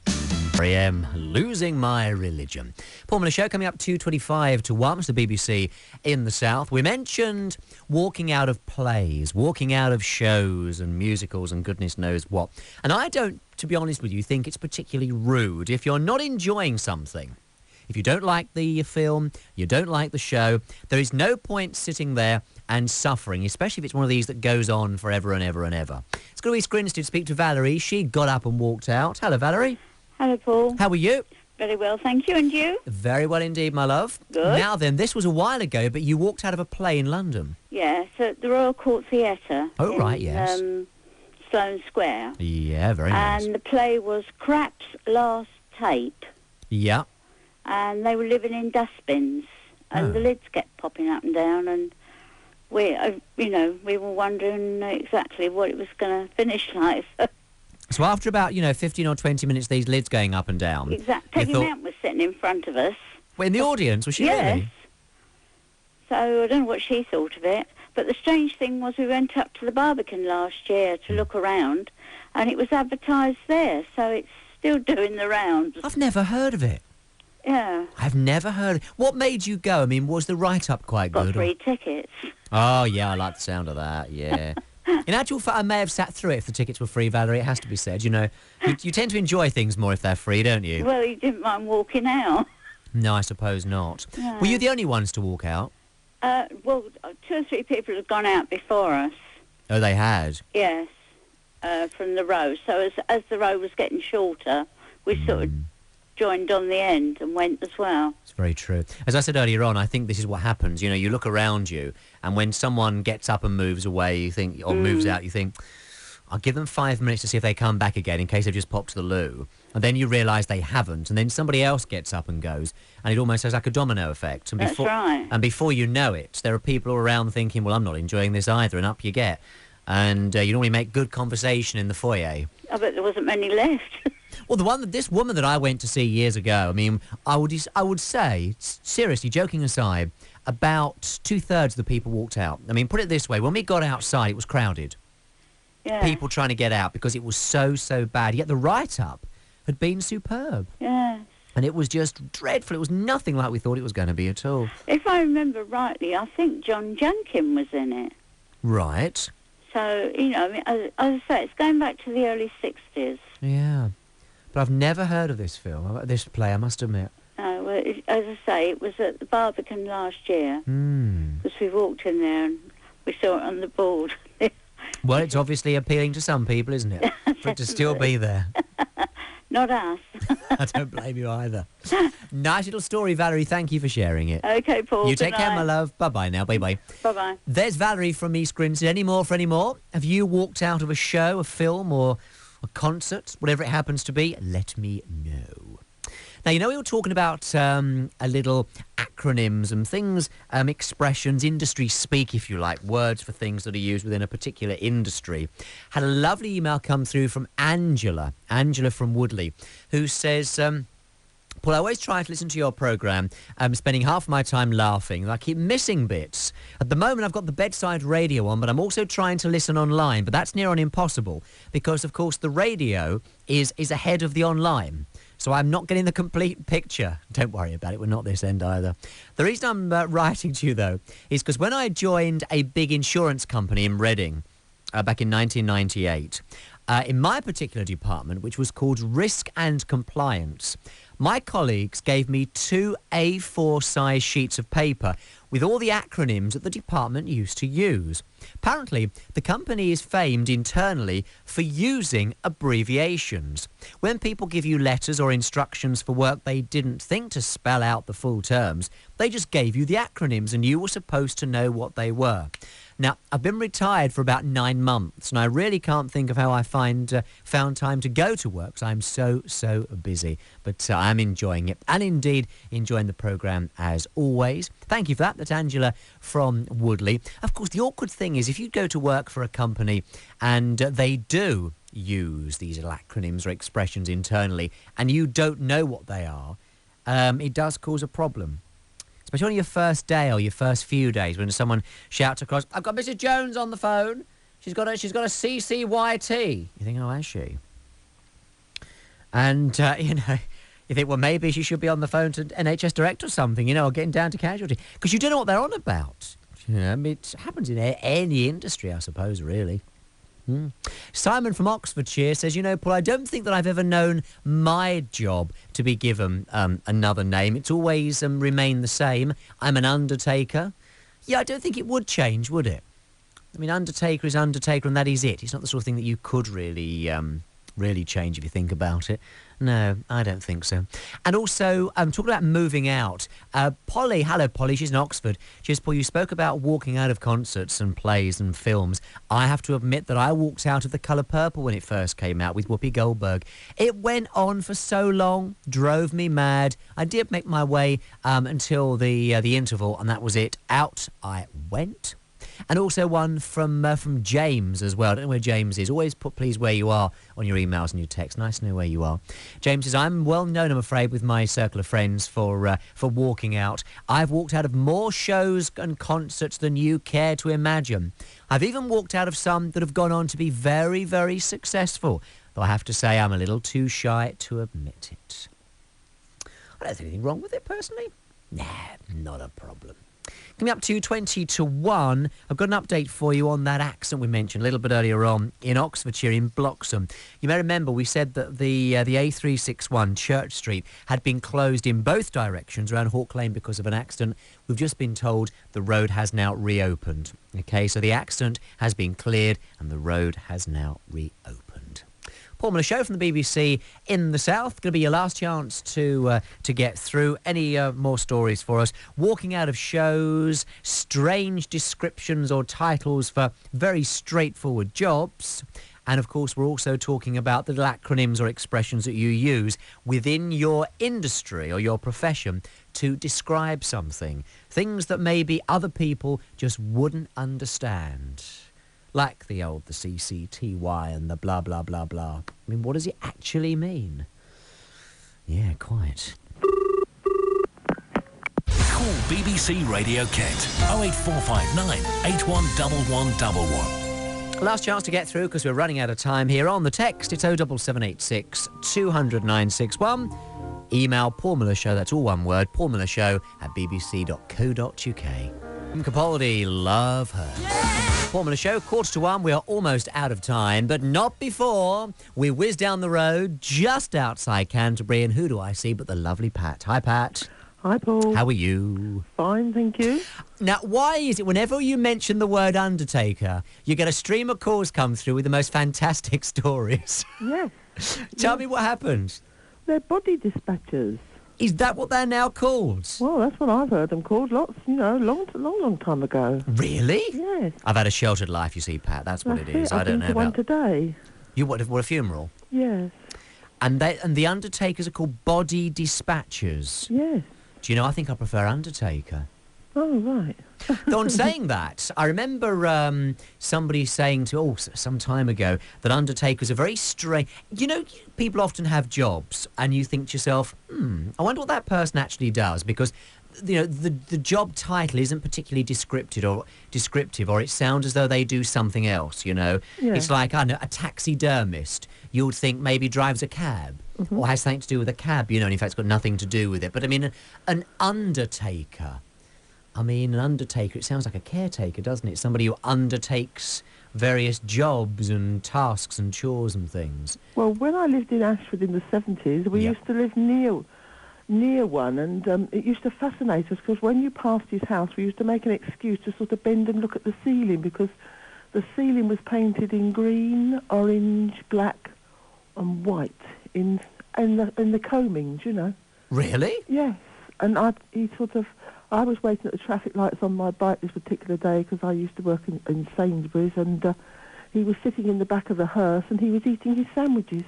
I am losing my religion. Paul Miller Show coming up 2:25 to 1, the BBC in the South. We mentioned walking out of plays, walking out of shows and musicals and goodness knows what. And I don't, to be honest with you, think it's particularly rude if you're not enjoying something. If you don't like the film, you don't like the show, there is no point sitting there and suffering, especially if it's one of these that goes on forever and ever and ever. Let's go to East Grinstead to speak to Valerie. She got up and walked out. Hello, Valerie. Hello, Paul. How are you? Very well, thank you. And you? Very well indeed, my love. Good. Now then, this was a while ago, but you walked out of a play in London. Yes, at the Royal Court Theatre. Oh, right, yes. Sloane Square. Yeah, very nice. And the play was Crapp's Last Tape. Yeah. And they were living in dustbins. And the lids kept popping up and down. And we were wondering exactly what it was going to finish like. So after about, 15 or 20 minutes, these lids going up and down. Exactly. Peggy Mount was sitting in front of us. Well, in the audience, was she yes. really? So I don't know what she thought of it. But the strange thing was we went up to the Barbican last year to look around, and it was advertised there. So it's still doing the rounds. I've never heard of it. Yeah. I've never heard of it. What made you go? I mean, was the write-up quite good? Got free tickets. Oh, yeah, I like the sound of that, yeah. In actual fact, I may have sat through it if the tickets were free, Valerie. It has to be said. You tend to enjoy things more if they're free, don't you? Well, you didn't mind walking out. No, I suppose not. No. Were you the only ones to walk out? Well, 2 or 3 people had gone out before us. Oh, they had? Yes, from the row. So as the row was getting shorter, we sort of joined on the end and went as well. It's very true. As I said earlier on, I think this is what happens. You know, you look around you, and when someone gets up and moves away, you think, or moves out, you think, I'll give them 5 minutes to see if they come back again in case they've just popped to the loo. And then you realise they haven't, and then somebody else gets up and goes, and it almost has like a domino effect. And That's right. And before you know it, there are people around thinking, well, I'm not enjoying this either, and up you get. And you normally make good conversation in the foyer. I bet there wasn't many left. Well, this woman that I went to see years ago, I mean, I would say, seriously, joking aside, about 2/3 of the people walked out. I mean, put it this way, when we got outside, it was crowded. Yeah. People trying to get out because it was so bad. Yet the write-up had been superb. Yeah. And it was just dreadful. It was nothing like we thought it was going to be at all. If I remember rightly, I think John Junkin was in it. Right. So, you know, I mean, as I say, it's going back to the early 60s. Yeah. But I've never heard of this film, this play, I must admit. No, well, as I say, it was at the Barbican last year. Because we walked in there and we saw it on the board. Well, it's obviously appealing to some people, isn't it? For it to still be there. Not us. I don't blame you either. Nice little story, Valerie. Thank you for sharing it. Okay, Paul. You take care, my love. Bye-bye now. Bye-bye. Bye-bye. There's Valerie from East Grinstead. Any more for any more? Have you walked out of a show, a film, or a concert, whatever it happens to be? Let me know. Now, you know, we were talking about a little acronyms and things, expressions, industry speak, if you like, words for things that are used within a particular industry. Had a lovely email come through from Angela from Woodley, who says, Paul, I always try to listen to your programme. I'm spending half my time laughing, and I keep missing bits. At the moment, I've got the bedside radio on, but I'm also trying to listen online, but that's near on impossible because, of course, the radio is ahead of the online. So I'm not getting the complete picture. Don't worry about it. We're not this end either. The reason I'm writing to you, though, is because when I joined a big insurance company in Reading back in 1998, in my particular department, which was called Risk and Compliance, my colleagues gave me 2 A4 size sheets of paper with all the acronyms that the department used to use. Apparently, the company is famed internally for using abbreviations. When people give you letters or instructions for work they didn't think to spell out the full terms, they just gave you the acronyms and you were supposed to know what they were. Now, I've been retired for about 9 months, and I really can't think of how I found time to go to work, because I'm so busy. But I'm enjoying it, and indeed enjoying the programme as always. Thank you for that. That's Angela from Woodley. Of course, the awkward thing is if you go to work for a company and they do use these little acronyms or expressions internally, and you don't know what they are, it does cause a problem. Especially on your first day or your first few days when someone shouts across, I've got Mrs. Jones on the phone. She's got a CCYT. You think, oh, has she? And, you think, well, maybe she should be on the phone to NHS Direct or something, you know, or getting down to casualty. Because you don't know what they're on about. You know, I mean, it happens in any industry, I suppose, really. Simon from Oxfordshire says, you know, Paul, I don't think that I've ever known my job to be given another name. It's always remained the same. I'm an undertaker. Yeah, I don't think it would change, would it? I mean, undertaker is undertaker and that is it. It's not the sort of thing that you could really change if you think about it. No, I don't think so. And also, talking about moving out, Polly, hello Polly, she's in Oxford. She says, Paul, you spoke about walking out of concerts and plays and films. I have to admit that I walked out of The Colour Purple when it first came out with Whoopi Goldberg. It went on for so long, drove me mad. I did make my way until the interval, and that was it. Out I went. And also one from James as well. I don't know where James is. Always put please where you are on your emails and your texts. Nice to know where you are. James says, I'm well known, I'm afraid, with my circle of friends for walking out. I've walked out of more shows and concerts than you care to imagine. I've even walked out of some that have gone on to be very, very successful. Though I have to say I'm a little too shy to admit it. I don't see anything wrong with it, personally. Nah, not a problem. Coming up to 20 to 1, I've got an update for you on that accident we mentioned a little bit earlier on in Oxfordshire, in Bloxham. You may remember we said that the A361 Church Street had been closed in both directions around Hawk Lane because of an accident. We've just been told the road has now reopened. Okay, so the accident has been cleared and the road has now reopened. Paul Miller Show from the BBC in the South. Going to be your last chance to get through. Any more stories for us? Walking out of shows, strange descriptions or titles for very straightforward jobs. And, of course, we're also talking about the little acronyms or expressions that you use within your industry or your profession to describe something. Things that maybe other people just wouldn't understand. Like the CCTY and the blah, blah, blah, blah. I mean, what does it actually mean? Yeah, quite. Call BBC Radio Kent 08459 811111. Last chance to get through because we're running out of time here. On the text, it's 07786 200 961. Email Paul Miller Show, that's all one word, paulmillershow@bbc.co.uk. Capaldi, Love Her. Paul Miller Show, 1:45. We are almost out of time, but not before we whiz down the road just outside Canterbury. And who do I see but the lovely Pat? Hi, Pat. Hi, Paul. How are you? Fine, thank you. Now, why is it whenever you mention the word Undertaker, you get a stream of calls come through with the most fantastic stories? Yes. Tell me what happened. They're body dispatchers. Is that what they're now called? Well, that's what I've heard them called. Lots, long time ago. Really? Yes. I've had a sheltered life, you see, Pat. That's what it is. I don't know about. One today. You what? A funeral? Yes. And the Undertakers are called body dispatchers. Yes. Do you know? I think I prefer Undertaker. Oh, right. Though on saying that, I remember somebody saying some time ago that Undertakers are very strange. You know, people often have jobs and you think to yourself, I wonder what that person actually does, because you know the job title isn't particularly descriptive or it sounds as though they do something else, you know. Yeah. It's like, I know, a taxidermist. You would think maybe drives a cab or has something to do with a cab, you know, and in fact it's got nothing to do with it. But I mean, an undertaker. An undertaker, it sounds like a caretaker, doesn't it? Somebody who undertakes various jobs and tasks and chores and things. Well, when I lived in Ashford in the 70s, we used to live near one, and it used to fascinate us because when you passed his house, we used to make an excuse to sort of bend and look at the ceiling, because the ceiling was painted in green, orange, black and white in the combings, you know. Really? Yes. And I was waiting at the traffic lights on my bike this particular day because I used to work in Sainsbury's, and he was sitting in the back of the hearse and he was eating his sandwiches.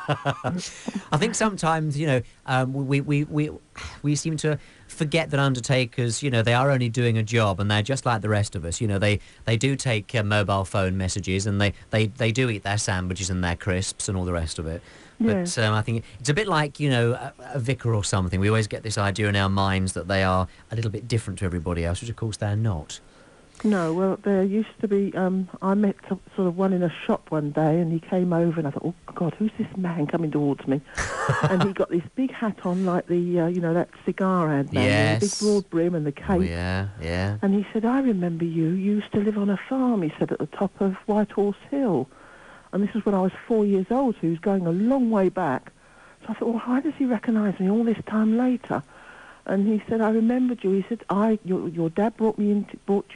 I think sometimes, you know, we seem to forget that undertakers, you know, they are only doing a job and they're just like the rest of us. You know, they do take mobile phone messages and they do eat their sandwiches and their crisps and all the rest of it. But I think it's a bit like, you know, a vicar or something. We always get this idea in our minds that they are a little bit different to everybody else, which of course they're not. No, well, there used to be, I met sort of one in a shop one day, and he came over and I thought, oh, God, who's this man coming towards me? And he got this big hat on like the, you know, that cigar ad man, yes. The big broad brim and the cape. Oh, yeah. And he said, I remember you used to live on a farm, he said, at the top of Whitehorse Hill. And this was when I was 4 years old, so he was going a long way back. So I thought, well, how does he recognise me all this time later? And he said, I remembered you. He said, your dad brought you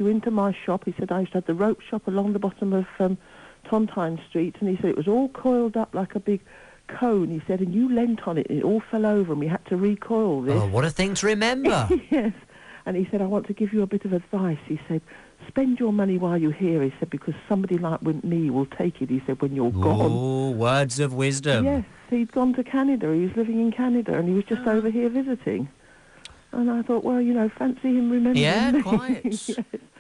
into my shop. He said, I used to have the rope shop along the bottom of Tontine Street. And he said, it was all coiled up like a big cone. He said, and you leant on it and it all fell over and we had to recoil this. Oh, what a thing to remember. Yes. And he said, I want to give you a bit of advice. He said, spend your money while you're here, he said, because somebody like me will take it, he said, when you're gone. Oh, words of wisdom. Yes, he'd gone to Canada. He was living in Canada and he was just over here visiting. And I thought, well, you know, fancy him remembering me. Quite. Yes.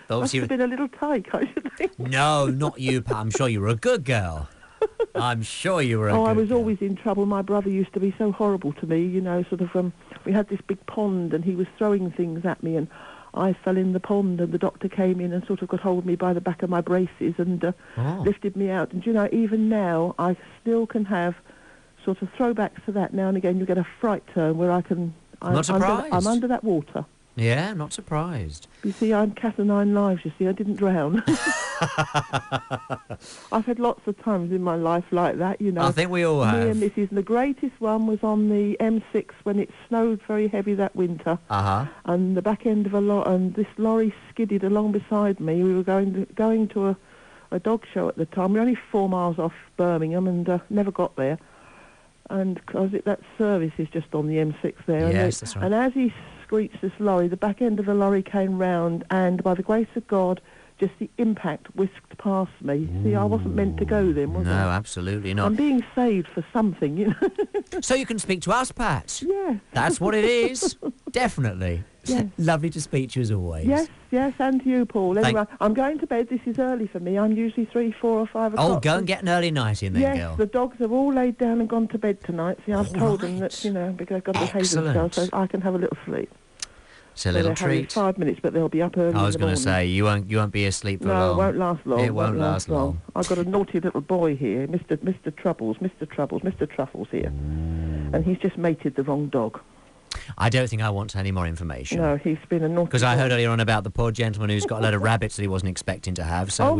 Must have been a little tyke, I should think. No, not you, Pat. I'm sure you were a good girl. I'm sure you were a good I was girl. always in trouble. My brother used to be so horrible to me, you know, sort of, we had this big pond and he was throwing things at me and I fell in the pond and the doctor came in and sort of got hold of me by the back of my braces and lifted me out. And, you know, even now I still can have sort of throwbacks to that. Now and again you get a fright turn where I'm under that water. Yeah, not surprised. You see, I'm cat o' nine lives, you see. I didn't drown. I've had lots of times in my life like that, you know. I think we all have. Me and Mrs. And the greatest one was on the M6 when it snowed very heavy that winter. And the back end of and this lorry skidded along beside me. We were going to a dog show at the time. We're only 4 miles off Birmingham and never got there. And because that service is just on the M6 there. Yes, that's right. And as he screeched this lorry, the back end of the lorry came round, and by the grace of God, just the impact whisked past me. See, I wasn't meant to go then, was I? No, absolutely not. I'm being saved for something, you know. So you can speak to us, Pat. Yeah. That's what it is. Definitely. Yes. Lovely to speak to you as always. Yes, and to you, Paul. Anyway, I'm going to bed. This is early for me. I'm usually 3, 4 or 5 o'clock. Oh, go and get an early night in then, yes, girl. the dogs have all laid down and gone to bed tonight. See, I've told them that, you know, because they've got to behave themselves, so I can have a little sleep. It's a little treat. 5 minutes, but they'll be up early. I was going to say you won't be asleep for long. No, it won't last long. It won't last long. I've got a naughty little boy here, Mr. Truffles here, and he's just mated the wrong dog. I don't think I want any more information. No, he's been a naughty. Because I heard earlier on about the poor gentleman who's got a load of rabbits that he wasn't expecting to have. So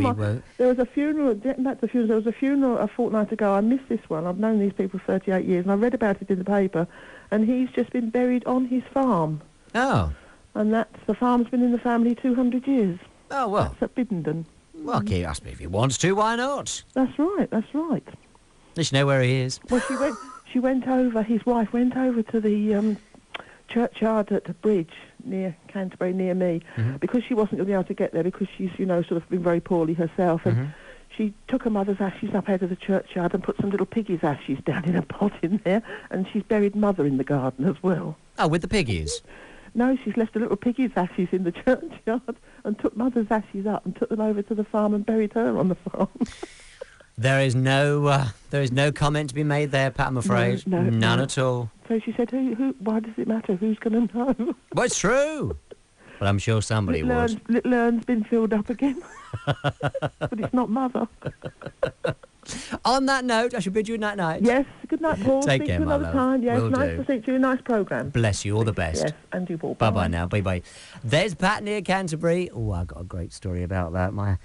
there was a funeral. Getting back to the funeral, there was a funeral a fortnight ago. I missed this one. I've known these people 38 years, and I read about it in the paper. And he's just been buried on his farm. Oh. And the farm's been in the family 200 years. Oh, well. That's at Biddenden. Well, if he wants to, why not? That's right. At least you know where he is. Well, she went over, his wife went over to the churchyard at the bridge near Canterbury, near me, because she wasn't going to be able to get there because she's, you know, sort of been very poorly herself. And she took her mother's ashes up out of the churchyard and put some little piggies' ashes down in a pot in there, and she's buried Mother in the garden as well. Oh, with the piggies? No, she's left a little piggy's ashes in the churchyard and took Mother's ashes up and took them over to the farm and buried her on the farm. There is no comment to be made there, Pat, I'm afraid. None at all. So she said, why does it matter? Who's going to know? Well, it's true. But I'm sure somebody would. Little urn's been filled up again. But it's not Mother. On that note, I shall bid you night night. Yes, good night, Paul. Take care, my love. Time. Yes, Will nice do. to speak to you. Nice programme. Bless you. All the best. Yes, and you, Paul. Bye-bye now. Bye-bye. There's Pat near Canterbury. Oh, I've got a great story about that. My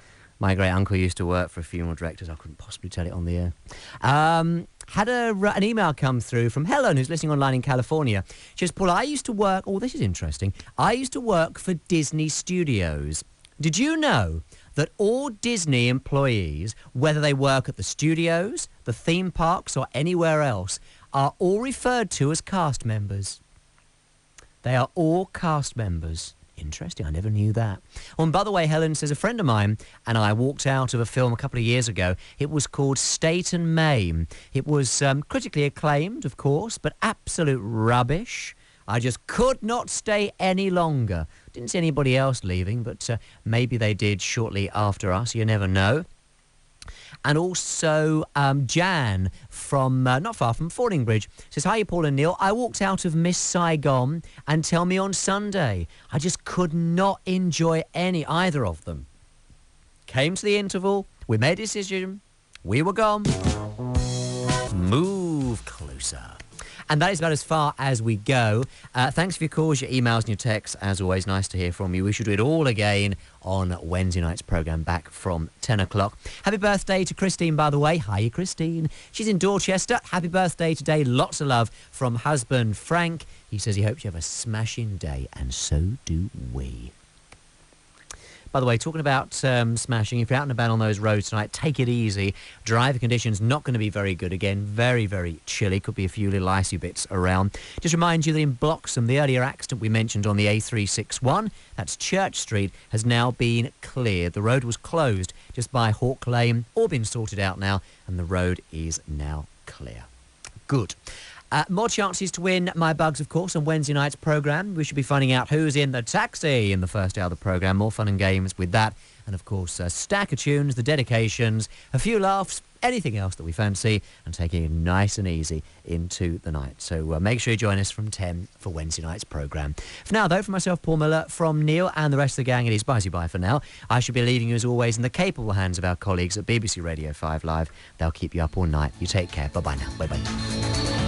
great uncle used to work for funeral directors. I couldn't possibly tell it on the air. Had an email come through from Helen, who's listening online in California. She says, Paul, I used to work... Oh, this is interesting. I used to work for Disney Studios. Did you know that all Disney employees, whether they work at the studios, the theme parks, or anywhere else, are all referred to as cast members? They are all cast members. Interesting, I never knew that. Oh, and by the way, Helen says, a friend of mine and I walked out of a film a couple of years ago. It was called Staten Maine. It was critically acclaimed, of course, but absolute rubbish. I just could not stay any longer. Didn't see anybody else leaving, but maybe they did shortly after us. You never know. And also Jan from not far from Fordingbridge says, hi, Paul and Neil. I walked out of Miss Saigon and Tell Me on Sunday. I just could not enjoy either of them. Came to the interval. We made a decision. We were gone. Move closer. And that is about as far as we go. Thanks for your calls, your emails and your texts. As always, nice to hear from you. We should do it all again on Wednesday night's programme back from 10 o'clock. Happy birthday to Christine, by the way. Hi, Christine. She's in Dorchester. Happy birthday today. Lots of love from husband Frank. He says he hopes you have a smashing day, and so do we. By the way, talking about smashing, if you're out and about on those roads tonight, take it easy. Driving conditions not going to be very good again. Very, very chilly. Could be a few little icy bits around. Just remind you that in Bloxham, the earlier accident we mentioned on the A361, that's Church Street, has now been cleared. The road was closed just by Hawk Lane. All been sorted out now, and the road is now clear. Good. More chances to win My Bugs, of course, on Wednesday night's programme. We should be finding out who's in the taxi in the first hour of the programme. More fun and games with that. And, of course, a stack of tunes, the dedications, a few laughs, anything else that we fancy, and taking it nice and easy into the night. So make sure you join us from 10 for Wednesday night's programme. For now, though, for myself, Paul Miller, from Neil and the rest of the gang, it is bye for now. I shall be leaving you, as always, in the capable hands of our colleagues at BBC Radio 5 Live. They'll keep you up all night. You take care. Bye-bye now. Bye-bye.